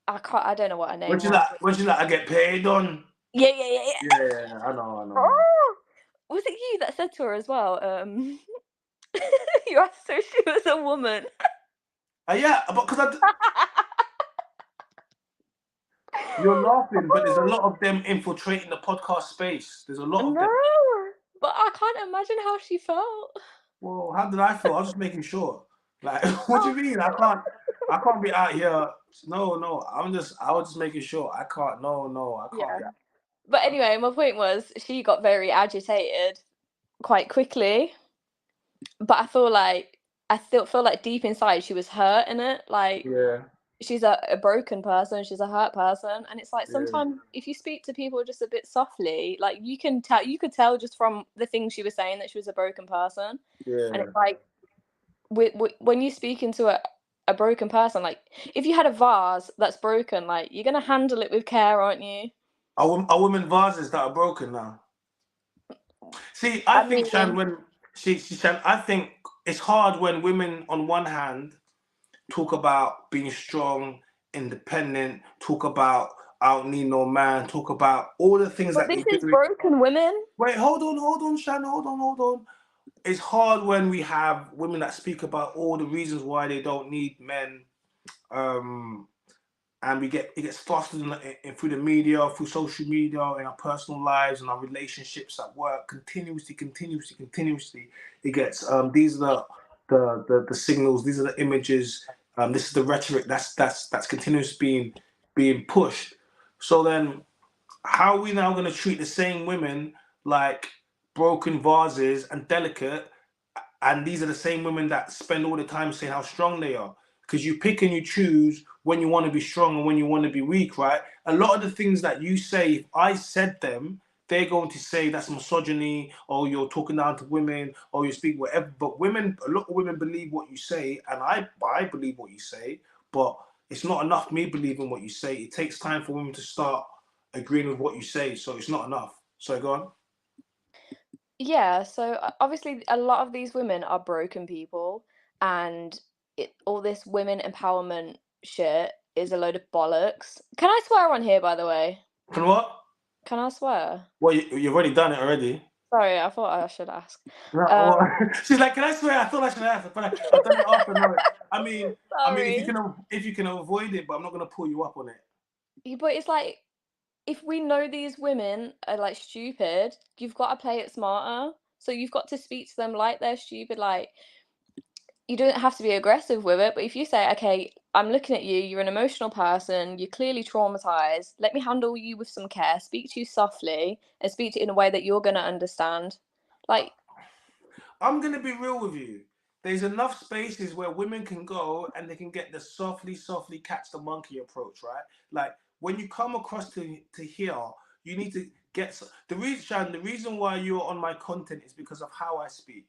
Speaker 3: I don't know what her name
Speaker 1: When she's
Speaker 3: was.
Speaker 1: like, I get paid on.
Speaker 3: Yeah.
Speaker 1: Yeah, I know.
Speaker 3: Oh, was it you that said to her as well? You asked her if she was a woman.
Speaker 1: Yeah, but because you're laughing, but there's a lot of them infiltrating the podcast space. There's a lot of them.
Speaker 3: No, but I can't imagine how she felt.
Speaker 1: Well, how did I feel? I was just making sure. Like, what do you mean? I can't be out here. No. I was just making sure. I can't. No, I can't.
Speaker 3: Yeah. But anyway, my point was she got very agitated quite quickly. but I feel like deep inside she was hurt in it. Like
Speaker 1: Yeah,
Speaker 3: she's a broken person, she's a hurt person, and it's like
Speaker 1: yeah,
Speaker 3: sometimes if you speak to people just a bit softly, like you could tell just from the things she was saying that she was a broken person. And
Speaker 1: yeah.
Speaker 3: it's like when you speak into a broken person, like if you had a vase that's broken, like you're gonna handle it with care, aren't you?
Speaker 1: Are women vases that are broken now? See, I
Speaker 3: I
Speaker 1: think Shan,
Speaker 3: mean,
Speaker 1: when Shan, I think it's hard when women on one hand talk about being strong, independent, talk about I don't need no man, talk about all the things
Speaker 3: but
Speaker 1: that
Speaker 3: this
Speaker 1: they
Speaker 3: is
Speaker 1: do.
Speaker 3: broken women.
Speaker 1: Wait, hold on, Shan, hold on. It's hard when we have women that speak about all the reasons why they don't need men, and it gets fostered through the media, through social media, in our personal lives and our relationships at work, continuously. It gets these are the signals, these are the images, this is the rhetoric that's continuously being pushed. So then, how are we now going to treat the same women like broken vases and delicate? And these are the same women that spend all the time saying how strong they are. Because you pick and you choose when you want to be strong and when you want to be weak, right? A lot of the things that you say, if I said them, they're going to say that's misogyny, or you're talking down to women, or you speak whatever. But women, a lot of women believe what you say, and I believe what you say, but it's not enough me believing what you say. It takes time for women to start agreeing with what you say, so it's not enough. So go on.
Speaker 3: Yeah, so obviously a lot of these women are broken people, and all this women empowerment shit is a load of bollocks. Can I swear on here, by the way?
Speaker 1: Can what?
Speaker 3: Can I swear?
Speaker 1: Well, you've already done it already.
Speaker 3: Sorry, I thought I should ask.
Speaker 1: No, she's like, can I swear? I thought I should ask, but I've done it after knowledge. I mean,
Speaker 3: Sorry.
Speaker 1: if you can avoid it, but I'm not gonna pull you up on it.
Speaker 3: But it's like, if we know these women are like stupid, you've got to play it smarter. So you've got to speak to them like they're stupid. Like, you don't have to be aggressive with it, but if you say, okay, I'm looking at you, you're an emotional person, you're clearly traumatized, let me handle you with some care, speak to you softly, and speak to you in a way that you're going to understand. Like,
Speaker 1: I'm gonna be real with you. There's enough spaces where women can go and they can get the softly catch the monkey approach, right? Like when you come across to here, you need to get the reason why you're on my content is because of how I speak.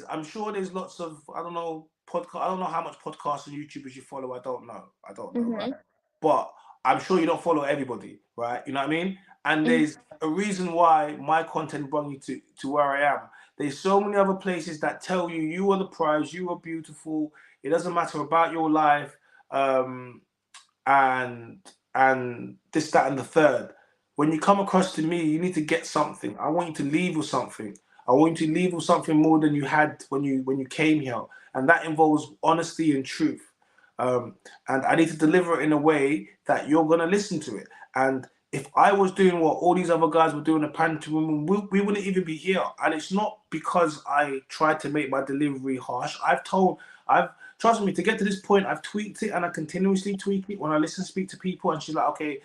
Speaker 1: I'm sure there's lots of I don't know how much podcasts and YouTubers you follow. I don't know, right? But I'm sure you don't follow everybody, right? You know what I mean? And there's a reason why my content brought me to where I am. There's so many other places that tell you you are the prize, you are beautiful. It doesn't matter about your life, and this, that, and the third. When you come across to me, you need to get something. I want you to leave with something. I want you to leave with something more than you had when you came here, and that involves honesty and truth. And I need to deliver it in a way that you're gonna listen to it. And if I was doing what all these other guys were doing at Pantomime, we wouldn't even be here. And it's not because I tried to make my delivery harsh. Trust me, to get to this point, I've tweaked it and I continuously tweak it when I speak to people, and she's like, okay,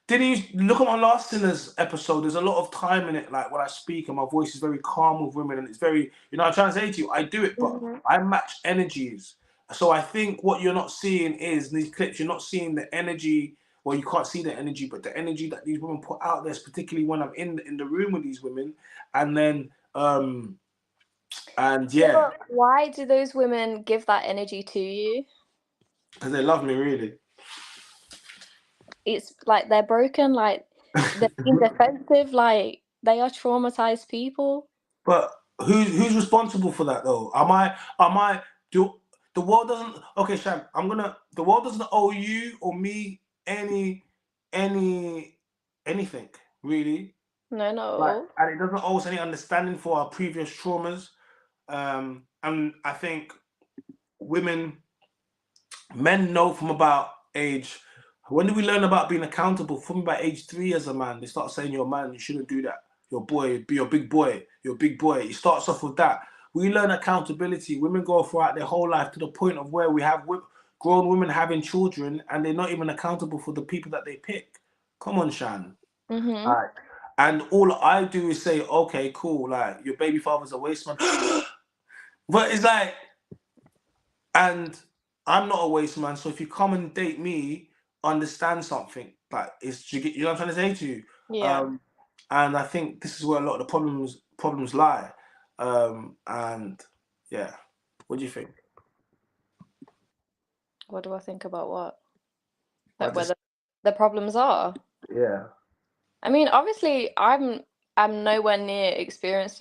Speaker 1: didn't you look at my last Sinners episode? There's a lot of time in it, like when I speak, and my voice is very calm with women, and it's very, I'm trying to say to you, I do it, but I match energies. So I think what you're not seeing is in these clips, you're not seeing the energy. Well, you can't see the energy, but the energy that these women put out there, particularly when I'm in the room with these women, and then and yeah.
Speaker 3: But why do those women give that energy to you?
Speaker 1: Because they love me, really.
Speaker 3: It's like they're broken, like they're being defensive, like they are traumatized people.
Speaker 1: But who's responsible for that though? The world doesn't, okay, Sham, the world doesn't owe you or me anything, really.
Speaker 3: No,
Speaker 1: Like, and it doesn't owe us any understanding for our previous traumas. And I think men know from about age. When do we learn about being accountable? From about age 3 as a man, they start saying you're a man, you shouldn't do that. You're a boy, be your big boy. You're a big boy. It starts off with that. We learn accountability. Women go throughout their whole life to the point of where we have grown women having children and they're not even accountable for the people that they pick. Come on, Shan. Right. And all I do is say, okay, cool, like your baby father's a waste man. But it's like, and I'm not a waste man, so if you come and date me, understand something. Like you know what I'm trying to say to you?
Speaker 3: Yeah.
Speaker 1: And I think this is where a lot of the problems lie. And yeah. What do you think?
Speaker 3: What do I think about what?
Speaker 1: I
Speaker 3: Like where
Speaker 1: just,
Speaker 3: the problems are?
Speaker 1: yeah.
Speaker 3: I mean, obviously, I'm nowhere near experienced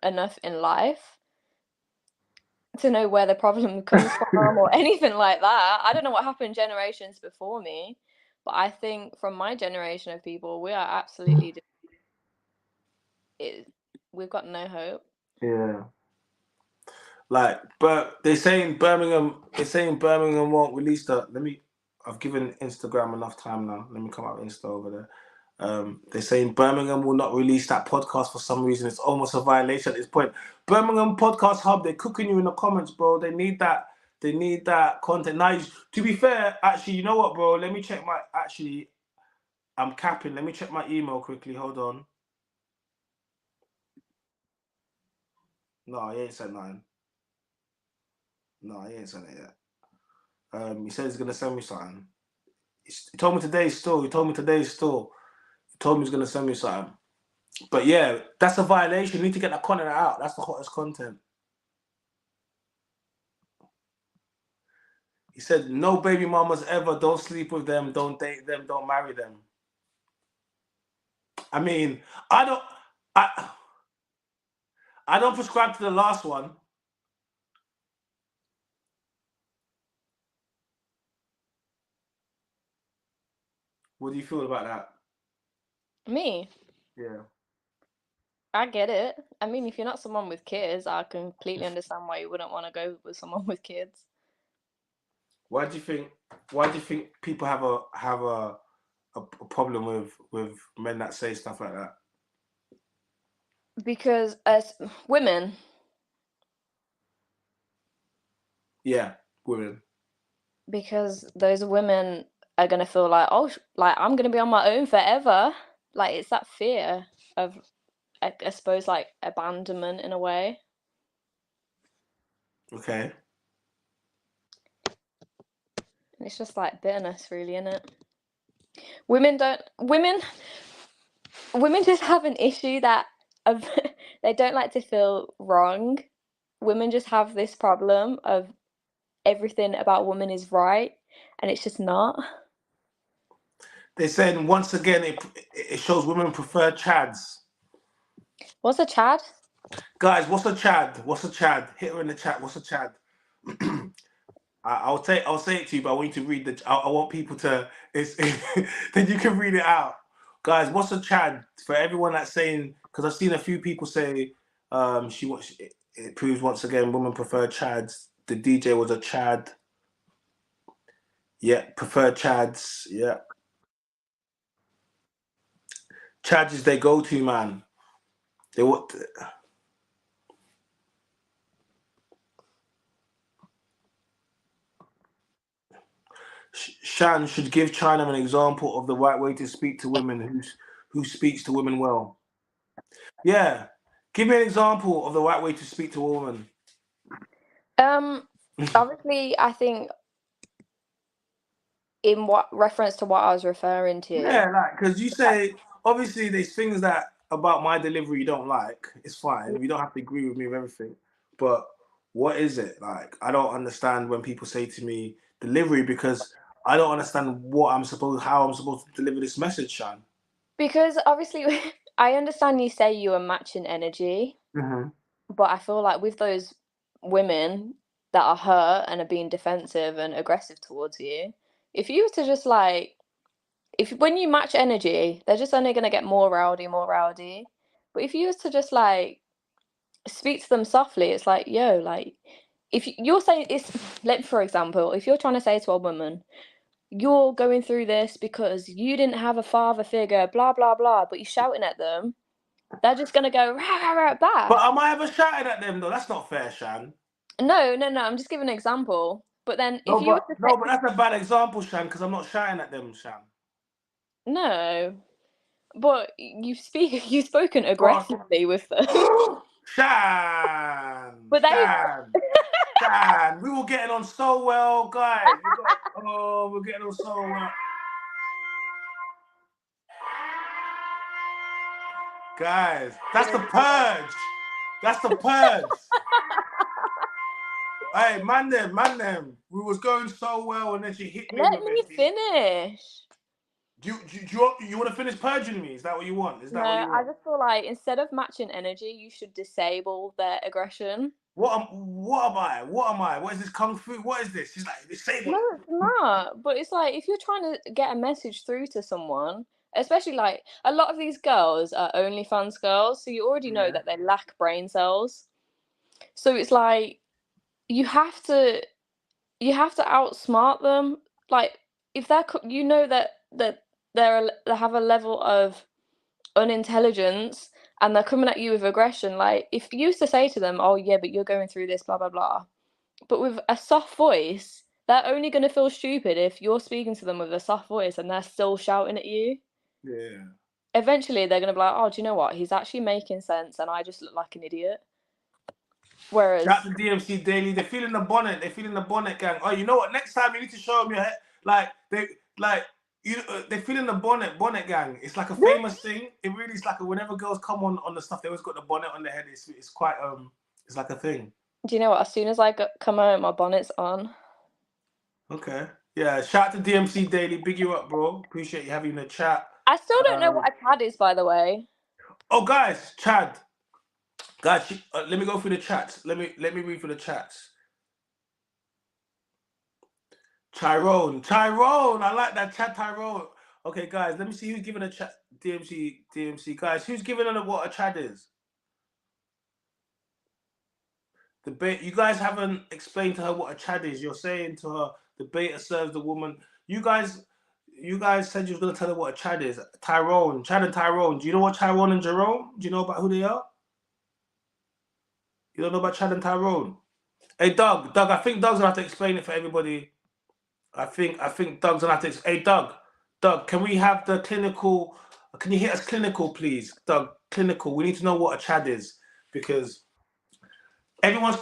Speaker 3: enough in life to know where the problem comes from or anything like that. I don't know what happened generations before me, but I think from my generation of people, we are absolutely we've got no hope.
Speaker 1: Yeah. Like, but they're saying Birmingham won't release the. I've given Instagram enough time now. Let me come out Insta over there. They're saying Birmingham will not release that podcast for some reason. It's almost a violation at this point. Birmingham Podcast Hub, they're cooking you in the comments, bro. They need that. They need that content. Now, to be fair, actually, you know what, bro? Let me check my. Actually, I'm capping. Let me check my email quickly. Hold on. No, he ain't sent nothing. No, he ain't sent it yet. He said he's gonna send me something. He told me today still. He told me he's gonna send me something. But yeah, that's a violation. You need to get that content out. That's the hottest content. He said, no baby mamas ever. Don't sleep with them. Don't date them. Don't marry them. I mean, I don't prescribe to the last one. What do you feel about that?
Speaker 3: Me?
Speaker 1: Yeah.
Speaker 3: I get it. I mean, if you're not someone with kids, I completely understand why you wouldn't want to go with someone with kids.
Speaker 1: Why do you think people have a problem with men that say stuff like that?
Speaker 3: Because as women,
Speaker 1: Yeah, women.
Speaker 3: because those women are gonna feel like, oh, like I'm gonna be on my own forever. Like it's that fear of, I suppose, like abandonment in a way.
Speaker 1: Okay.
Speaker 3: And it's just like bitterness, really, isn't it? Women just have an issue that of they don't like to feel wrong. Women just have this problem of everything about women is right, and it's just not.
Speaker 1: They're saying once again it shows women prefer chads.
Speaker 3: What's a Chad?
Speaker 1: Guys, what's a chad? What's a chad? Hit her in the chat. What's a chad? I'll say it to you, but I want you to read the. I want people to. Then you can read it out, guys. What's a chad for everyone that's saying? Because I've seen a few people say, it proves once again women prefer chads. The DJ was a chad. Yeah, prefer chads. Yeah, chads is their go-to man. They what? Shan should give China an example of the right way to speak to women who speaks to women well. Yeah. Give me an example of the right way to speak to a woman.
Speaker 3: Obviously, I think in what reference to what I was referring to.
Speaker 1: Yeah, like, because you say, obviously, there's things that about my delivery you don't like. It's fine. You don't have to agree with me with everything. But what is it? Like, I don't understand when people say to me delivery because I don't understand how I'm supposed to deliver this message, Shan.
Speaker 3: Because obviously, I understand you say you are matching energy, but I feel like with those women that are hurt and are being defensive and aggressive towards you, if you were to just like, when you match energy, they're just only going to get more rowdy, more rowdy. But if you was to just like speak to them softly, it's like, yo, like, if you're saying like, for example, if you're trying to say to a woman, you're going through this because you didn't have a father figure, blah, blah, blah, but you're shouting at them, they're just going to go, rah, rah, rah, back.
Speaker 1: But am I ever shouting at them, though? That's not fair, Shan.
Speaker 3: No, I'm just giving an example. But then
Speaker 1: No,
Speaker 3: if you were to
Speaker 1: but that's a bad example, Shan, because I'm not shouting at them, Shan.
Speaker 3: no, But you've spoken aggressively with them.
Speaker 1: Shan!
Speaker 3: But they
Speaker 1: Shan! We were getting on so well, guys. We're getting on so well. Guys, that's the purge. That's the purge. Hey, man them. We was going so well and then she hit me
Speaker 3: let
Speaker 1: with
Speaker 3: me
Speaker 1: it.
Speaker 3: finish.
Speaker 1: Do you want to finish purging me? Is that what you want? Is that what you want?
Speaker 3: I just feel like instead of matching energy, you should disable their aggression.
Speaker 1: What am I? What is this kung fu? What is this? She's like, disable.
Speaker 3: No, it's not. But it's like if you're trying to get a message through to someone, especially like a lot of these girls are OnlyFans girls, so you already know that they lack brain cells. So it's like you have to outsmart them. Like if they're that they have a level of unintelligence and they're coming at you with aggression. Like if you used to say to them, "Oh yeah, but you're going through this, blah blah blah," but with a soft voice, they're only going to feel stupid if you're speaking to them with a soft voice and they're still shouting at you.
Speaker 1: Yeah.
Speaker 3: Eventually, they're going to be like, "Oh, do you know what? He's actually making sense, and I just look like an idiot." Whereas,
Speaker 1: shout out to DMC Daily. They're feeling the bonnet. They're feeling the bonnet, gang. Oh, you know what? Next time you need to show them your head. They're feeling the bonnet gang. It's like a famous thing. It really is like whenever girls come on the stuff, they always got the bonnet on their head. It's quite it's like a thing.
Speaker 3: do you know what? As soon as I come home, my bonnet's on.
Speaker 1: Okay. Yeah. Shout out to DMC Daily. Big you up, bro. Appreciate you having the chat.
Speaker 3: I still don't know what a Chad is, by the way.
Speaker 1: Oh, guys, Chad. Guys, let me go through the chats. Let me read through the chats. Tyrone, I like that chat, Tyrone. Okay, guys, let me see who's giving a chat. DMC, guys, who's giving her what a chat is? You guys haven't explained to her what a chat is. You're saying to her the beta serves the woman. You guys said you was gonna tell her what a chat is. Tyrone, Chad and Tyrone. Do you know what Tyrone and Jerome? Do you know about who they are? You don't know about Chad and Tyrone? Hey, Doug, I think Doug's gonna have to explain it for everybody. I think Doug's gonna have to. Hey, Doug, can we have the clinical? Can you hit us clinical, please, Doug? Clinical. We need to know what a Chad is because everyone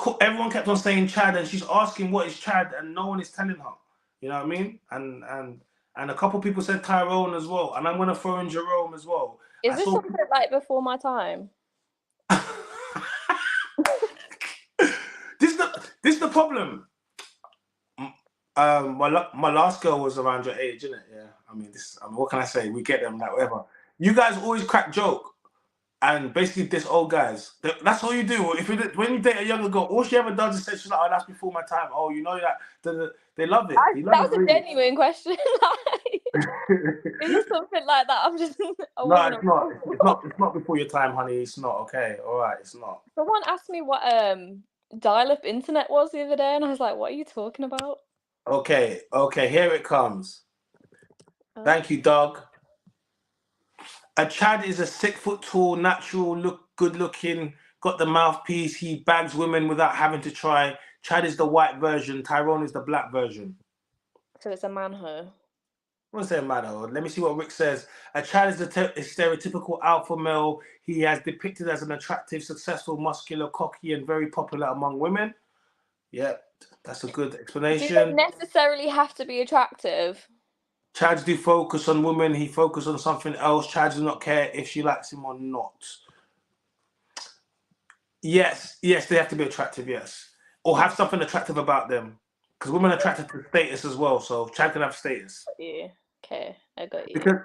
Speaker 1: kept on saying Chad, and she's asking what is Chad, and no one is telling her. You know what I mean? And a couple people said Tyrone as well, and I'm gonna throw in Jerome as well.
Speaker 3: Is this something like before my time? This is the problem. My last girl was around your age, isn't it? Yeah. I mean, what can I say? We get them, like whatever. You guys always crack joke, and basically diss old guys. That's all you do. When you date a younger girl, all she ever does is say she's like, "Oh, that's before my time." Oh, you know that. They love it. That was a genuine question. Is it something like that? I'm just.
Speaker 1: No, it's not. It's not before your time, honey. It's not. Okay, all right. It's not.
Speaker 3: Someone asked me what dial-up internet was the other day, and I was like, "What are you talking about?"
Speaker 1: Okay. Here it comes. Thank you, Doug. A Chad is a 6 foot tall, natural, good looking, got the mouthpiece. He bags women without having to try. Chad is the white version. Tyrone is the black version.
Speaker 3: So it's a manho.
Speaker 1: What's that matter? Let me see what Rick says. A Chad is a stereotypical alpha male. He has depicted as an attractive, successful, muscular, cocky, and very popular among women. Yep, that's a good explanation.
Speaker 3: Do they necessarily have to be attractive?
Speaker 1: Chads do focus on women. He focuses on something else. Chads do not care if she likes him or not. Yes, they have to be attractive, yes. Or have something attractive about them. Because women are attracted to status as well. So Chad can have status.
Speaker 3: Yeah. Okay, I got you.
Speaker 1: Because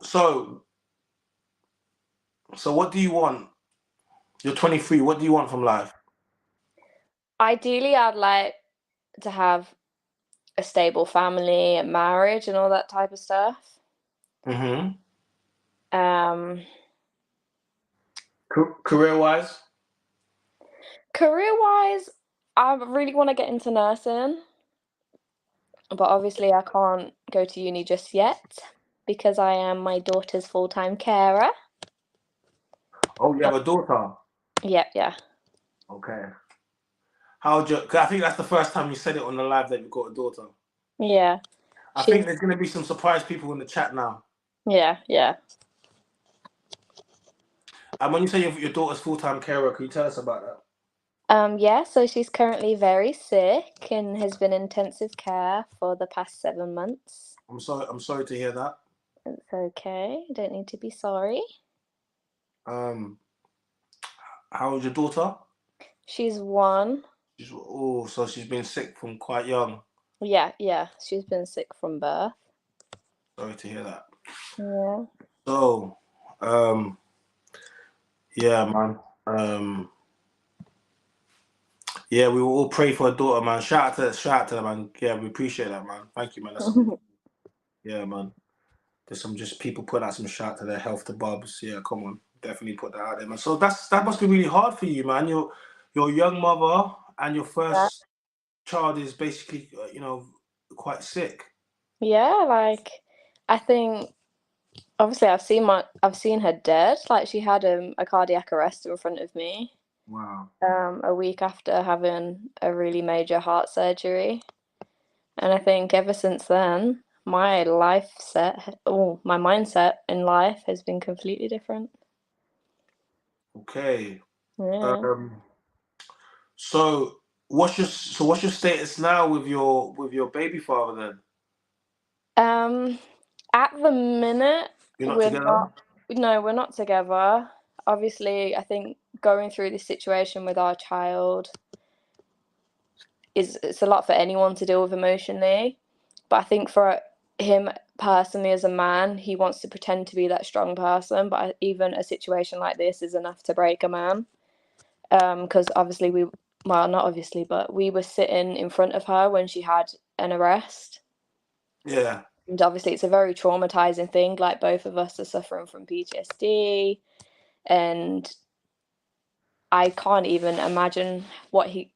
Speaker 1: so what do you want? You're 23. What do you want from life?
Speaker 3: Ideally, I'd like to have a stable family and marriage and all that type of stuff.
Speaker 1: Mm-hmm.
Speaker 3: Career-wise, I really want to get into nursing, but obviously I can't go to uni just yet because I am my daughter's full-time carer.
Speaker 1: Oh, you have a daughter?
Speaker 3: Yep, yeah.
Speaker 1: Okay. I think that's the first time you said it on the live that you've got a daughter.
Speaker 3: Yeah.
Speaker 1: I think there's going to be some surprise people in the chat now.
Speaker 3: Yeah.
Speaker 1: And when you say your daughter's full-time carer, can you tell us about that?
Speaker 3: Yeah, so she's currently very sick and has been in intensive care for the past 7 months.
Speaker 1: I'm sorry to hear that.
Speaker 3: It's okay. You don't need to be sorry.
Speaker 1: How old is your daughter?
Speaker 3: She's 1.
Speaker 1: So she's been sick from quite young.
Speaker 3: Yeah. She's been sick from birth.
Speaker 1: Sorry to hear that.
Speaker 3: Yeah.
Speaker 1: So, yeah, man. Yeah, we will all pray for her daughter, man. Shout out to her, man. Yeah, we appreciate that, man. Thank you, man. Yeah, man. There's some just people putting out some shout to their health to Bubs. Yeah, come on, definitely put that out there, man. So that must be really hard for you, man. You're a young mother, and your first child is basically, quite sick.
Speaker 3: Yeah, like I think obviously I've seen her dead. Like she had a cardiac arrest in front of me.
Speaker 1: Wow.
Speaker 3: A week after having a really major heart surgery. And I think ever since then, my mindset in life has been completely different.
Speaker 1: Okay.
Speaker 3: Yeah.
Speaker 1: So what's your status now with your baby father then?
Speaker 3: At the minute,
Speaker 1: You're not together?
Speaker 3: No, we're not together. Obviously, I think going through this situation with our child it's a lot for anyone to deal with emotionally. But I think for him personally as a man, he wants to pretend to be that strong person, but even a situation like this is enough to break a man. Because obviously not obviously, but we were sitting in front of her when she had an arrest.
Speaker 1: Yeah.
Speaker 3: And obviously it's a very traumatizing thing. Like both of us are suffering from PTSD, and I can't even imagine what he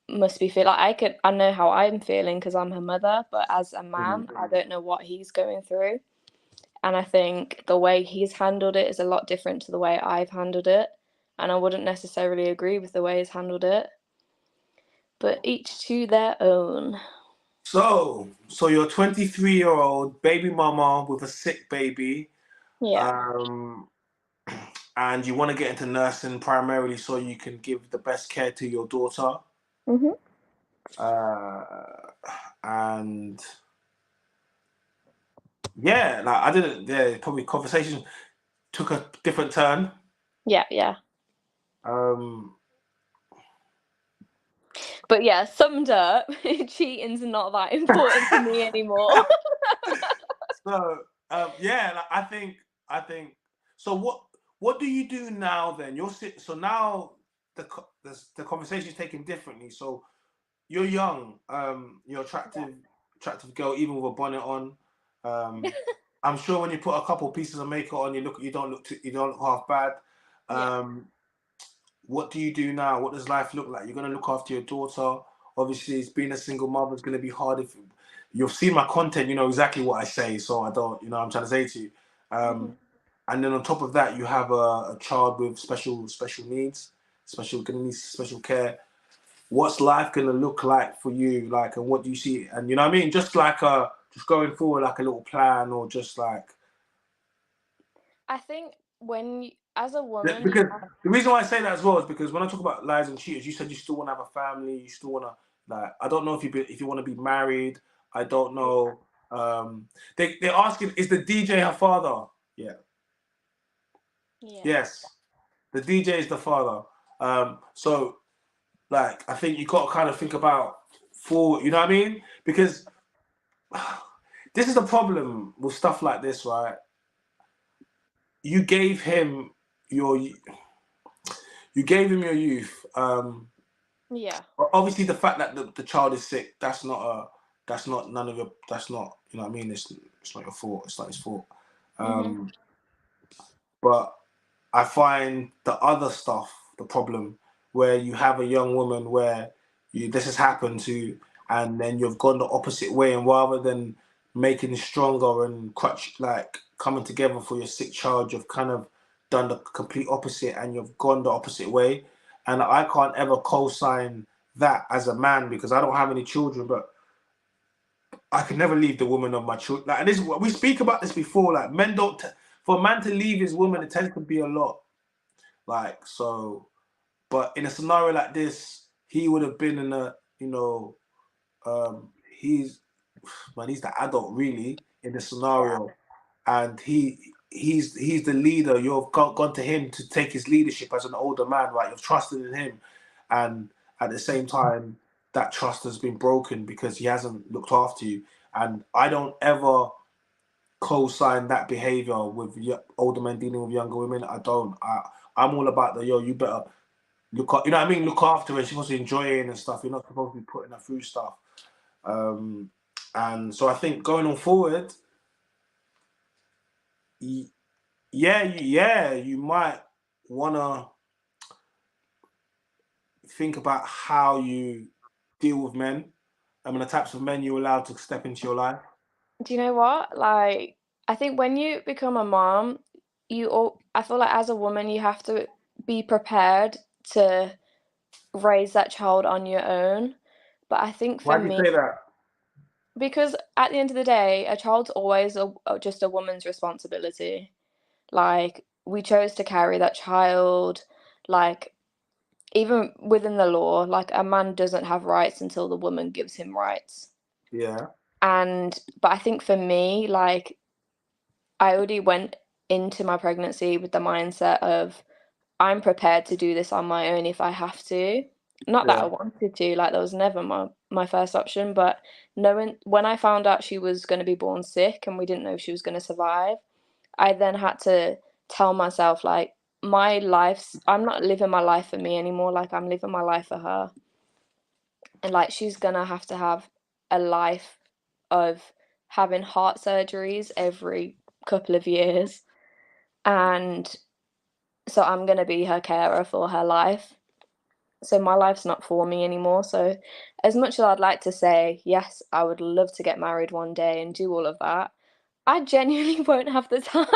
Speaker 3: must be feeling. Like I know how I'm feeling because I'm her mother, but as a man, I don't know what he's going through. And I think the way he's handled it is a lot different to the way I've handled it. And I wouldn't necessarily agree with the way he's handled it. But each to their own.
Speaker 1: So you're a 23-year-old baby mama with a sick baby.
Speaker 3: Yeah.
Speaker 1: And you want to get into nursing primarily so you can give the best care to your daughter.
Speaker 3: Mhm.
Speaker 1: And yeah, like I didn't. Yeah, probably conversation took a different turn.
Speaker 3: Yeah.
Speaker 1: But
Speaker 3: yeah, summed up, cheating's not that important to me anymore.
Speaker 1: So yeah, like, I think. So what do you do now then? So now the conversation is taken differently. So you're young, you're attractive girl, even with a bonnet on. I'm sure when you put a couple pieces of makeup on, you don't look half bad. What do you do now? What does life look like? You're gonna look after your daughter. Obviously, it's being a single mother is gonna be hard. If you've seen my content, you know exactly what I say. So I don't, I'm trying to say to you. And then on top of that, you have a child with special needs, gonna need special care. What's life gonna look like for you? Like, and what do you see? And you know what I mean? Just like just going forward, like a little plan, or just like.
Speaker 3: I think as a woman,
Speaker 1: Because the reason why I say that as well is because when I talk about lies and cheaters, you said you still want to have a family, you still want to I don't know if you want to be married. I don't know. They're asking, is the DJ her father? Yeah. Yes, the DJ is the father. So like I think you got to kind of think about forward. You know what I mean? Because this is the problem with stuff like this, right? You gave him your youth.
Speaker 3: Yeah.
Speaker 1: Obviously, the fact that the child is sick, that's not none of your. That's not, you know what I mean. It's not your fault. It's not his fault. But I find the other stuff the problem, where you have a young woman where this has happened to, and then you've gone the opposite way, and rather than making stronger and coming together for your sick child, you've kind of done the complete opposite, and you've gone the opposite way. And I can't ever co-sign that as a man because I don't have any children, but I could never leave the woman of my children. Like, and this, we speak about this before. Like, men don't. For a man to leave his woman, it tends to be a lot. Like, so, but in a scenario like this, he would have been in a, you know, he's the adult really in the scenario, and he's the leader. You've gone to him to take his leadership as an older man, right? You've trusted in him, and at the same time, that trust has been broken because he hasn't looked after you. And I don't ever co-sign that behavior with older men dealing with younger women. I don't. I'm all about the you better look up. You know what I mean? Look after her. She's supposed to enjoy it and stuff. You're not supposed to be putting her through stuff. And so I think going on forward, you might wanna think about how you deal with men. I mean, the types of men you're allowed to step into your life.
Speaker 3: Do you know what? Like, I think when you become a mom, I feel like as a woman, you have to be prepared to raise that child on your own. But I think for
Speaker 1: Why do you
Speaker 3: me,
Speaker 1: say that?
Speaker 3: because at the end of the day, a child's always just a woman's responsibility. Like, we chose to carry that child. Like, even within the law, like, a man doesn't have rights until the woman gives him rights.
Speaker 1: Yeah.
Speaker 3: But I think for me, like, I already went into my pregnancy with the mindset of I'm prepared to do this on my own if I have to. Not that I
Speaker 1: Yeah.
Speaker 3: wanted to, like, that was never my first option, but knowing when I found out she was going to be born sick and we didn't know if she was going to survive, I then had to tell myself, like, I'm not living my life for me anymore, like, I'm living my life for her. And, like, she's gonna have to have a life of having heart surgeries every couple of years, and so I'm gonna be her carer for her life. So my life's not for me anymore. So as much as I'd like to say, yes, I would love to get married one day and do all of that, I genuinely won't have the time.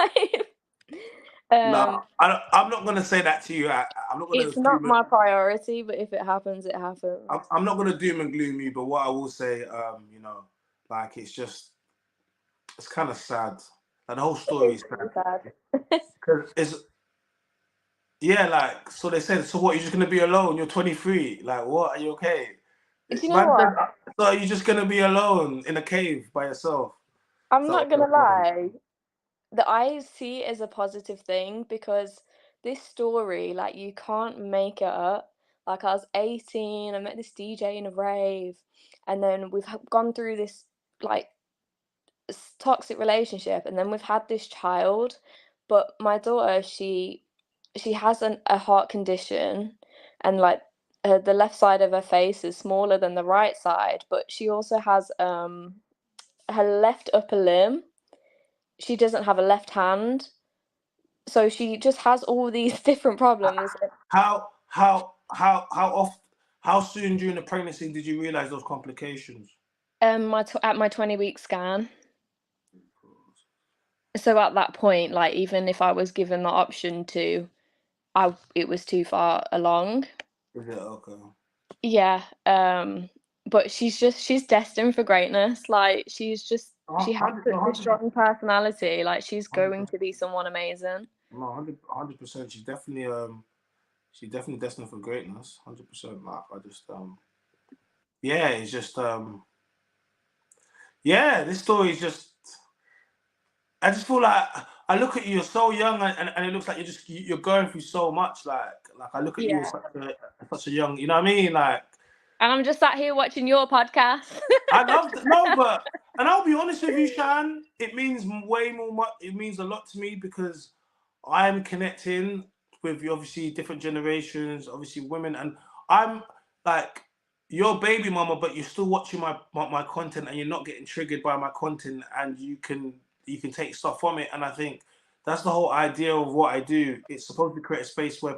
Speaker 1: No, I'm not gonna say that to you. I'm not gonna
Speaker 3: It's not my priority, but if it happens, it happens.
Speaker 1: I'm not gonna doom and gloom you, but what I will say, like it's kind of sad. And the whole story is
Speaker 3: Really
Speaker 1: sad.
Speaker 3: sad.
Speaker 1: Because like, so they said, so what, you're just gonna be alone? You're 23. Like, what? Are you okay?
Speaker 3: Do you know what?
Speaker 1: So you're just gonna be alone in a cave by yourself?
Speaker 3: I'm
Speaker 1: So
Speaker 3: not gonna lie. I see it as a positive thing because this story, like, you can't make it up. Like, I was 18, I met this DJ in a rave, and then we've gone through this, like, toxic relationship, and then we've had this child. But my daughter, she has a heart condition, and, like, the left side of her face is smaller than the right side, but she also has her left upper limb. She doesn't have a left hand. So she just has all these different problems.
Speaker 1: How often, how soon during the pregnancy did you realize those complications?
Speaker 3: At my 20-week scan. So at that point, like, even if I was given the option to, it was too far along.
Speaker 1: Is it okay?
Speaker 3: Yeah. But she's destined for greatness. Like, she has such a strong personality. Like, she's going to be someone amazing.
Speaker 1: No, 100%. She's definitely destined for greatness. 100%. Like, I just yeah, it's just yeah, this story is just. I just feel like I look at you, you're so young, and it looks like you're going through so much. Like I look at you as such a young, you know what I mean? Like,
Speaker 3: and I'm just sat here watching your podcast.
Speaker 1: I love but and I'll be honest with you, Shan, it means way more. It means a lot to me because I'm connecting with obviously different generations, obviously women, and I'm like your baby mama, but you're still watching my content, and you're not getting triggered by my content, and you can take stuff from it. And I think that's the whole idea of what I do. It's supposed to create a space where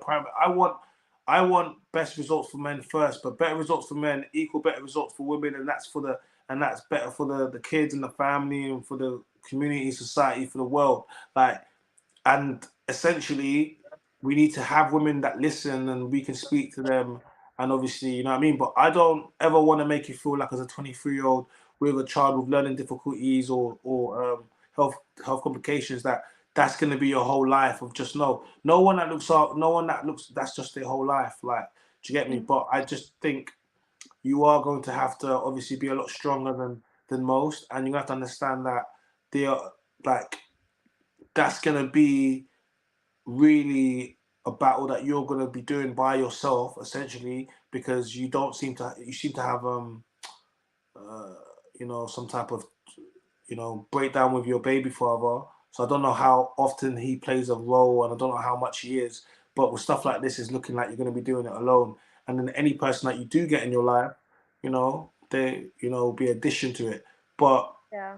Speaker 1: I want best results for men first, but better results for men equal better results for women, and that's better for the kids and the family and for the community, society, for the world. Like, and essentially, we need to have women that listen and we can speak to them. And obviously, you know what I mean? But I don't ever want to make you feel like as a 23-year-old with a child with learning difficulties or health complications, that's going to be your whole life. Of just no one that looks, that's just their whole life. Like, do you get me? But I just think you are going to have to obviously be a lot stronger than most, and you have to understand that they are like, that's going to be really a battle that you're going to be doing by yourself, essentially, because you seem to have some type of breakdown with your baby father. So I don't know how often he plays a role, and I don't know how much he is, but with stuff like this, it's looking like you're going to be doing it alone. And then any person that you do get in your life, they be addition to it. But
Speaker 3: Yeah.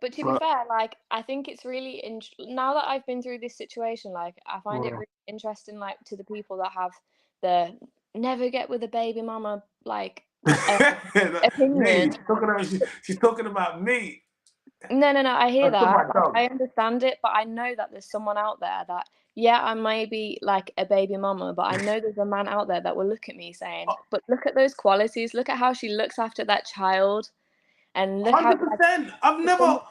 Speaker 3: But to be fair, like, I think it's really now that I've been through this situation, like, I find it really interesting, like, to the people that have the never get with a baby mama, like, opinion.
Speaker 1: She's talking about me.
Speaker 3: No, I hear that. Like,
Speaker 1: dog.
Speaker 3: I understand it, but I know that there's someone out there that, yeah, I may be like a baby mama, but I know there's a man out there that will look at me saying, but look at those qualities, look at how she looks after that child, and look how
Speaker 1: 100%. I've never.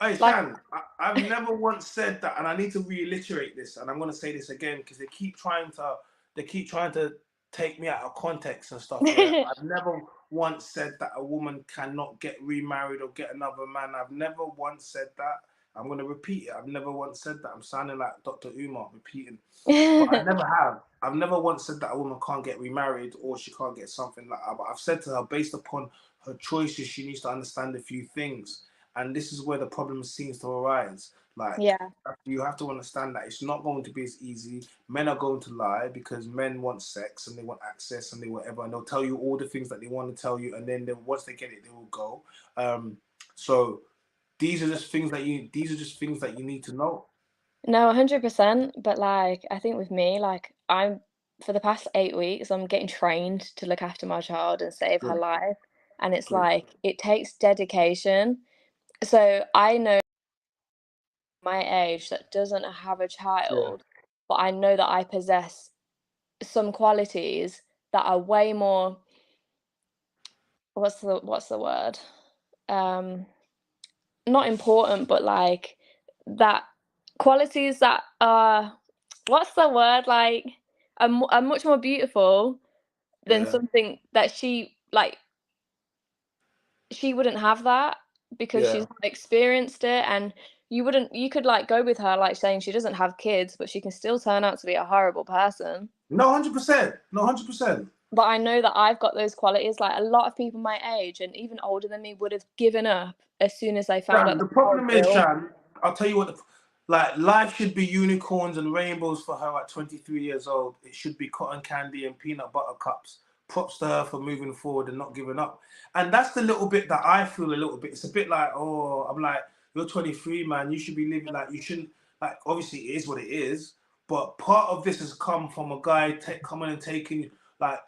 Speaker 1: Hey,
Speaker 3: like,
Speaker 1: Shan, I've never once said that, and I need to reiterate this, and I'm going to say this again because they keep trying to take me out of context and stuff. I've never once said that a woman cannot get remarried or get another man. I've never once said that. I'm going to repeat it. I've never once said that. I'm sounding like Dr. Umar repeating. But I never have. I've never once said that a woman can't get remarried or she can't get something like that. But I've said to her, based upon her choices, she needs to understand a few things. And this is where the problem seems to arise. Like,
Speaker 3: yeah,
Speaker 1: you have to understand that it's not going to be as easy. Men are going to lie because men want sex and they want access and they whatever, and they'll tell you all the things that they want to tell you, and then once they get it, they will go. So these are just things that you need to know.
Speaker 3: no, 100%. But like, I think with me, like, for the past 8 weeks, I'm getting trained to look after my child and save her
Speaker 1: Good.
Speaker 3: life, and it's
Speaker 1: Good.
Speaker 3: like it takes dedication. So I know my age that doesn't have a child, but I know that I possess some qualities that are way more, what's the word? Not important, but like that qualities that are, what's the word? Like, are much more beautiful than something that she wouldn't have that because she's not experienced it, and you could like go with her like saying she doesn't have kids, but she can still turn out to be a horrible person.
Speaker 1: No, 100%. No, 100%.
Speaker 3: But I know that I've got those qualities. Like, a lot of people my age and even older than me would have given up as soon as they found out
Speaker 1: The
Speaker 3: that I was
Speaker 1: problem is,
Speaker 3: ill.
Speaker 1: Shan, I'll tell you what, like, life should be unicorns and rainbows for her at 23 years old. It should be cotton candy and peanut butter cups. Props to her for moving forward and not giving up. And that's the little bit that I feel a little bit. It's a bit like, oh, I'm like, you're 23, man. You should be living like, you shouldn't, like, obviously it is what it is. But part of this has come from a guy coming and taking, like.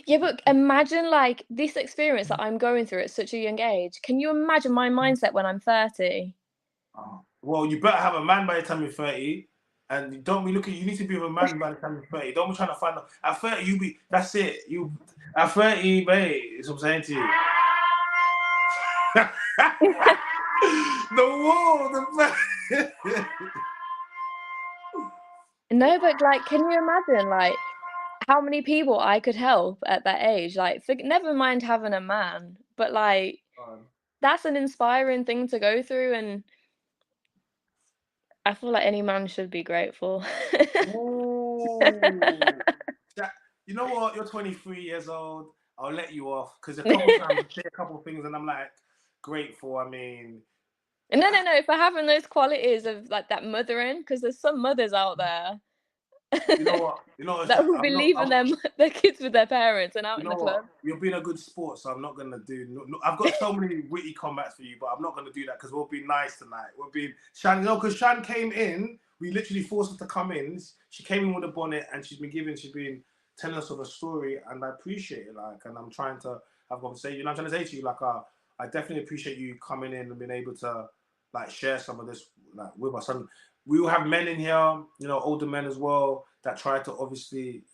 Speaker 3: Yeah, but imagine like this experience that I'm going through at such a young age. Can you imagine my mindset when I'm 30?
Speaker 1: Well, you better have a man by the time you're 30. And don't be looking, you need to be with a man by the time you're 30. Don't be trying to find out. At 30, that's it. At 30, mate, is what I'm saying to you.
Speaker 3: No, but like, can you imagine like how many people I could help at that age? Like, never mind having a man, but like, that's an inspiring thing to go through, and I feel like any man should be grateful.
Speaker 1: You know what? You're 23 years old. I'll let you off because a couple times I say a couple of things and I'm like, grateful. I mean,
Speaker 3: No, for having those qualities of like that mothering, because there's some mothers out there.
Speaker 1: You know what?
Speaker 3: That will be leaving their kids with their parents and out in the club.
Speaker 1: You're being a good sport, so I'm not gonna do. No, I've got so many witty combats for you, but I'm not gonna do that because we'll be nice tonight. We'll be Shan, because Shan came in. We literally forced her to come in. She came in with a bonnet, and she's been telling us of a story, and I appreciate it. Like, and I'm trying to have a conversation. I'm trying to say to you, like, I definitely appreciate you coming in and being able to like share some of this like with us. And we will have men in here, older men as well, that try to obviously,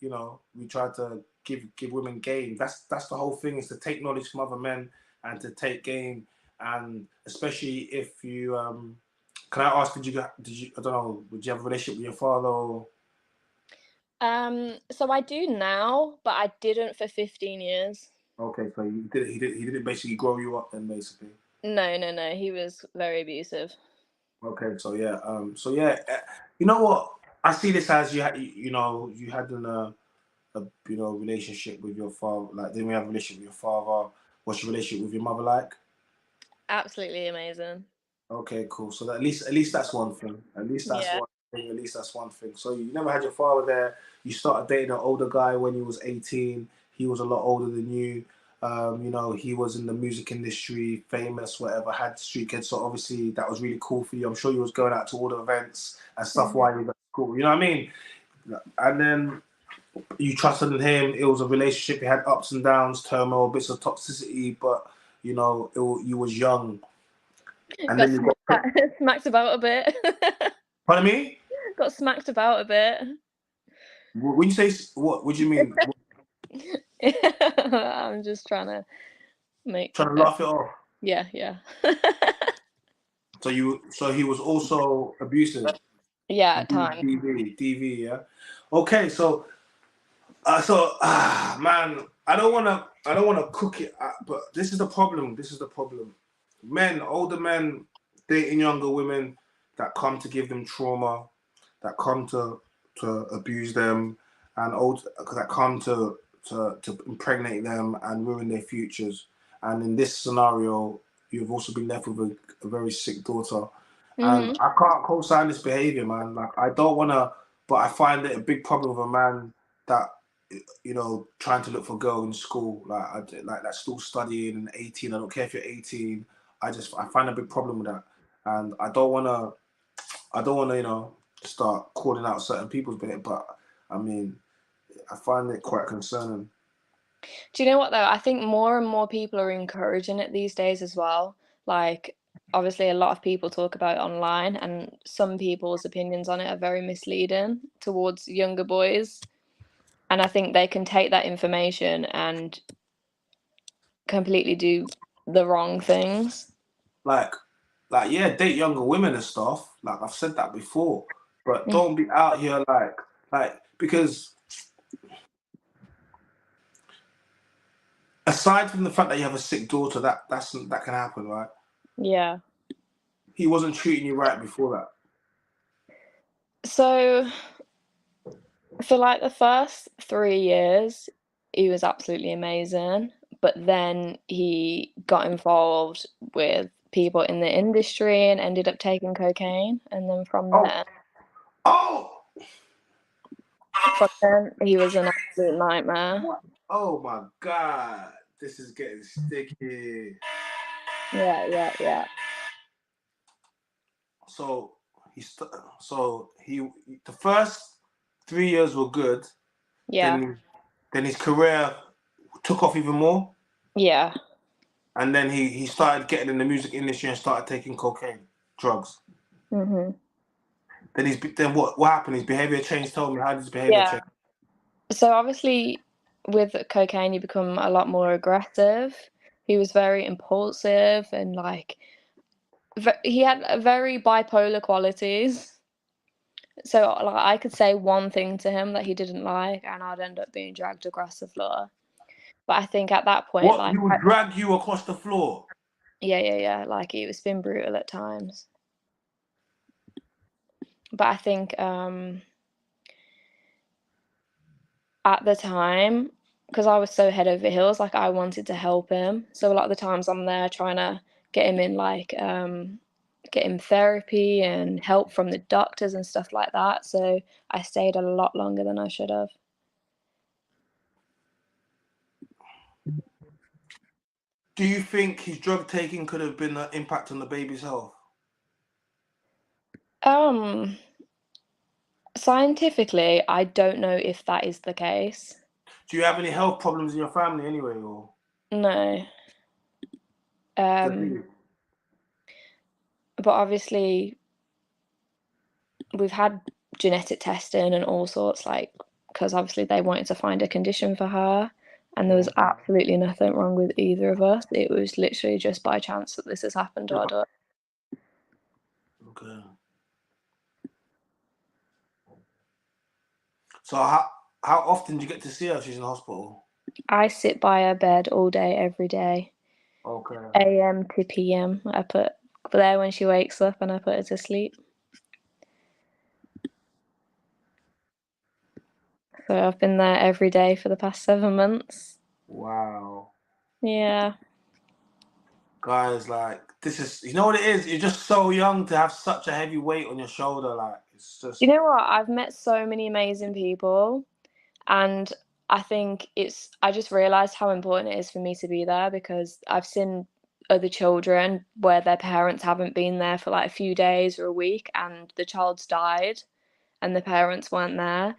Speaker 1: we try to give women game. That's the whole thing, is to take knowledge from other men and to take game. And especially if you can I ask, did you I don't know, would you have a relationship with your father? Or...
Speaker 3: So I do now, but I didn't for 15 years.
Speaker 1: Okay, so he didn't basically grow you up then, basically.
Speaker 3: No. He was very abusive.
Speaker 1: Okay, so yeah, you know what? I see this as you had, you had a relationship with your father. Like, didn't we have a relationship with your father? What's your relationship with your mother like?
Speaker 3: Absolutely amazing.
Speaker 1: Okay, cool. So at least that's one thing. At least that's
Speaker 3: Yeah.
Speaker 1: one thing. At least that's one thing. So you never had your father there. You started dating an older guy when you was 18. He was a lot older than you. He was in the music industry, famous, whatever, had street kids. So obviously that was really cool for you. I'm sure you was going out to all the events and stuff while you were at school. You know what I mean? And then you trusted in him. It was a relationship. It had ups and downs, turmoil, bits of toxicity, but you was young. And
Speaker 3: Got
Speaker 1: then you got...
Speaker 3: smacked about a bit.
Speaker 1: Pardon me?
Speaker 3: Got smacked about a bit.
Speaker 1: When you say what do you mean?
Speaker 3: I'm just trying to
Speaker 1: Laugh it off.
Speaker 3: Yeah.
Speaker 1: So he was also abusive.
Speaker 3: Yeah, at times.
Speaker 1: DV, yeah. Okay, so man, I don't wanna cook it, but this is the problem. Older men dating younger women that come to give them trauma, that come to abuse them, and that come to impregnate them and ruin their futures. And in this scenario, you've also been left with a very sick daughter. And I can't co-sign this behavior, man. Like, I don't want to, but I find it a big problem with a man that, trying to look for a girl in school, like that's still studying and 18. I don't care if you're 18. I find a big problem with that, and I don't want to, start calling out certain people's behavior. But I mean, I find it quite concerning.
Speaker 3: Do you know what though? I think more and more people are encouraging it these days as well. Like, obviously, a lot of people talk about it online, and some people's opinions on it are very misleading towards younger boys. And I think they can take that information and completely do the wrong things.
Speaker 1: Like, yeah, date younger women and stuff. Like, I've said that before, but don't be out here like because aside from the fact that you have a sick daughter, that can happen, right?
Speaker 3: Yeah.
Speaker 1: He wasn't treating you right before that.
Speaker 3: So for like the first 3 years, he was absolutely amazing. But then he got involved with people in the industry and ended up taking cocaine. And then from then, he was an absolute nightmare.
Speaker 1: Oh my God, this is getting sticky.
Speaker 3: Yeah.
Speaker 1: So the first 3 years were good.
Speaker 3: Yeah.
Speaker 1: Then his career took off even more.
Speaker 3: Yeah.
Speaker 1: And then he started getting in the music industry and started taking cocaine, drugs.
Speaker 3: Mm-hmm.
Speaker 1: Then what happened? His behavior changed. Tell me, how did his behavior change?
Speaker 3: So obviously, with cocaine, you become a lot more aggressive. He was very impulsive and he had very bipolar qualities. So like, I could say one thing to him that he didn't like, and I'd end up being dragged across the floor. But I think at that point,
Speaker 1: He would drag you across the floor?
Speaker 3: Yeah. Like, it was been brutal at times. But I think at the time, because I was so head over heels, like, I wanted to help him. So a lot of the times I'm there trying to get him in get him therapy and help from the doctors and stuff like that. So I stayed a lot longer than I should have.
Speaker 1: Do you think his drug taking could have been an impact on the baby's health?
Speaker 3: Scientifically, I don't know if that is the case.
Speaker 1: Do you have any health problems in your family anyway, or?
Speaker 3: No. But obviously, we've had genetic testing and all sorts, like because obviously they wanted to find a condition for her, and there was absolutely nothing wrong with either of us. It was literally just by chance that this has happened to our daughter.
Speaker 1: Okay. So how often do you get to see her if she's in the hospital?
Speaker 3: I sit by her bed all day, every day.
Speaker 1: Okay.
Speaker 3: AM to PM. I put there when she wakes up, and I put her to sleep. So I've been there every day for the past 7 months.
Speaker 1: Wow.
Speaker 3: Yeah.
Speaker 1: Guys, like, this is, you know what it is? You're just so young to have such a heavy weight on your shoulder. Like, it's just...
Speaker 3: You know what? I've met so many amazing people, and I think I just realised how important it is for me to be there, because I've seen other children where their parents haven't been there for like a few days or a week, and the child's died and the parents weren't there.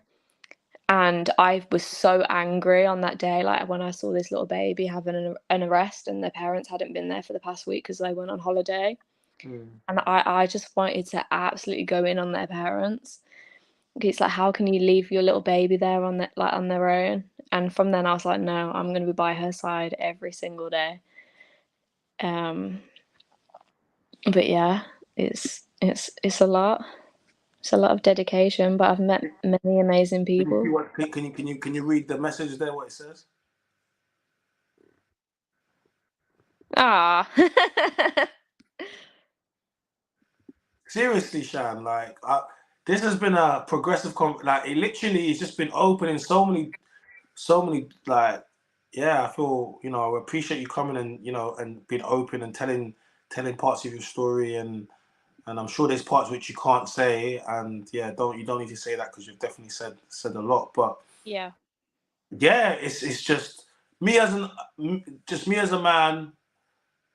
Speaker 3: And I was so angry on that day, like when I saw this little baby having an arrest and their parents hadn't been there for the past week because they went on holiday. And I just wanted to absolutely go in on their parents. It's like, how can you leave your little baby there on their own? And from then I was like, no, I'm going to be by her side every single day. But yeah, it's a lot. It's a lot of dedication, but I've met many amazing people.
Speaker 1: Can you read the message there, what it says?
Speaker 3: Ah.
Speaker 1: Seriously, Shan, like, this has been a progressive like, it literally has just been opening so many, like, yeah, I feel, you know, I appreciate you coming and, you know, and being open and telling parts of your story, and I'm sure there's parts which you can't say, and yeah, you don't need to say that, because you've definitely said a lot, but
Speaker 3: yeah,
Speaker 1: it's just me as a man,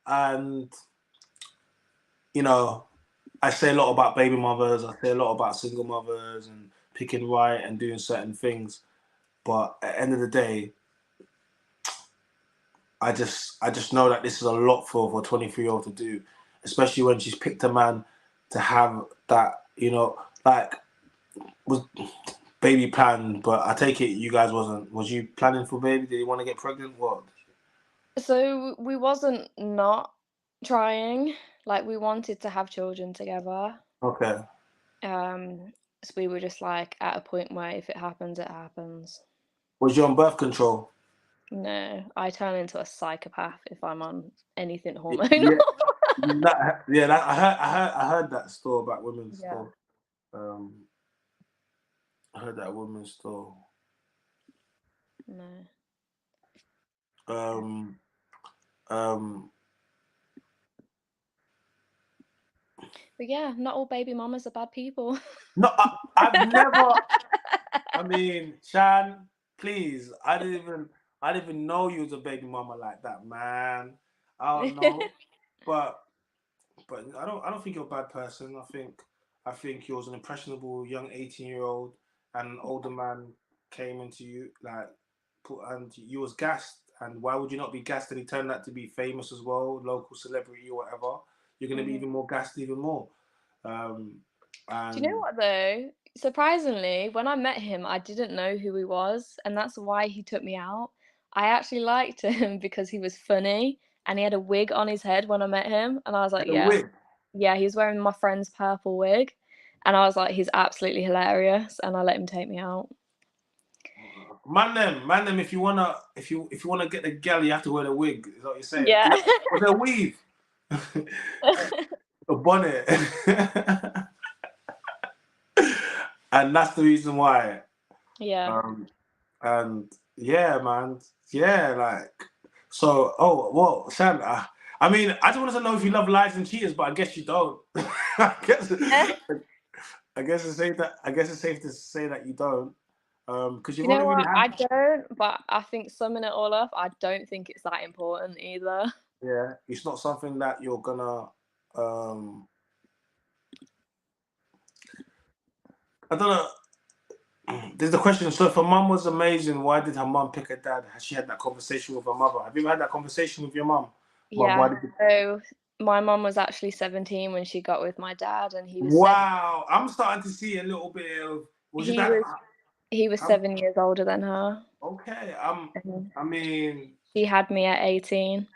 Speaker 1: and, you know, I say a lot about baby mothers, I say a lot about single mothers and picking right and doing certain things, but at the end of the day, I just know that this is a lot for a 23-year-old to do, especially when she's picked a man to have that, you know, like, was baby planned, but I take it you guys was you planning for baby? Did you want to get pregnant? What?
Speaker 3: So we wasn't not trying, like we wanted to have children together.
Speaker 1: Okay.
Speaker 3: So we were just like at a point where if it happens, it happens.
Speaker 1: Was you on birth control?
Speaker 3: No, I turn into a psychopath if I'm on anything hormonal.
Speaker 1: I heard that story about women's
Speaker 3: Yeah.
Speaker 1: store. I heard that women's store.
Speaker 3: No. But yeah, not all baby mamas are bad people.
Speaker 1: No, I've never. I mean, Shan, please. I didn't even know you was a baby mama like that, man. I don't know, but I don't think you're a bad person. I think you was an impressionable young 18-year-old, and an older man came into you, like, and you was gassed. And why would you not be gassed? And he turned out to be famous as well, local celebrity or whatever. You're gonna be even more gassed, even more.
Speaker 3: Do you know what though? Surprisingly, when I met him, I didn't know who he was, and that's why he took me out. I actually liked him because he was funny, and he had a wig on his head when I met him, and I was like, yeah, he was wearing my friend's purple wig, and I was like, he's absolutely hilarious, and I let him take me out.
Speaker 1: Man them, if you wanna get the gal, you have to wear the wig. Is that what you're saying?
Speaker 3: Yeah.
Speaker 1: Or the weave. A bonnet. And that's the reason why.
Speaker 3: Yeah.
Speaker 1: And yeah, man. Yeah, like, so, well, Shan, I mean, I just wanted to know if you love lies and cheaters, but I guess you don't. I guess it's safe to say that you don't. Because
Speaker 3: you know what? I don't, but I think summing it all up, I don't think it's that important either.
Speaker 1: Yeah, it's not something that you're gonna. I don't know. There's the question. So if her mum was amazing, why did her mum pick her dad? Has she had that conversation with her mother? Have you ever had that conversation with your mum?
Speaker 3: Yeah. So my mum was actually 17 when she got with my dad, and he was.
Speaker 1: Wow, I'm starting to see a little bit of.
Speaker 3: He was
Speaker 1: How-
Speaker 3: 7 years older than her.
Speaker 1: Okay.
Speaker 3: And
Speaker 1: I mean,
Speaker 3: she had me at 18.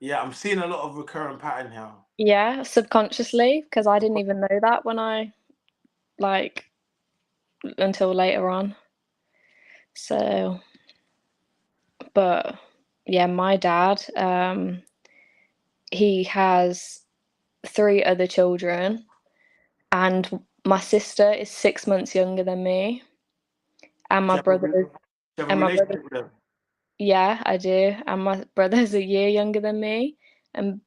Speaker 1: yeah, I'm seeing a lot of recurrent pattern here.
Speaker 3: Yeah, subconsciously, because I didn't even know that when I, like, until later on. So, but yeah, my dad, he has 3 other children, and my sister is 6 months younger than me, and my brother,
Speaker 1: Do you have a
Speaker 3: and my brother,
Speaker 1: relationship with them?
Speaker 3: yeah, I do, and my brother's a year younger than me, and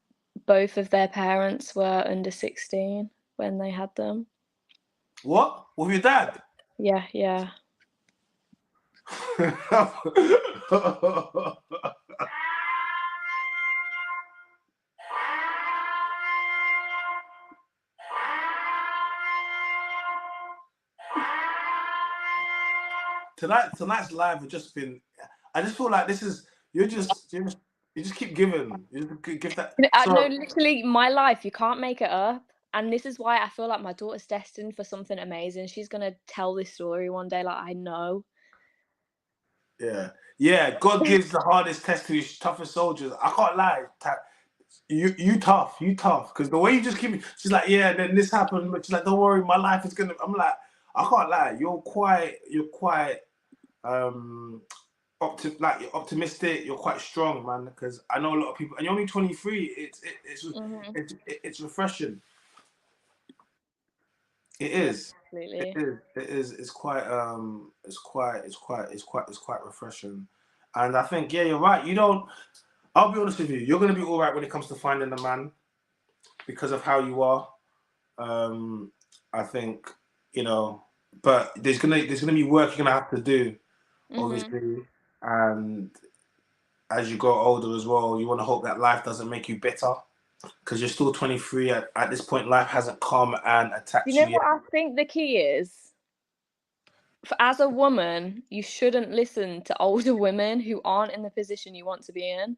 Speaker 3: both of their parents were under 16 when they had them.
Speaker 1: What? With your dad?
Speaker 3: Yeah, yeah.
Speaker 1: Tonight's live has just been. I just feel like this is you just keep giving. You just give that.
Speaker 3: No,
Speaker 1: So
Speaker 3: literally, my life, you can't make it up. And this is why I feel like my daughter's destined for something amazing. She's gonna tell this story one day, like, I know.
Speaker 1: yeah. God gives the hardest test to his toughest soldiers. I can't lie. You tough, because the way you just keep. She's like, yeah. Then this happened, but she's like, don't worry, my life is gonna. I'm like, I can't lie. You're quite you're optimistic. You're quite strong, man. Because I know a lot of people, and you're only 23.
Speaker 3: Mhm.
Speaker 1: It's refreshing. It
Speaker 3: Yeah,
Speaker 1: is. It
Speaker 3: absolutely.
Speaker 1: is. It is. It's quite refreshing. And I think, yeah, you're right. You don't. I'll be honest with you. You're gonna be all right when it comes to finding a man because of how you are. I think but there's gonna be work you're gonna have to do,
Speaker 3: Mhm.
Speaker 1: obviously, and as you grow older as well, you want to hope that life doesn't make you bitter because you're still 23 at this point. Life hasn't come and attacked
Speaker 3: You
Speaker 1: you
Speaker 3: know
Speaker 1: yet.
Speaker 3: what I think the key is? As a woman, you shouldn't listen to older women who aren't in the position you want to be in.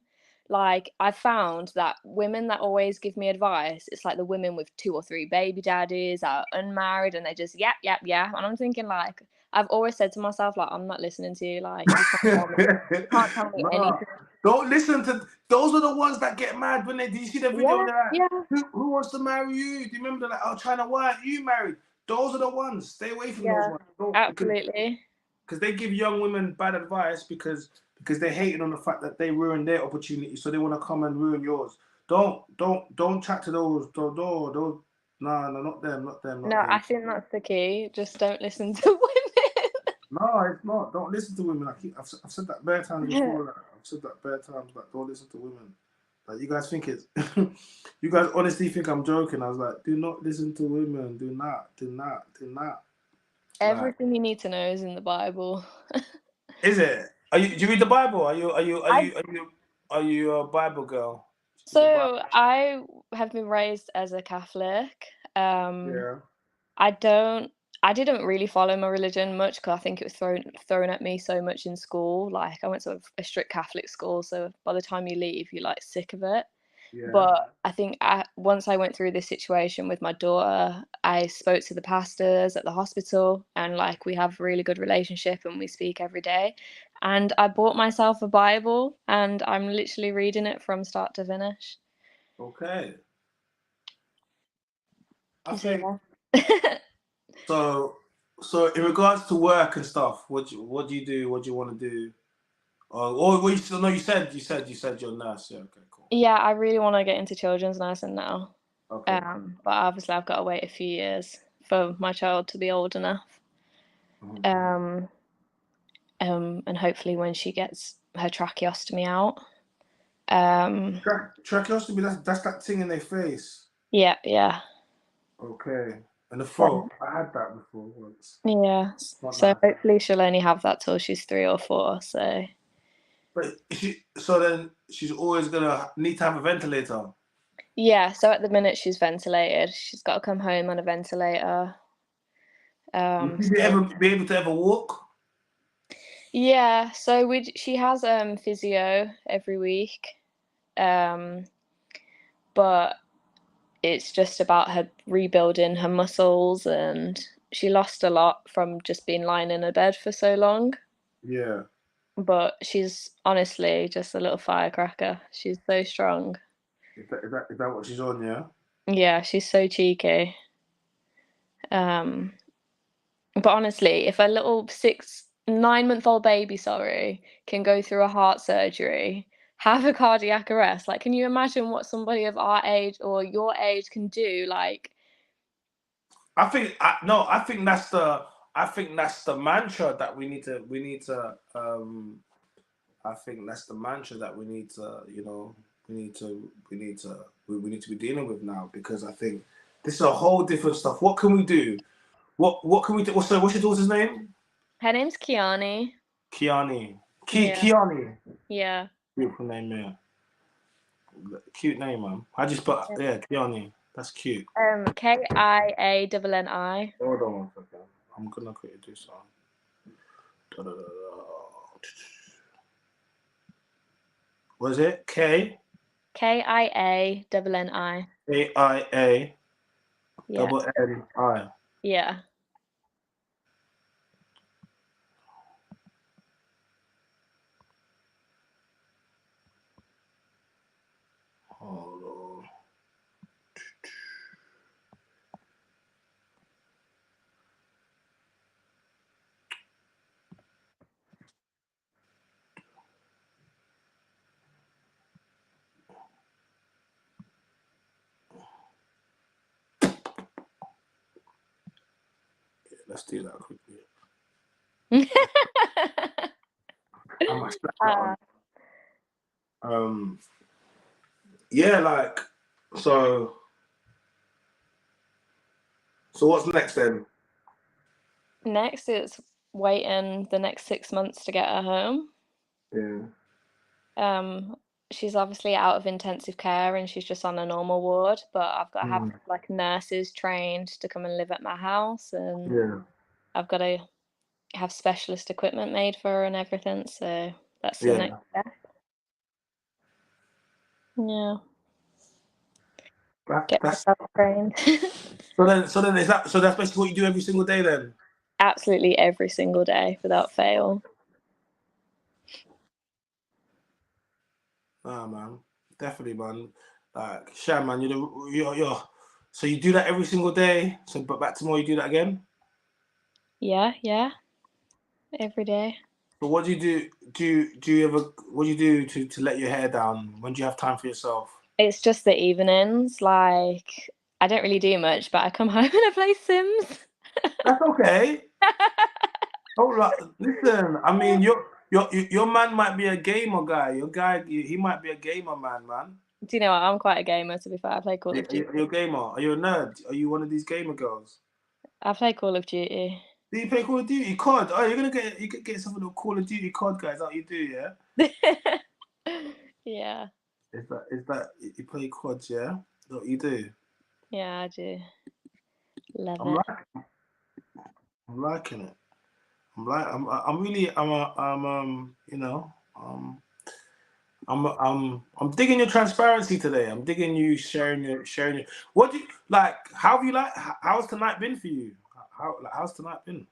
Speaker 3: Like, I've found that women that always give me advice, it's like the women with 2 or 3 baby daddies, are unmarried, and they just yap, yap, yap. And I'm thinking, like, I've always said to myself, like, I'm not listening to you. Like, you can't tell me
Speaker 1: Nah,
Speaker 3: anything.
Speaker 1: don't listen to those. Are the ones that get mad when they. Do you see the video?
Speaker 3: Yeah,
Speaker 1: They're
Speaker 3: yeah,
Speaker 1: like, who wants to marry you? Do you remember that? Oh, China, why aren't you married? Those are the ones. Stay away from those
Speaker 3: yeah,
Speaker 1: ones. Don't,
Speaker 3: absolutely.
Speaker 1: because they give young women bad advice because they hated on the fact that they ruined their opportunity, so they want to come and ruin yours. Don't chat to those. Don't. No, not them. Not them. Not
Speaker 3: No, I
Speaker 1: them.
Speaker 3: think that's the key. Just don't listen to women.
Speaker 1: No, it's not. Don't listen to women. I've said that bare times before. Like, I've said that bare times. Like, don't listen to women. Like, you guys think it's. You guys honestly think I'm joking. I was like, do not listen to women. Do not. Like,
Speaker 3: Everything you need to know is in the Bible.
Speaker 1: is it? Do you read the Bible?
Speaker 3: I
Speaker 1: Are you a Bible girl? Do you read the Bible?
Speaker 3: So I have been raised as a Catholic. Um,
Speaker 1: Yeah.
Speaker 3: I don't I didn't really follow my religion much because I think it was thrown at me so much in school. Like, I went to a strict Catholic school, so by the time you leave, you're, like, sick of it.
Speaker 1: Yeah.
Speaker 3: But I think once I went through this situation with my daughter, I spoke to the pastors at the hospital, and, like, we have a really good relationship and we speak every day. And I bought myself a Bible, and I'm literally reading it from start to finish.
Speaker 1: Okay. I
Speaker 3: So
Speaker 1: think
Speaker 3: yeah.
Speaker 1: so. So in regards to work and stuff, what do you do? What do you want to do? Well, you still no. You said you're a nurse. Yeah. Okay. Cool.
Speaker 3: Yeah, I really want to get into children's nursing now.
Speaker 1: Okay. Cool.
Speaker 3: But obviously I've got to wait a few years for my child to be old enough.
Speaker 1: Mhm.
Speaker 3: Um, and hopefully when she gets her tracheostomy out.
Speaker 1: Tracheostomy. That's that thing in their face.
Speaker 3: Yeah, yeah.
Speaker 1: Okay. And the throat.
Speaker 3: So,
Speaker 1: I had that before once.
Speaker 3: yeah.
Speaker 1: Not
Speaker 3: So
Speaker 1: nice.
Speaker 3: hopefully she'll only have that till she's 3 or 4. So
Speaker 1: But so then she's always gonna need to have a ventilator.
Speaker 3: yeah. So at the minute she's ventilated. She's got to come home on a ventilator.
Speaker 1: Would you
Speaker 3: So
Speaker 1: be able to ever walk?
Speaker 3: yeah. So she has physio every week. But it's just about her rebuilding her muscles and she lost a lot from just being lying in a bed for so long.
Speaker 1: Yeah.
Speaker 3: But she's honestly just a little firecracker. She's so strong.
Speaker 1: Is that what she's on? Yeah.
Speaker 3: Yeah, she's so cheeky. But honestly, if a little 9-month-old baby, can go through a heart surgery, have a cardiac arrest, like, can you imagine what somebody of our age or your age can do? Like,
Speaker 1: I think that's the mantra that we need to I think that's the mantra that we need to be dealing with now, because I think this is a whole different stuff. What can we do? What can we do? What's your daughter's name?
Speaker 3: her name's Kiani.
Speaker 1: Kiani.
Speaker 3: Yeah.
Speaker 1: Kiani.
Speaker 3: Yeah.
Speaker 1: Beautiful name, yeah. Cute name, man. I just put Kiani. That's cute.
Speaker 3: Kianni.
Speaker 1: Hold on one second. I'm gonna quickly do something. What is it?
Speaker 3: Kianni.
Speaker 1: AIA
Speaker 3: Yeah.
Speaker 1: NNI.
Speaker 3: Yeah.
Speaker 1: Hold on. Let's do that quickly. Yeah, like, so what's next then?
Speaker 3: Next, it's waiting the next 6 months to get her home.
Speaker 1: Yeah.
Speaker 3: She's obviously out of intensive care and she's just on a normal ward, but I've got to have like nurses trained to come and live at my house, and I've got to have specialist equipment made for her and everything. So that's the next step. Yeah. Get myself trained.
Speaker 1: So then that's basically what you do every single day then?
Speaker 3: Absolutely every single day without fail.
Speaker 1: Nah, man, definitely, man. Like, Shan, man, you're so you do that every single day. So, but back tomorrow, you do that again.
Speaker 3: Yeah, every day.
Speaker 1: But what do you do? Do you ever? What do you do to let your hair down? When do you have time for yourself?
Speaker 3: It's just the evenings. Like, I don't really do much, but I come home and I play Sims.
Speaker 1: That's okay. Listen, I mean, your man might be a gamer guy. Your guy, he might be a gamer man.
Speaker 3: Do you know what? I'm quite a gamer, to be fair. I play Call of Duty.
Speaker 1: Are you a gamer? Are you a nerd? Are you one of these gamer girls?
Speaker 3: I play Call of Duty.
Speaker 1: Do you play Call of Duty? COD? Oh, you could get yourself a little Call of Duty COD, guys. Is that what you do, yeah?
Speaker 3: Yeah.
Speaker 1: Is that you play COD, yeah? Is that what you do?
Speaker 3: Yeah, I do. Love it.
Speaker 1: I'm liking it. I'm digging your transparency today. I'm digging you sharing your. What do you like? How have you how's tonight been for you? How's tonight been?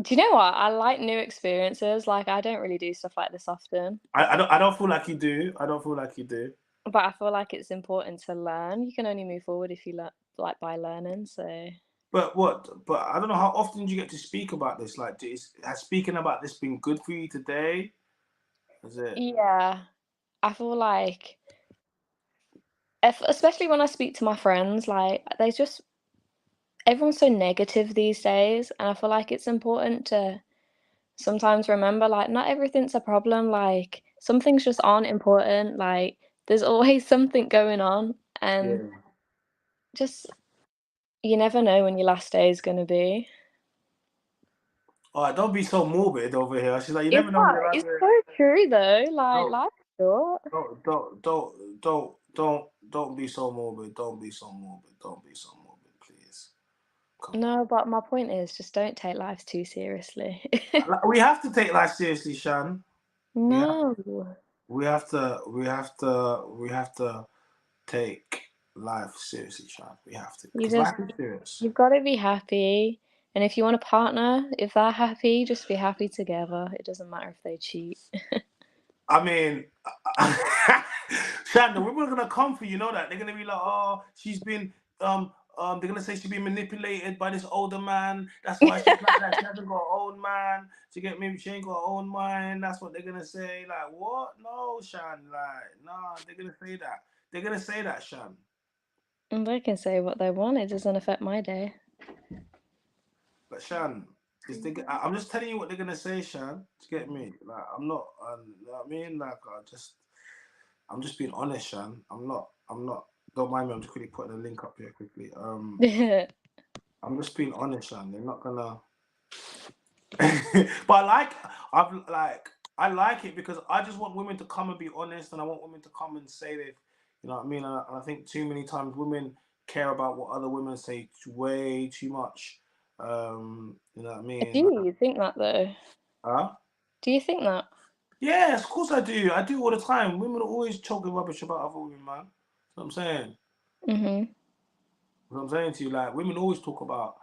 Speaker 3: Do you know what? I like new experiences. Like, I don't really do stuff like this often.
Speaker 1: I don't feel like you do.
Speaker 3: But I feel like it's important to learn. You can only move forward if you like by learning. So.
Speaker 1: But I don't know, how often do you get to speak about this? Like, has speaking about this been good for you today? Is it?
Speaker 3: Yeah, I feel like, especially when I speak to my friends, like everyone's so negative these days, and I feel like it's important to sometimes remember, like, not everything's a problem. Like, some things just aren't important. Like, there's always something going on, and just you never know when your last day is going to be.
Speaker 1: All right, don't be so morbid over here. She's like, you never know.
Speaker 3: It's so true though. Like, life's short.
Speaker 1: Don't be so morbid. Don't be so morbid, please.
Speaker 3: No, but my point is, just don't take life too seriously.
Speaker 1: We have to take life seriously, Shan.
Speaker 3: No.
Speaker 1: We have to take life seriously, Shan. We have to. Because life is serious.
Speaker 3: You've got to be happy And if you want a partner, if they're happy, just be happy together. It doesn't matter if they cheat.
Speaker 1: I mean, Shan, the women are gonna come for you, know that. They're gonna be like, oh, she's been they're gonna say she's been manipulated by this older man. That's why she's like that. She hasn't got her own man. She ain't got her own mind. That's what they're gonna say. Like, what? No, Shan. Like, nah, they're gonna say that. They're gonna say that, Shan.
Speaker 3: And they can say what they want. It doesn't affect my day.
Speaker 1: But Shan, I'm just telling you what they're gonna say, Shan. To get me, like, I'm not. You know what I mean, like, I'm just being honest, Shan. I'm not. Don't mind me. I'm just quickly putting a link up here quickly. I'm just being honest, Shan. They're not gonna. But I like it because I just want women to come and be honest, and I want women to come and say that, you know what I mean. And I think too many times women care about what other women say way too much. You know what I mean?
Speaker 3: Do you think that though?
Speaker 1: Huh?
Speaker 3: Do you think that?
Speaker 1: Yes, of course I do. I do all the time. Women are always talking rubbish about other women, man. That's what I'm saying. What I'm saying to you, like, women always talk about,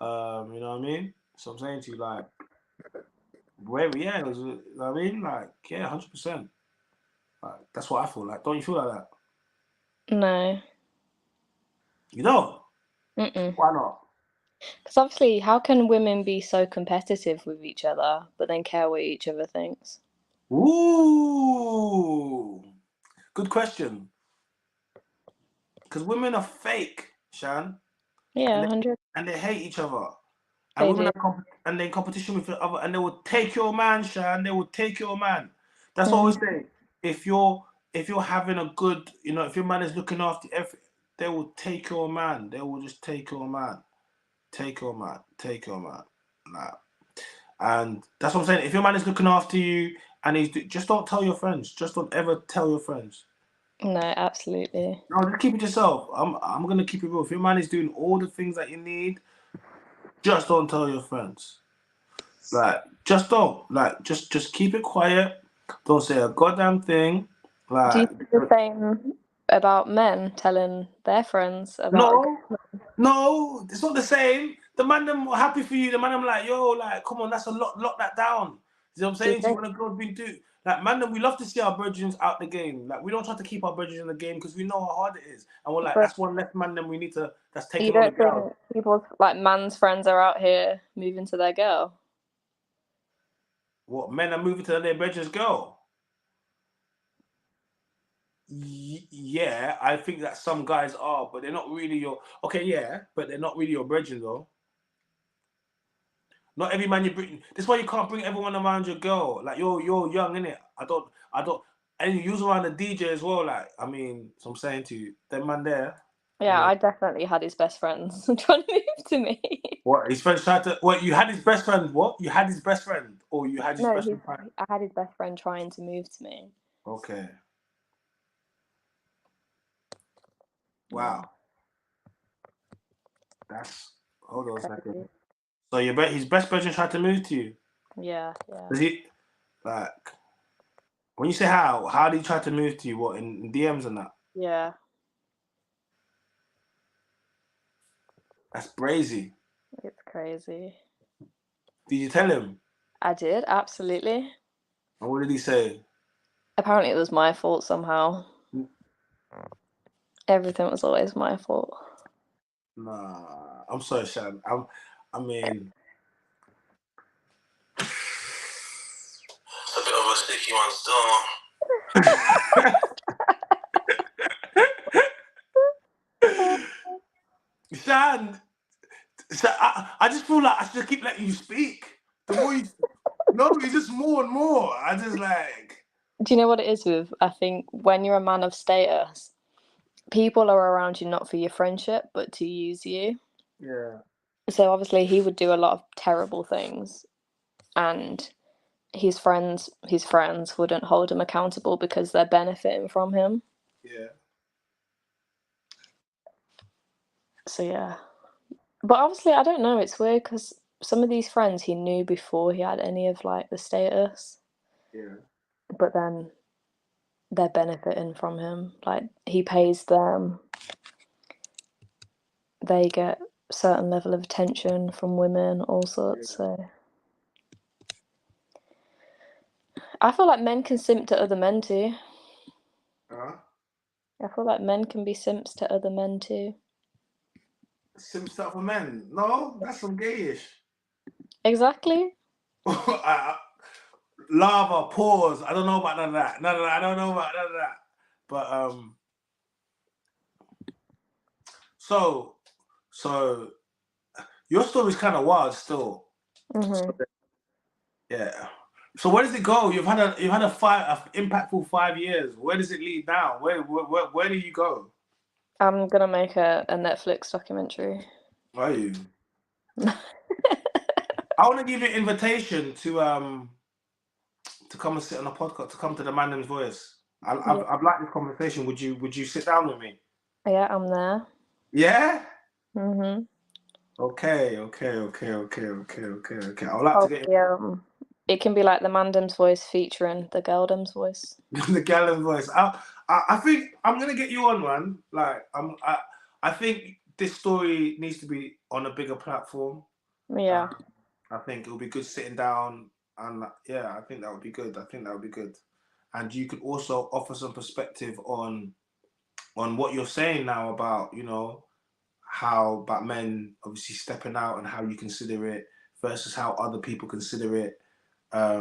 Speaker 1: you know what I mean? So I'm saying to you, like, wherever, yeah, you know what I mean? Like, yeah, 100%. Like, that's what I feel like. Don't you feel like that?
Speaker 3: No.
Speaker 1: You don't? Why not?
Speaker 3: Because obviously, how can women be so competitive with each other, but then care what each other thinks?
Speaker 1: Ooh, good question. Because women are fake, Shan.
Speaker 3: Yeah, 100.
Speaker 1: And they hate each other. And
Speaker 3: They
Speaker 1: women
Speaker 3: do.
Speaker 1: are and they're in competition with each other, and they will take your man, Shan. They will take your man. That's what I always say. If you're having a good, you know, if your man is looking after everything, they will take your man. They will just take your man. Take your man. Take your man. Nah. And that's what I'm saying. If your man is looking after you and just don't tell your friends. Just don't ever tell your friends.
Speaker 3: No, absolutely.
Speaker 1: No, just keep it yourself. I'm gonna keep it real. If your man is doing all the things that you need, just don't tell your friends. Like, just don't. Like, just keep it quiet. Don't say a goddamn thing. Like,
Speaker 3: do you think the same about men telling their friends about?
Speaker 1: No, it's not the same. The man them are happy for you. The man them like, yo, like, come on, that's a lot. Lock that down. You know what I'm saying to you? When a girl's been do like, man, them, we love to see our brethren out the game. Like, we don't try to keep our brethren in the game because we know how hard it is, and we're like,
Speaker 3: But
Speaker 1: that's one less man than we need to. That's taking
Speaker 3: you
Speaker 1: on the
Speaker 3: don't
Speaker 1: girl.
Speaker 3: think people's like man's friends are out here moving to their girl?
Speaker 1: What, men are moving to their brethren's girl? Yeah, I think that some guys are, but they're not really your. Okay, yeah, but they're not really your brethren though. Not every man you bring. That's why you can't bring everyone around your girl. Like, you're young, innit? I don't. And you use around the DJ as well. Like, I mean, so I'm saying to you, that man there.
Speaker 3: Yeah,
Speaker 1: I mean,
Speaker 3: I definitely had his best friends trying to move to me.
Speaker 1: what, his friends tried to? What, you had his best friend? What, you had his best friend, or you had his
Speaker 3: No,
Speaker 1: best friend?
Speaker 3: I had his best friend trying to move to me.
Speaker 1: Okay. Wow. That's. Hold on a second. So his best friend tried to move to you.
Speaker 3: Yeah.
Speaker 1: Does he, like, when you say how did he try to move to you? What, in DMs and that?
Speaker 3: Yeah.
Speaker 1: That's crazy.
Speaker 3: It's crazy.
Speaker 1: Did you tell him?
Speaker 3: I did, absolutely.
Speaker 1: And what did he say?
Speaker 3: Apparently it was my fault somehow. Everything was always my fault.
Speaker 1: Nah, I'm sorry, Shan. I mean, it's a bit of a sticky one still. Shan, I just feel like I should keep letting you speak. The more you, no, it's just more and more. I just like.
Speaker 3: Do you know what it is with? I think when you're a man of status, people are around you not for your friendship, but to use you.
Speaker 1: Yeah.
Speaker 3: So obviously he would do a lot of terrible things, and his friends wouldn't hold him accountable because they're benefiting from him.
Speaker 1: Yeah.
Speaker 3: So yeah. But obviously I don't know, it's weird because some of these friends he knew before he had any of like the status.
Speaker 1: Yeah.
Speaker 3: But then they're benefiting from him. Like, he pays them, they get certain level of attention from women, all sorts. So I feel like men can simp to other men too.
Speaker 1: Huh?
Speaker 3: I feel like men can be simps to other men too.
Speaker 1: Sim stuff for men. No, that's some gayish.
Speaker 3: Exactly.
Speaker 1: Lava, pause. I don't know about none of that. None of that. I don't know about none of that. But so your story's kind of wild still.
Speaker 3: Mm-hmm.
Speaker 1: Yeah. So where does it go? You've had a impactful 5 years. Where does it lead now? Where do you go?
Speaker 3: I'm gonna make a Netflix documentary.
Speaker 1: Are you? I want to give you an invitation to come and sit on a podcast, to come to the Mandem's Voice. I've liked this conversation. Would you sit down with me?
Speaker 3: Yeah, I'm there.
Speaker 1: Yeah.
Speaker 3: Mm-hmm.
Speaker 1: Okay. I would like to get
Speaker 3: it can be like the Mandem's Voice featuring the Geldem's Voice.
Speaker 1: the Gallon Voice. I think I'm gonna get you on, man. Like I think this story needs to be on a bigger platform.
Speaker 3: Yeah.
Speaker 1: I think it'll be good sitting down, and I think that would be good. And you could also offer some perspective on what you're saying now about, how about men obviously stepping out and how you consider it versus how other people consider it. I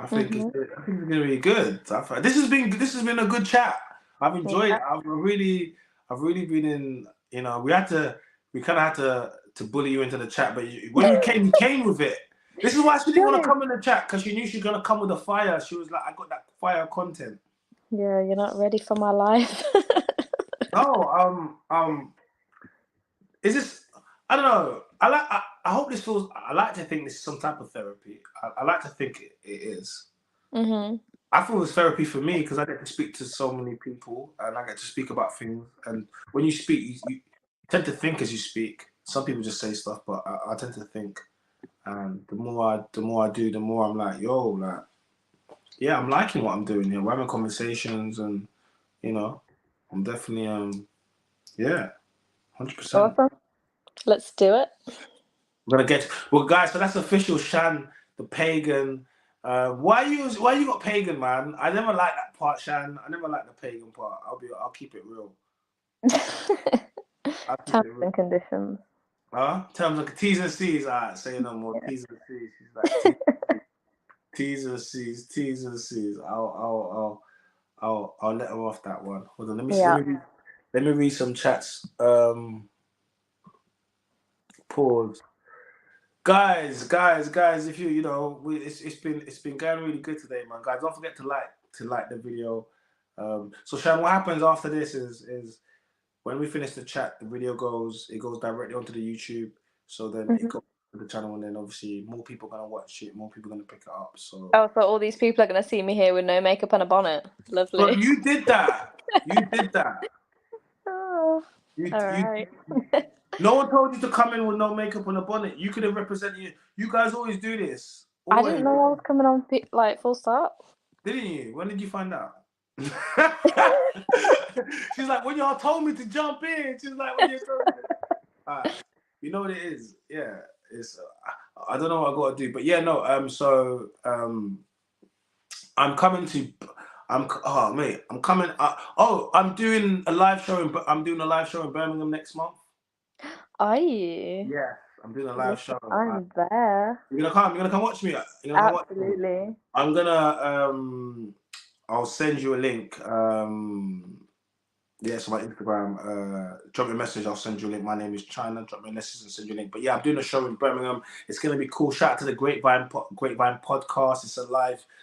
Speaker 1: think it's gonna be good. This has been a good chat. I've enjoyed it. I've really been in. We kind of had to bully you into the chat, but when you came with it. This is why she didn't want to come in the chat, because she knew she was gonna come with the fire. She was like, I got that fire content.
Speaker 3: Yeah, you're not ready for my life.
Speaker 1: No, is this? I don't know. I hope this feels. I like to think this is some type of therapy. I like to think it is.
Speaker 3: Mm-hmm.
Speaker 1: I feel it's therapy for me because I get to speak to so many people and I get to speak about things. And when you speak, you tend to think as you speak. Some people just say stuff, but I tend to think. And the more I do, the more I'm like, I'm liking what I'm doing here. We're having conversations, and I'm definitely 100%.
Speaker 3: Awesome. Let's do it.
Speaker 1: Guys. So that's official. Shan, the pagan. Why you got pagan, man? I never liked that part, Shan. I never liked the pagan part. I'll keep it real.
Speaker 3: Terms and conditions.
Speaker 1: Terms and T's and C's. Alright, say no more. Yeah. T's and C's. She's like T's and C's. T's and C's. I'll let her off that one. Hold on. Let me read some chats. Pause. Guys, if it's been going really good today, man. Guys, don't forget to like the video. So Shan, what happens after this is when we finish the chat, the video goes directly onto the YouTube. So then it goes to the channel, and then obviously more people are gonna watch it, more people are gonna pick it up. So
Speaker 3: all these people are gonna see me here with no makeup and a bonnet. Lovely.
Speaker 1: But you did that.
Speaker 3: Oh, all right.
Speaker 1: No one told you to come in with no makeup and a bonnet. You could have represented. You guys always do this. Always.
Speaker 3: I didn't know I was coming on full stop.
Speaker 1: Didn't you? When did you find out? She's like, when y'all told me to jump in. She's like, when you told me. You know what it is? Yeah, it's. I don't know what I got to do, but yeah, no. So I'm coming to. I'm coming. I'm doing a live show. I'm doing a live show in Birmingham next month.
Speaker 3: Are you?
Speaker 1: Yeah, I'm doing a live show.
Speaker 3: I'm there.
Speaker 1: You're gonna come watch me.
Speaker 3: Absolutely.
Speaker 1: I'm gonna I'll send you a link. So my Instagram. Drop me a message. I'll send you a link. My name is China. Drop me a message and send you a link. But yeah, I'm doing a show in Birmingham. It's gonna be cool. Shout out to the Grapevine podcast. It's a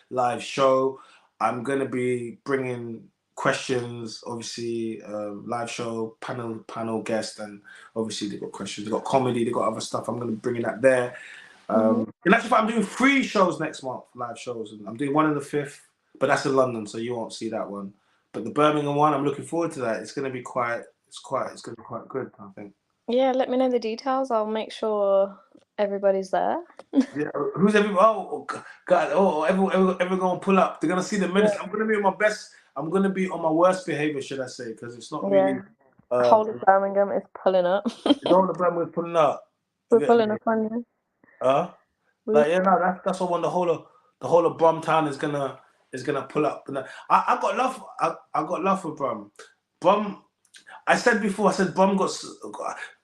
Speaker 1: live show. I'm gonna be bringing questions, obviously, live show, panel guest, and obviously they got questions, they got comedy, they got other stuff. I'm going to bring that there. In actual fact, I'm doing 3 shows next month, live shows, and I'm doing one on the 5th, but that's in London, so you won't see that one. But the Birmingham one, I'm looking forward to that. It's going to be quite good, I think. Yeah,
Speaker 3: let me know the details. I'll make sure everybody's there.
Speaker 1: Yeah, who's everybody? Oh God! Oh, everyone going to pull up. They're going to see the minister. I'm going to be on my best. I'm going to be on my worst behavior, should I say? Because it's not really.
Speaker 3: Whole of Birmingham is pulling up.
Speaker 1: The whole of Birmingham is pulling up.
Speaker 3: We're pulling up on you.
Speaker 1: Like, yeah, no, that's what when the whole of Brumtown is gonna pull up. And I got love. I got love for Brum. Brum. I said before. I said Brum got.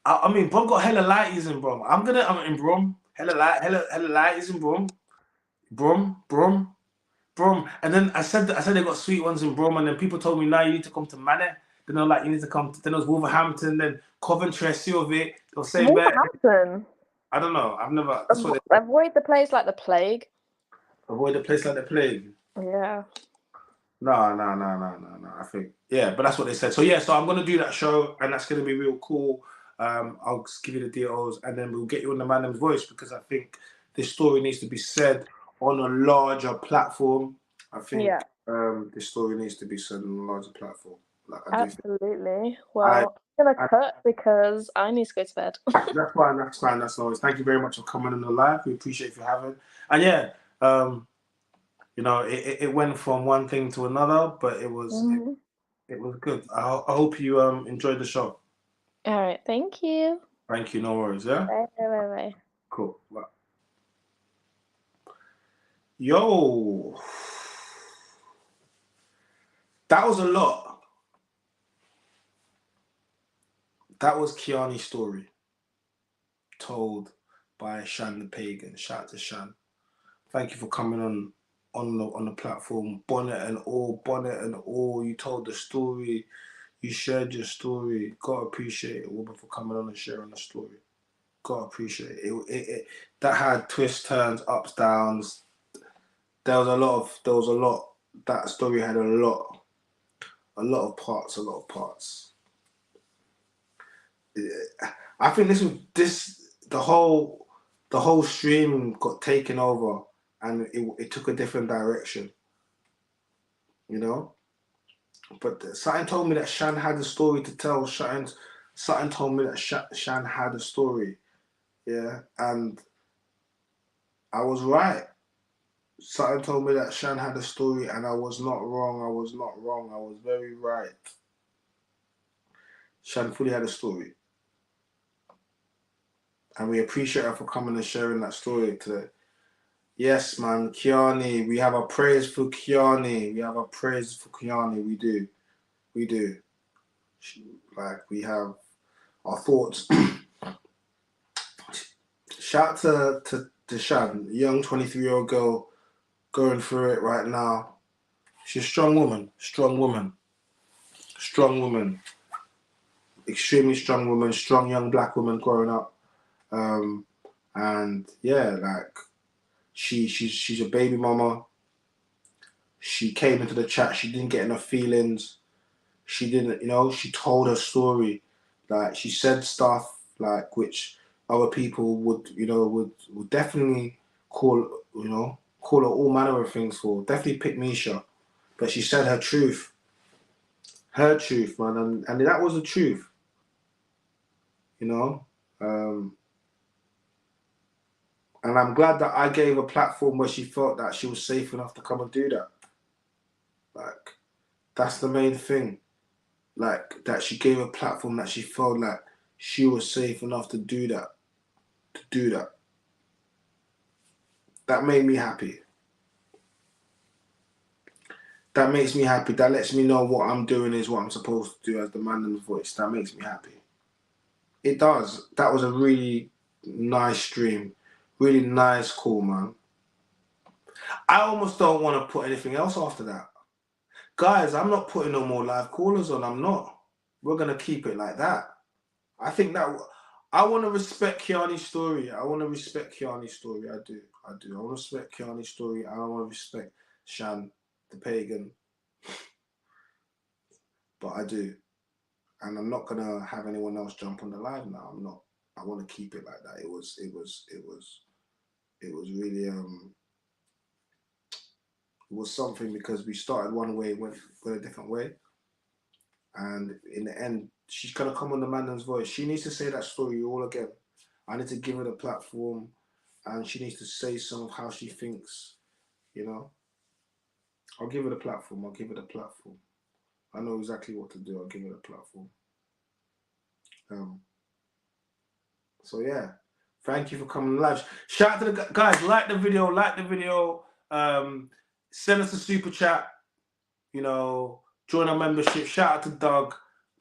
Speaker 1: I mean, Brum got hella lighties in Brum. I'm in Brum. Hella lighties in Brum. Brum. And then I said they got sweet ones in Brum. And then people told me, now you need to come to Manor. Then they're like, you need to come. Then it was Wolverhampton. Then Coventry. I see of it. They'll say
Speaker 3: Wolverhampton.
Speaker 1: I don't know. I've never.
Speaker 3: Avoid the place like the plague.
Speaker 1: Avoid the place like the plague.
Speaker 3: Yeah.
Speaker 1: No. I think but that's what they said. So so I'm gonna do that show, and that's gonna be real cool. I'll just give you the details, and then we'll get you on the Man's Voice, because I think this story needs to be said on a larger platform. I think this story needs to be said on a larger platform.
Speaker 3: Absolutely. Well, I'm gonna cut because I need to go to bed.
Speaker 1: That's fine. That's no worries. Thank you very much for coming on the live. We appreciate you having. And you know, it went from one thing to another, but it was it was good. I hope you enjoyed the show.
Speaker 3: All right. Thank you.
Speaker 1: Thank you. No worries. Yeah.
Speaker 3: Bye.
Speaker 1: Cool. Bye. Yo, that was a lot. That was Kiani's story, told by Shan the Pagan. Shout out to Shan. Thank you for coming on the platform. Bonnet and all. You told the story. You shared your story. God appreciate it, woman, for coming on and sharing the story. God appreciate it. It that had twists, turns, ups, downs. There was a lot. That story had a lot of parts. I think the whole stream got taken over, and it took a different direction, you know. But something told me that Shan had a story to tell. Something told me that Shan had a story, and I was right. Something told me that Shan had a story, and I was not wrong. I was very right. Shan fully had a story. And we appreciate her for coming and sharing that story today. Yes, man, Kiani. We have a praise for Kiani. We do. Like, we have our thoughts. Shout to Shan, young 23-year-old girl going through it right now. She's a strong woman. Extremely strong woman, strong young black woman growing up. And like, she's a baby mama. She came into the chat. She didn't get enough feelings. She didn't, she told her story. Like, she said stuff like which other people would definitely call her all manner of things for. Definitely pick Misha, but she said her truth, man, and that was the truth. And I'm glad that I gave a platform where she felt that she was safe enough to come and do that. Like, that's the main thing. Like, that she gave a platform that she felt like she was safe enough to do that. That made me happy. That makes me happy. That lets me know what I'm doing is what I'm supposed to do as the Man's Voice. That makes me happy. It does. That was a really nice stream. Really nice call, man. I almost don't want to put anything else after that. Guys, I'm not putting no more live callers on. I'm not. We're going to keep it like that. I think that I want to respect Kiani's story. I do. I want to respect Kiani's story. I want to respect Shan, the Pagan. But I do. And I'm not going to have anyone else jump on the live now. I'm not. I want to keep it like that. It was really it was something, because we started one way, went a different way, and in the end, she's gonna come on the Man's Voice. She needs to say that story all again. I need to give her the platform, and she needs to say some of how she thinks. I'll give her the platform. I know exactly what to do. I'll give her the platform. So yeah, thank you for coming live. Shout out to the guys. Like the video. Send us a super chat. You know, join our membership. Shout out to Doug,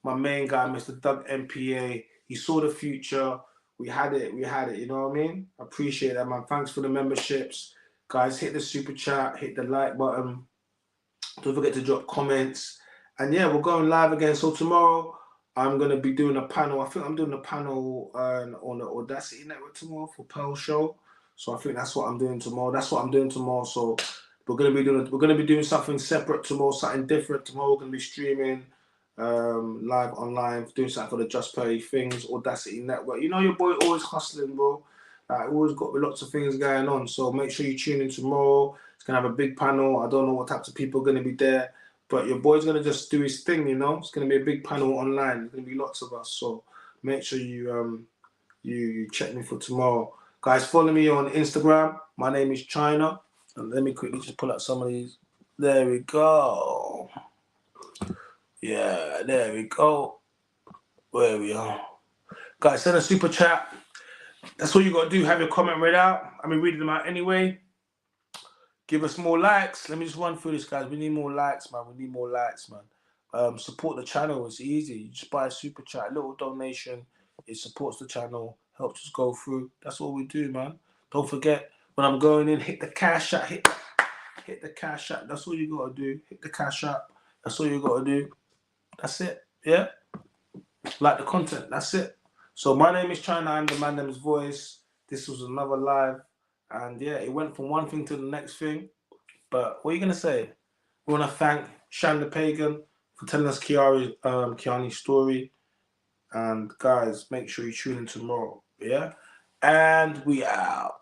Speaker 1: my main guy, Mr. Doug MPA. He saw the future. We had it. You know what I mean? Appreciate that, man. Thanks for the memberships, guys. Hit the super chat. Hit the like button. Don't forget to drop comments. And yeah, we're going live again. So tomorrow, I'm going to be doing a panel. I think I'm doing a panel on the Audacity Network tomorrow for Pearl Show. So I think that's what I'm doing tomorrow. So we're going to be doing something separate tomorrow, something different. Tomorrow we're going to be streaming live online, doing something for the Just Play Things Audacity Network. You know your boy always hustling, bro. Always got lots of things going on. So make sure you tune in tomorrow. It's going to have a big panel. I don't know what types of people are going to be there. But your boy's going to just do his thing, you know. It's going to be a big panel online. There's going to be lots of us. So make sure you you check me for tomorrow. Guys, follow me on Instagram. My name is China. And let me quickly just pull out some of these. There we go. Yeah, there we go. Where we are. Guys, send a super chat. That's all you got to do. Have your comment read out. I'm reading them out anyway. Give us more likes. Let me just run through this, guys. We need more likes, man. Support the channel. It's easy. You just buy a super chat, a little donation. It supports the channel, helps us go through. That's all we do, man. Don't forget, when I'm going in, hit the cash app. Hit the cash app. That's all you got to do. Hit the cash app. That's all you got to do. That's it. Yeah? Like the content. That's it. So my name is China. I'm the man name's voice. This was another live. And yeah, it went from one thing to the next thing. But what are you going to say? We want to thank Shanda Pagan for telling us Kiani's story. And guys, make sure you tune in tomorrow. Yeah? And we out.